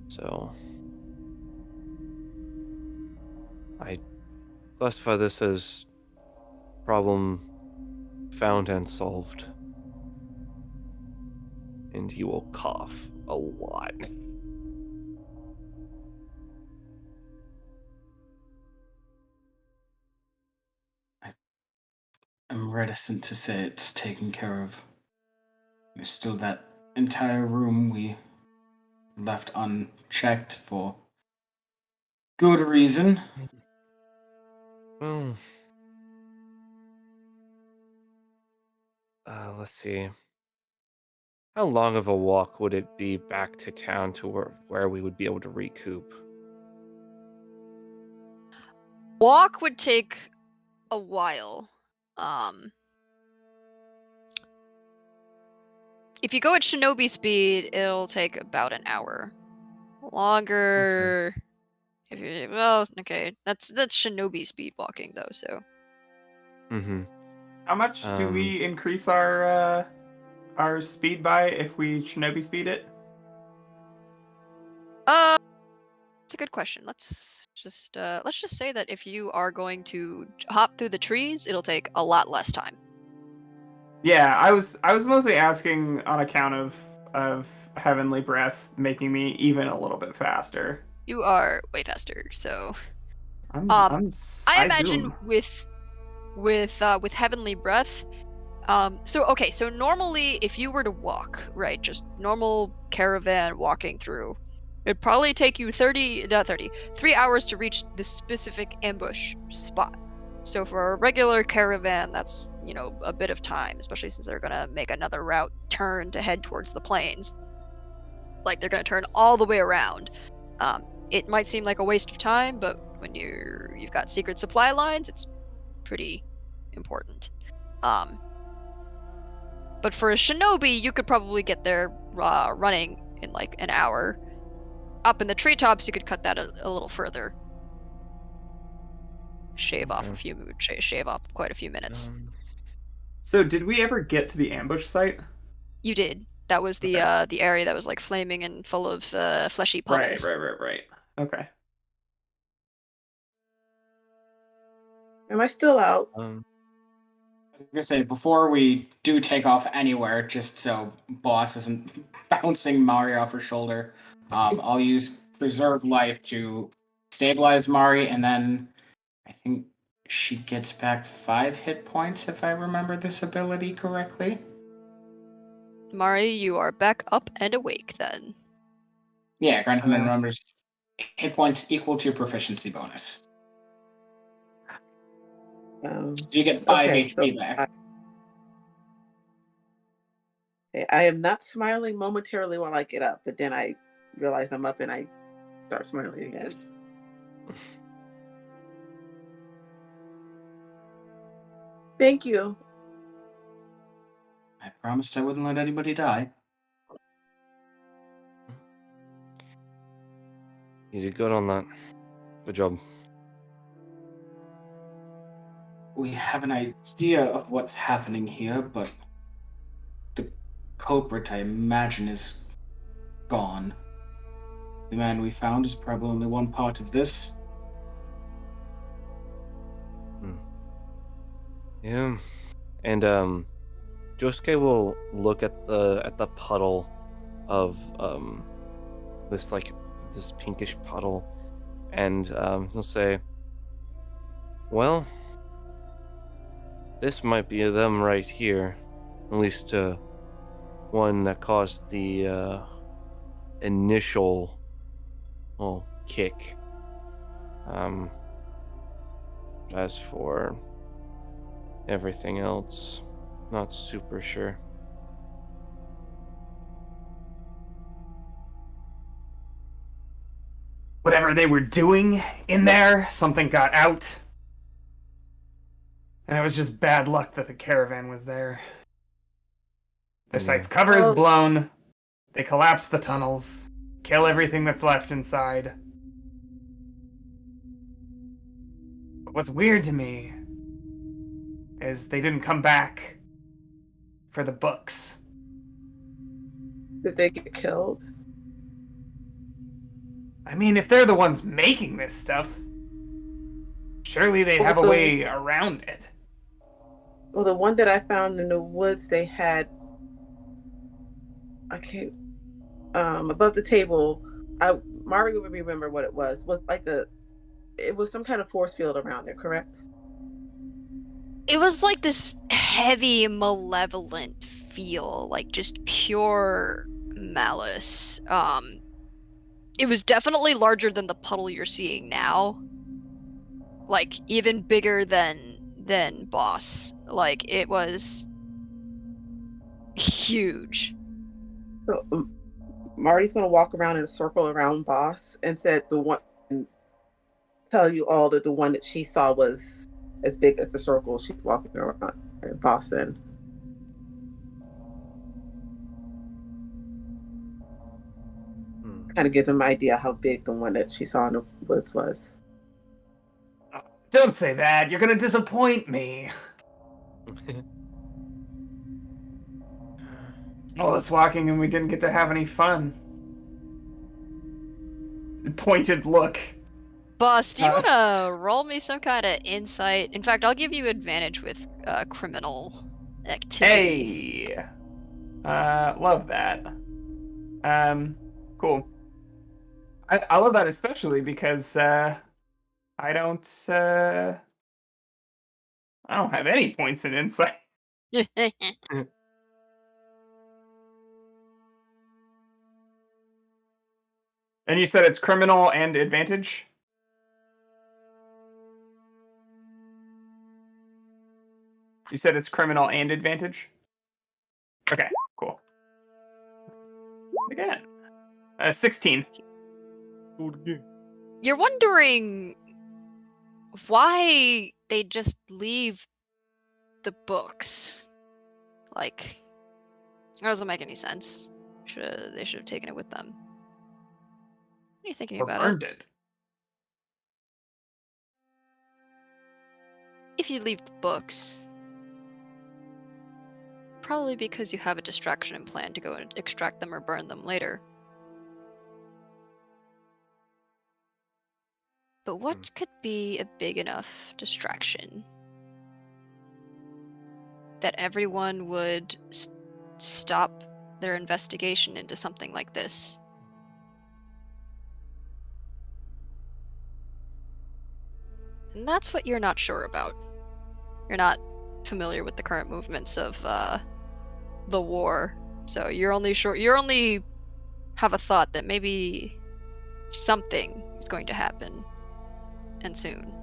So I classify this as problem found and solved. And he will cough a lot. I'm reticent to say it's taken care of. There's still that entire room we left unchecked for good reason. Well, let's see. How long of a walk would it be back to town to where we would be able to recoup? Walk would take a while. If you go at shinobi speed, it'll take about an hour. Longer. If you okay, that's shinobi speed walking though. So Mm-hmm. How much do we increase our speed by if we shinobi speed it? it's a good question. Let's just say that if you are going to hop through the trees, it'll take a lot less time. Yeah, I was mostly asking on account of heavenly breath making me even a little bit faster. You are way faster. So I I imagine zoom. with heavenly breath. So normally if you were to walk, right, just normal caravan walking through, it'd probably take you 3 hours to reach the specific ambush spot. So for a regular caravan, that's, a bit of time, especially since they're gonna make another route turn to head towards the plains. Like they're gonna turn all the way around. It might seem like a waste of time, but when you've got secret supply lines, it's pretty important. But for a shinobi, you could probably get there running in like an hour. Up in the treetops, you could cut that a little further. Shave off quite a few minutes. So did we ever get to the ambush site? You did. That was the Okay. the area that was like flaming and full of fleshy puddles. Right. Okay. Am I still out? I was gonna say, before we do take off anywhere, just so Boss isn't bouncing Mari off her shoulder, I'll use Preserve Life to stabilize Mari, and then I think she gets back 5 hit points if I remember this ability correctly. Mari, you are back up and awake then. Yeah, granted, remembers hit points equal to your proficiency bonus. You get 5 HP back. I am not smiling momentarily while I get up, but then I realize I'm up and I start smiling again. Thank you. I promised I wouldn't let anybody die. You did good on that. Good job. We have an idea of what's happening here, but the culprit, I imagine, is gone. The man we found is probably only one part of this. Yeah. And Josuke will look at the puddle of this pinkish puddle, and he'll say, well, this might be them right here, at least one that caused the initial kick. As for everything else, not super sure. Whatever they were doing in there, something got out. And it was just bad luck that the caravan was there. Their site's cover is blown. They collapse the tunnels. Kill everything that's left inside. But what's weird to me is they didn't come back for the books. Did they get killed? I mean, if they're the ones making this stuff, surely they have a way around it. Well, the one that I found in the woods, they had, above the table, Mario would remember what it was like it was some kind of force field around it, correct? It was like this heavy malevolent feel, like just pure malice. It was definitely larger than the puddle you're seeing now. Like even bigger than Boss. Like it was huge. So Marty's gonna walk around in a circle around Boss and said the one and tell you all that the one that she saw was as big as the circle she's walking around and Boss in. Kind of gives them an idea how big the one that she saw in the woods was. Don't say that. You're gonna disappoint me. All this walking and we didn't get to have any fun. Pointed look. Boss, do you want to roll me some kind of insight? In fact, I'll give you advantage with criminal activity. Hey. Love that. Cool. I love that especially because I don't have any points in insight. And you said it's criminal and advantage? You said it's criminal and advantage? Okay, cool. Again. 16. You're wondering why they just leave the books. Like, that doesn't make any sense. They should have taken it with them. What are you thinking Or about burned it. If you leave the books, probably because you have a distraction and plan to go and extract them or burn them later. But what could be a big enough distraction that everyone would stop their investigation into something like this? And that's what you're not sure about. You're not familiar with the current movements of the war, so you're only have a thought that maybe something is going to happen, and soon.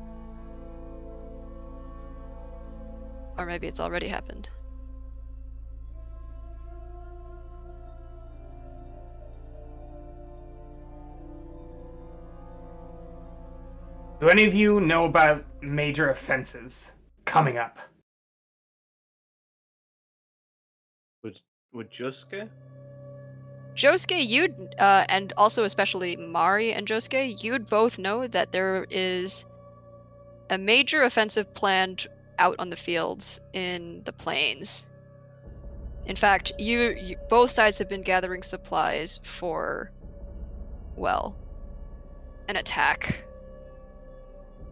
Or maybe it's already happened. Do any of you know about major offenses coming up? Would Josuke? Josuke, you'd, and also especially Mari and Josuke, you'd both know that there is a major offensive planned out on the fields in the plains. In fact, you both sides have been gathering supplies for, well, an attack.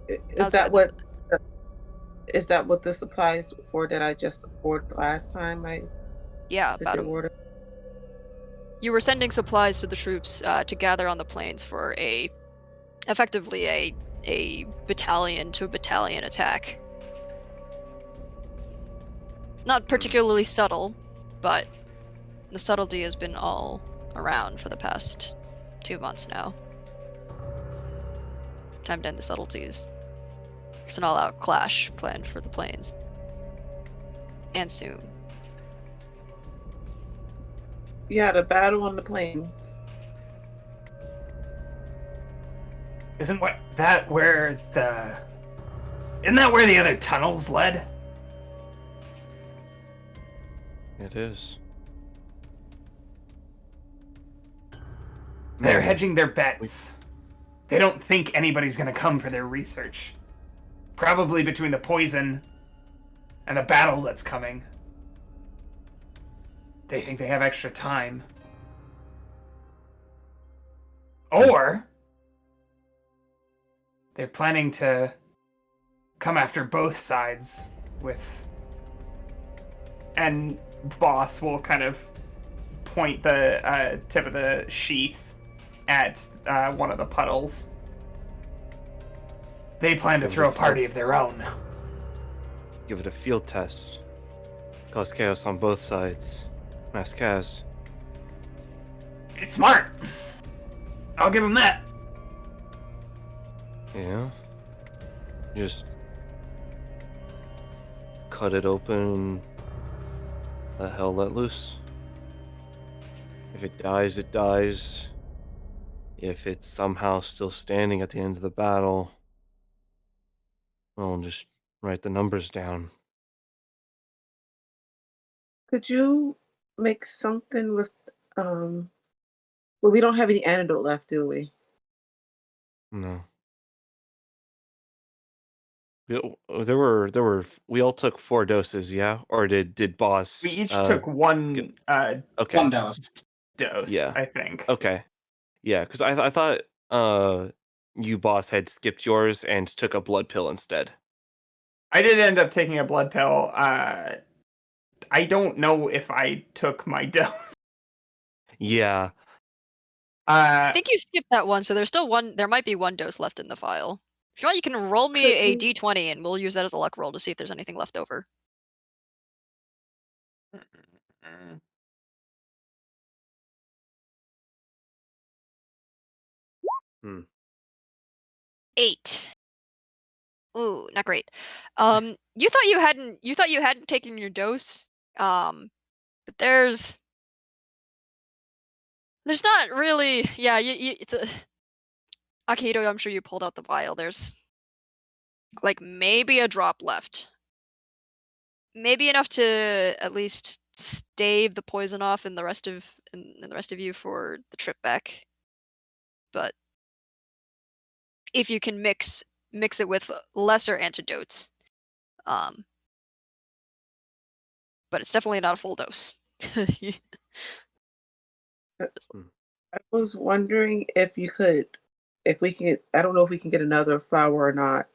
Is that what the supplies for that I just ordered last time? Yeah, about you were sending supplies to the troops to gather on the plains for effectively a battalion to battalion attack. Not particularly subtle, but the subtlety has been all around for the past 2 months now. Time to end the subtleties. It's an all-out clash planned for the plains. And soon. Yeah, the battle on the plains. Isn't that where the other tunnels led? It is. They're hedging their bets. They don't think anybody's gonna come for their research. Probably between the poison and the battle that's coming. They think they have extra time. Or they're planning to come after both sides with... And Boss will kind of point the tip of the sheath at one of the puddles. They plan to throw a party of their own. Give it a field test. Cause chaos on both sides. Mass Kaz. It's smart. I'll give him that. Yeah. Just cut it open and let hell let loose. If it dies, it dies. If it's somehow still standing at the end of the battle, I'll just write the numbers down. Could you make something with well, we don't have any antidote left, do we? No. We all took 4 doses, yeah? Or did We boss each took skip? one Okay. One dose. dose, Yeah. I think. Okay. Yeah, cuz I thought you boss had skipped yours and took a blood pill instead. I did end up taking a blood pill. I don't know if I took my dose. Yeah. I Uh, think you skipped that one, so there's still one. There might be one dose left in the file. If you want, you can roll me Could a you d20, and we'll use that as a luck roll to see if there's anything left over. Hmm. 8. Ooh, not great. You thought you hadn't taken your dose. But there's not really. Yeah, Akihito, I'm sure you pulled out the vial. There's like maybe a drop left. Maybe enough to at least stave the poison off in the rest of you for the trip back. But if you can mix it with lesser antidotes, um, but it's definitely not a full dose. I was wondering if you could if we can I don't know if we can get another flower or not.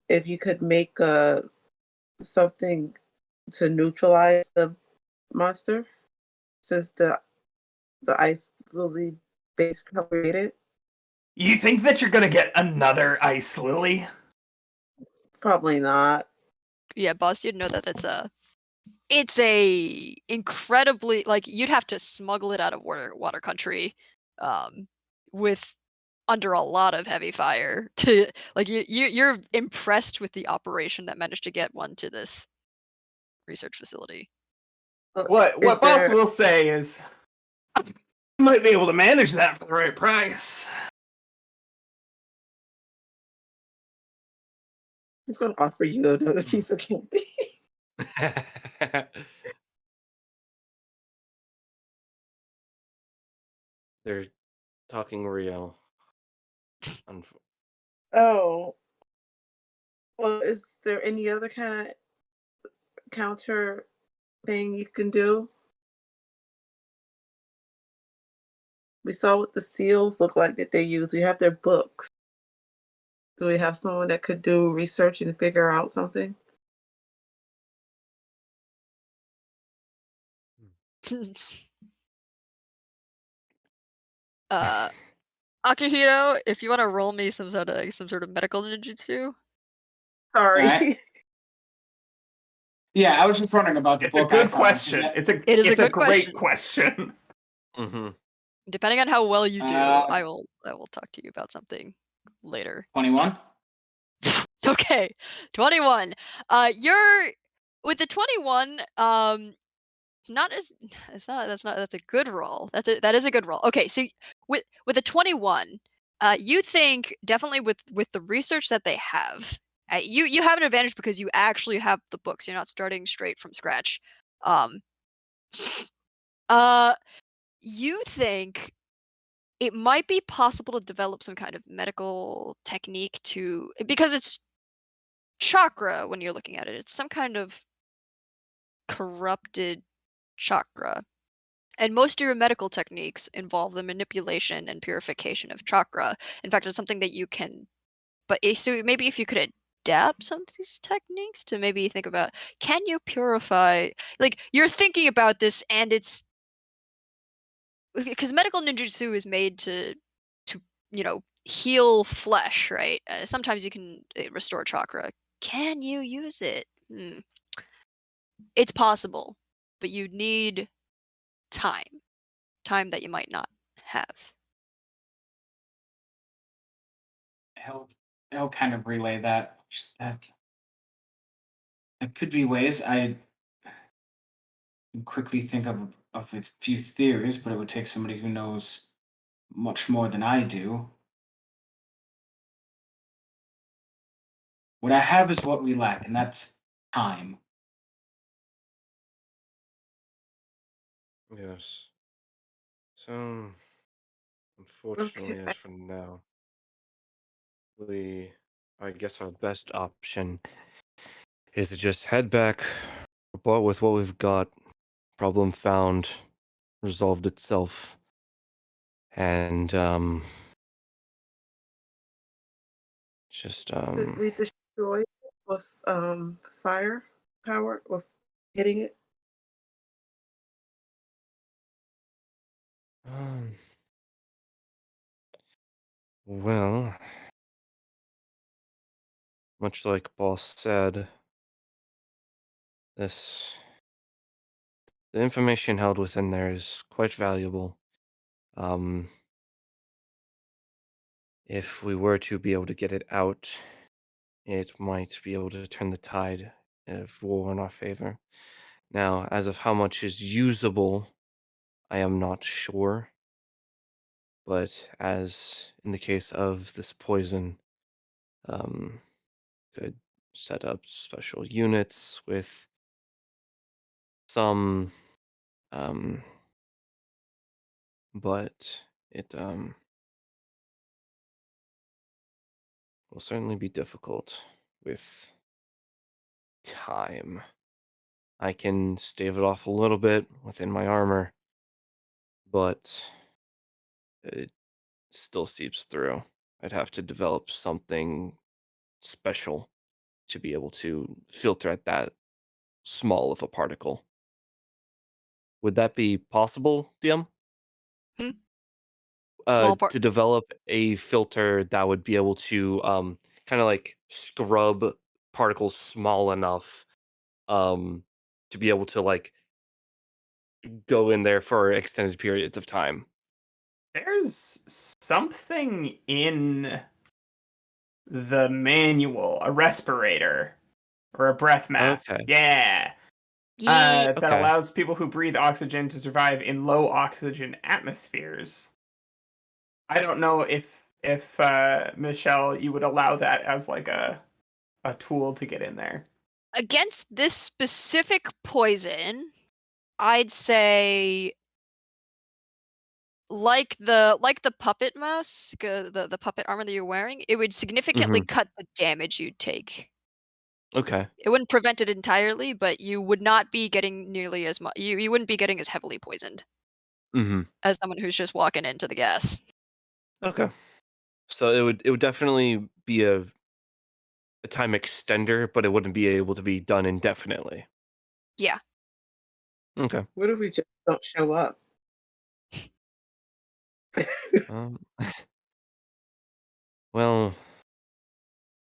If you could make something to neutralize the monster since the ice lily base created. you think that you're gonna get another ice lily? Probably not. Yeah, boss, you'd know that it's a incredibly, like, you'd have to smuggle it out of water country, with under a lot of heavy fire to like you're impressed with the operation that managed to get one to this research facility. What Is boss there will say is, you might be able to manage that for the right price. He's going to offer you another piece of candy? They're talking real. Oh, well, is there any other kind of counter thing you can do? We saw what the seals look like that they use. We have their books. Do we have someone that could do research and figure out something? uh Akihito, if you want to roll me some sort of medical ninjutsu. Sorry. Alright. Yeah, I was just wondering about the It's a book I good found. question. It is a It's a good great question. Mm-hmm. Depending on how well you do, Uh, I will talk to you about something later. 21. Okay, 21. You're with the 21. Not as it's not that's a good roll. That is a good roll. Okay, so with a 21, you think definitely with the research that they have, you have an advantage because you actually have the books. You're not starting straight from scratch. Um, uh, you think it might be possible to develop some kind of medical technique to because it's chakra when you're looking at it. It's some kind of corrupted chakra. And most of your medical techniques involve the manipulation and purification of chakra. In fact, it's something that you can, so maybe if you could adapt some of these techniques to maybe think about, can you purify, like you're thinking about this and it's, because medical ninjutsu is made to, heal flesh, right? Sometimes you can restore chakra. Can you use it? It's possible, but you need time. Time that you might not have. He'll kind of relay that. There could be ways. I quickly think of of a few theories, but it would take somebody who knows much more than I do. What I have is what we lack, and that's time. Yes. So, unfortunately, Okay. as for now, I guess our best option is to just head back, but with what we've got, problem found, resolved itself, and just Did we destroy it with fire power with hitting it? um well, much like Boss said, this the information held within there is quite valuable. Um, if we were to be able to get it out, it might be able to turn the tide of war in our favor. Now, as of how much is usable, I am not sure. But as in the case of this poison, um, could set up special units with some, um, but it will certainly be difficult with time. I can stave it off a little bit within my armor, but it still seeps through. I'd have to develop something special to be able to filter at that small of a particle. Would that be possible, DM? Hmm? Small part. To develop a filter that would be able to kind of like scrub particles small enough um to be able to like go in there for extended periods of time. There's something in the manual, a respirator or a breath mask. Okay. Yeah. Yeah. That Okay. allows people who breathe oxygen to survive in low oxygen atmospheres. I don't know if Michelle, you would allow that as like a tool to get in there. Against this specific poison, I'd say like the puppet mask, the puppet armor that you're wearing, it would significantly Mhm. cut the damage you'd take. Okay. It wouldn't prevent it entirely, but you would not be getting nearly as much. You wouldn't be getting as heavily poisoned Mhm. as someone who's just walking into the gas. Okay. So it would definitely be a time extender, but it wouldn't be able to be done indefinitely. Yeah. Okay. What if we just don't show up? Um, well,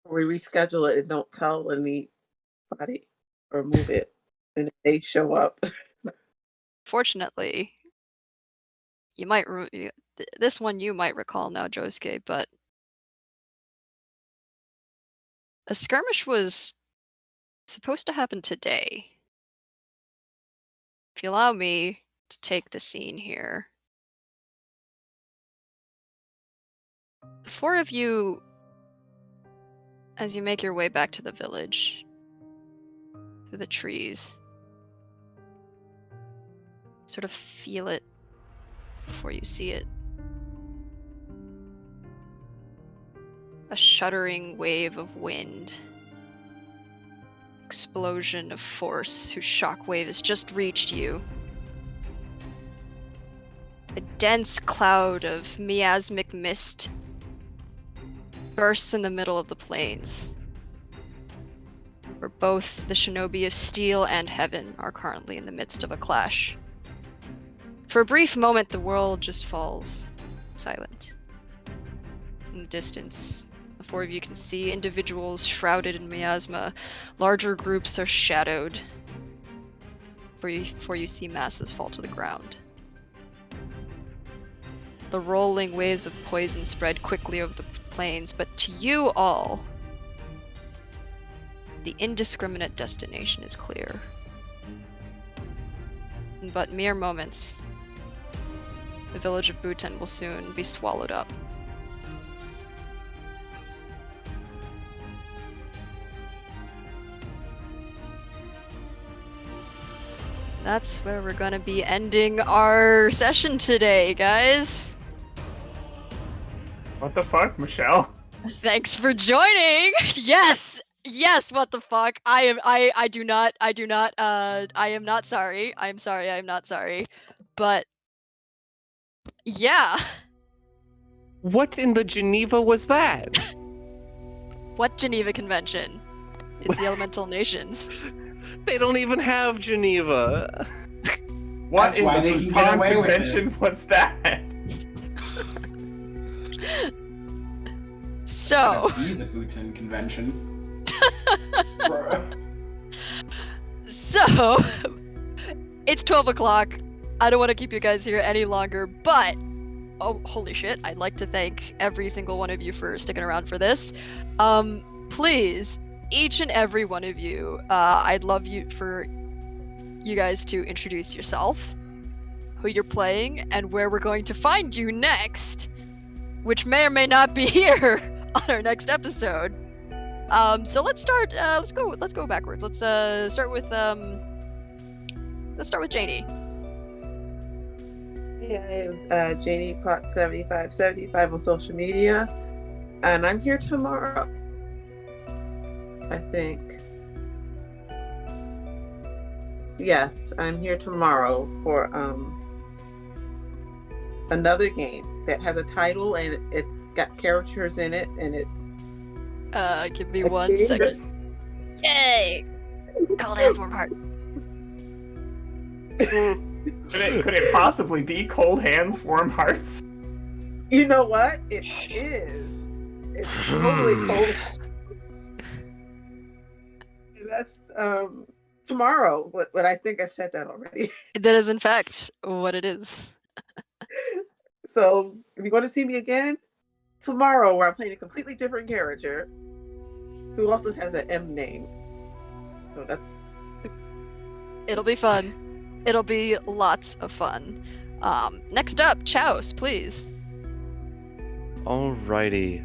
We reschedule it and don't tell anybody or move it, and they show up. Fortunately, you might this one you might recall now, Josuke, but a skirmish was supposed to happen today. If you allow me to take the scene here. The four of you, as you make your way back to the village, through the trees, sort of feel it before you see it. A shuddering wave of wind. Explosion of force whose shockwave has just reached you. A dense cloud of miasmic mist bursts in the middle of the plains, where both the shinobi of steel and heaven are currently in the midst of a clash. For a brief moment, the world just falls silent. In the distance, the four of you can see individuals shrouded in miasma. Larger groups are shadowed. Before you see masses fall to the ground. The rolling waves of poison spread quickly over the plains, but to you all, the indiscriminate destination is clear. In but mere moments, the village of Bhutan will soon be swallowed up. That's where we're gonna be ending our session today, guys. What the fuck, Michelle? Thanks for joining. Yes, yes. What the fuck? I am not sorry. I'm sorry. I'm not sorry. But yeah. What in the Geneva was that? What Geneva Convention? It's the Elemental Nations. They don't even have Geneva. What That's in why the they can get Bhutan away with it. convention was that? So. Be the Bhutan convention. Bruh. So. It's 12 o'clock. I don't want to keep you guys here any longer, but. Oh, holy shit. I'd like to thank every single one of you for sticking around for this. Please, each and every one of you, I'd love you guys to introduce yourself, who you're playing, and where we're going to find you next, which may or may not be here on our next episode. So let's start. Let's go backwards. Let's start with Janie. Yeah, I'm Janie Pot 7575 on social media, and I'm here tomorrow. I think. Yes, I'm here tomorrow for another game that has a title and it's got characters in it, and it. Give me 1 second. Yay! Cold hands, warm heart. Could it possibly be Cold Hands, Warm Hearts? You know what? It is. It's totally cold. That's tomorrow. But I think I said that already. That is in fact what it is. So if you want to see me again tomorrow, where I'm playing a completely different character who also has an M name. So that's. It'll be fun. It'll be lots of fun. Next up, Chows, please. Alrighty.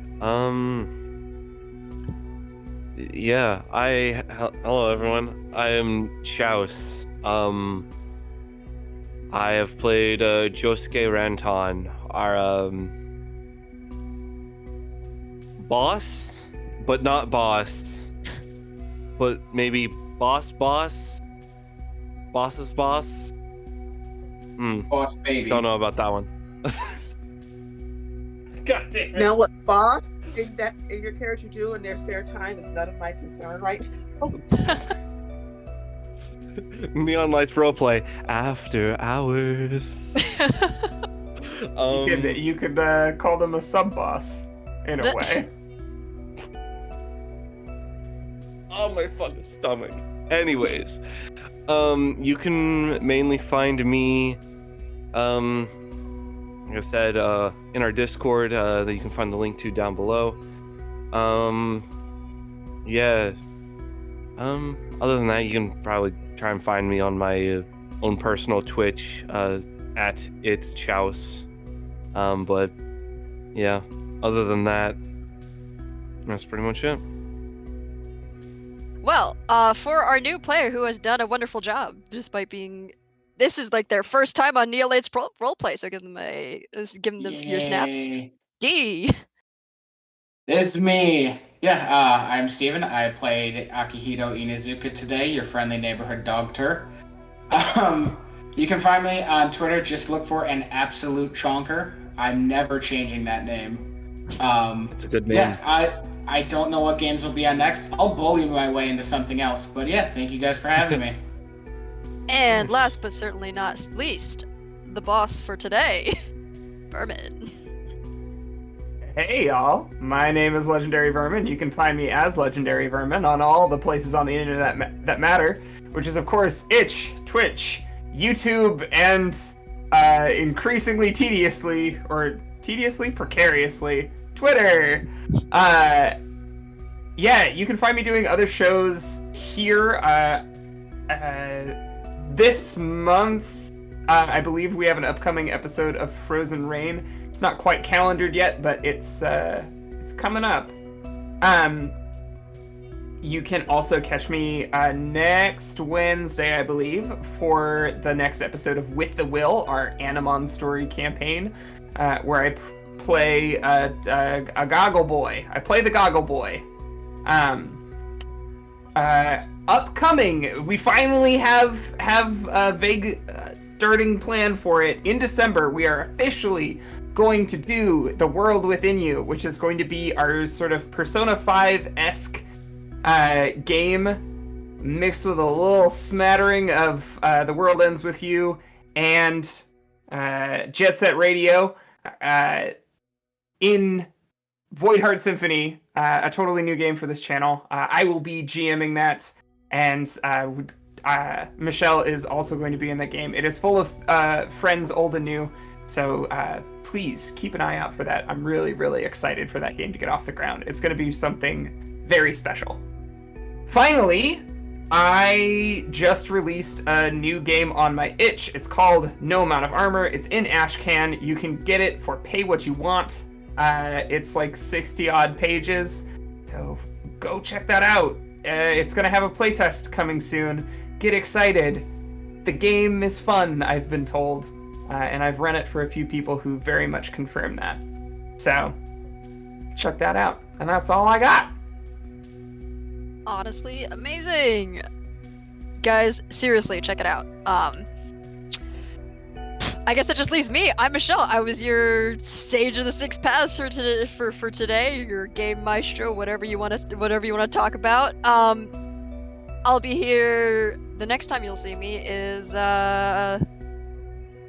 Yeah, hello everyone. I am Chaos. I have played Josuke Ranton, our boss, but not boss, but maybe boss's boss. Boss baby. Don't know about that one. God damn it. Now what boss in your character do in their spare time is none of my concern right now. Neon Lights Roleplay after hours. You could call them a sub boss in a way. Oh, my fucking stomach. Anyways, you can mainly find me, like I said, in our Discord, that you can find the link to down below. Yeah. Other than that, you can probably try and find me on my own personal Twitch, at It's Chouse. But yeah, other than that, that's pretty much it. Well, for our new player who has done a wonderful job, despite being, this is like their first time on Neon Lights Roleplay, so give them your snaps. Yay. D. It's me. Yeah, I'm Steven. I played Akihito Inuzuka today, your friendly neighborhood dog tur. You can find me on Twitter. Just look for an absolute chonker. I'm never changing that name. It's a good name. Yeah, I don't know what games will be on next. I'll bully my way into something else. But yeah, thank you guys for having me. And last but certainly not least, the boss for today, Vermin. Hey y'all, my name is Legendary Vermin. You can find me as Legendary Vermin on all the places on the internet that matter, which is of course itch, Twitch, YouTube, and increasingly precariously, Twitter. Yeah, you can find me doing other shows here. This month, I believe we have an upcoming episode of Frozen Rain. It's not quite calendared yet, but it's coming up. You can also catch me next Wednesday, I believe, for the next episode of With the Will, our Animon story campaign, where I play a Goggle Boy. I play the Goggle Boy. Upcoming, we finally have a vague starting plan for it. In December, we are officially going to do The World Within You, which is going to be our sort of Persona 5-esque game mixed with a little smattering of The World Ends With You and Jet Set Radio in Void Heart Symphony, a totally new game for this channel. I will be GMing that, and Michelle is also going to be in that game. It is full of friends old and new, so please keep an eye out for that. I'm really, really excited for that game to get off the ground. It's going to be something very special. Finally, I just released a new game on my itch. It's called No Amount of Armor. It's in Ashcan. You can get it for pay what you want. It's like 60 odd pages, so go check that out. It's gonna have a playtest coming soon. Get excited. The game is fun, I've been told, and I've run it for a few people who very much confirm that. So check that out, and that's all I got. Honestly, amazing! Guys, seriously, check it out. I guess that just leaves me. I'm Michelle. I was your Sage of the Six Paths for today. Your game maestro, whatever you want to talk about. I'll be here. The next time you'll see me is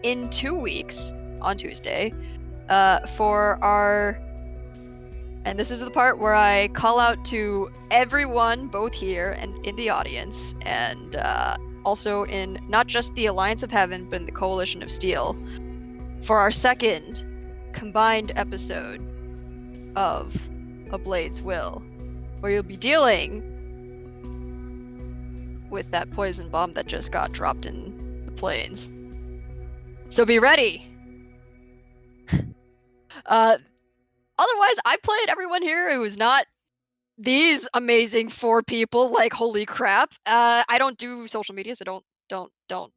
in 2 weeks on Tuesday for our. And this is the part where I call out to everyone, both here and in the audience, and also in not just the Alliance of Heaven, but in the Coalition of Steel, for our second combined episode of A Blade's Will, where you'll be dealing with that poison bomb that just got dropped in the plains. So be ready! Otherwise, I played everyone here who is not these amazing 4 people. Like, holy crap! I don't do social media, so don't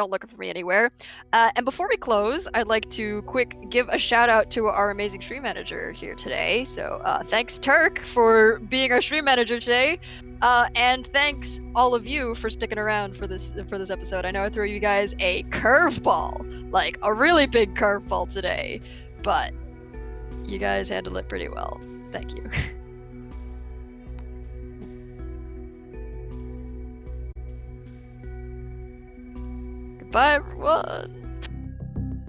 look for me anywhere. And before we close, I'd like to give a shout out to our amazing stream manager here today. So thanks Turk for being our stream manager today, and thanks all of you for sticking around for this episode. I know I threw you guys a curveball, like a really big curveball today, but you guys handled it pretty well. Thank you. Goodbye, everyone.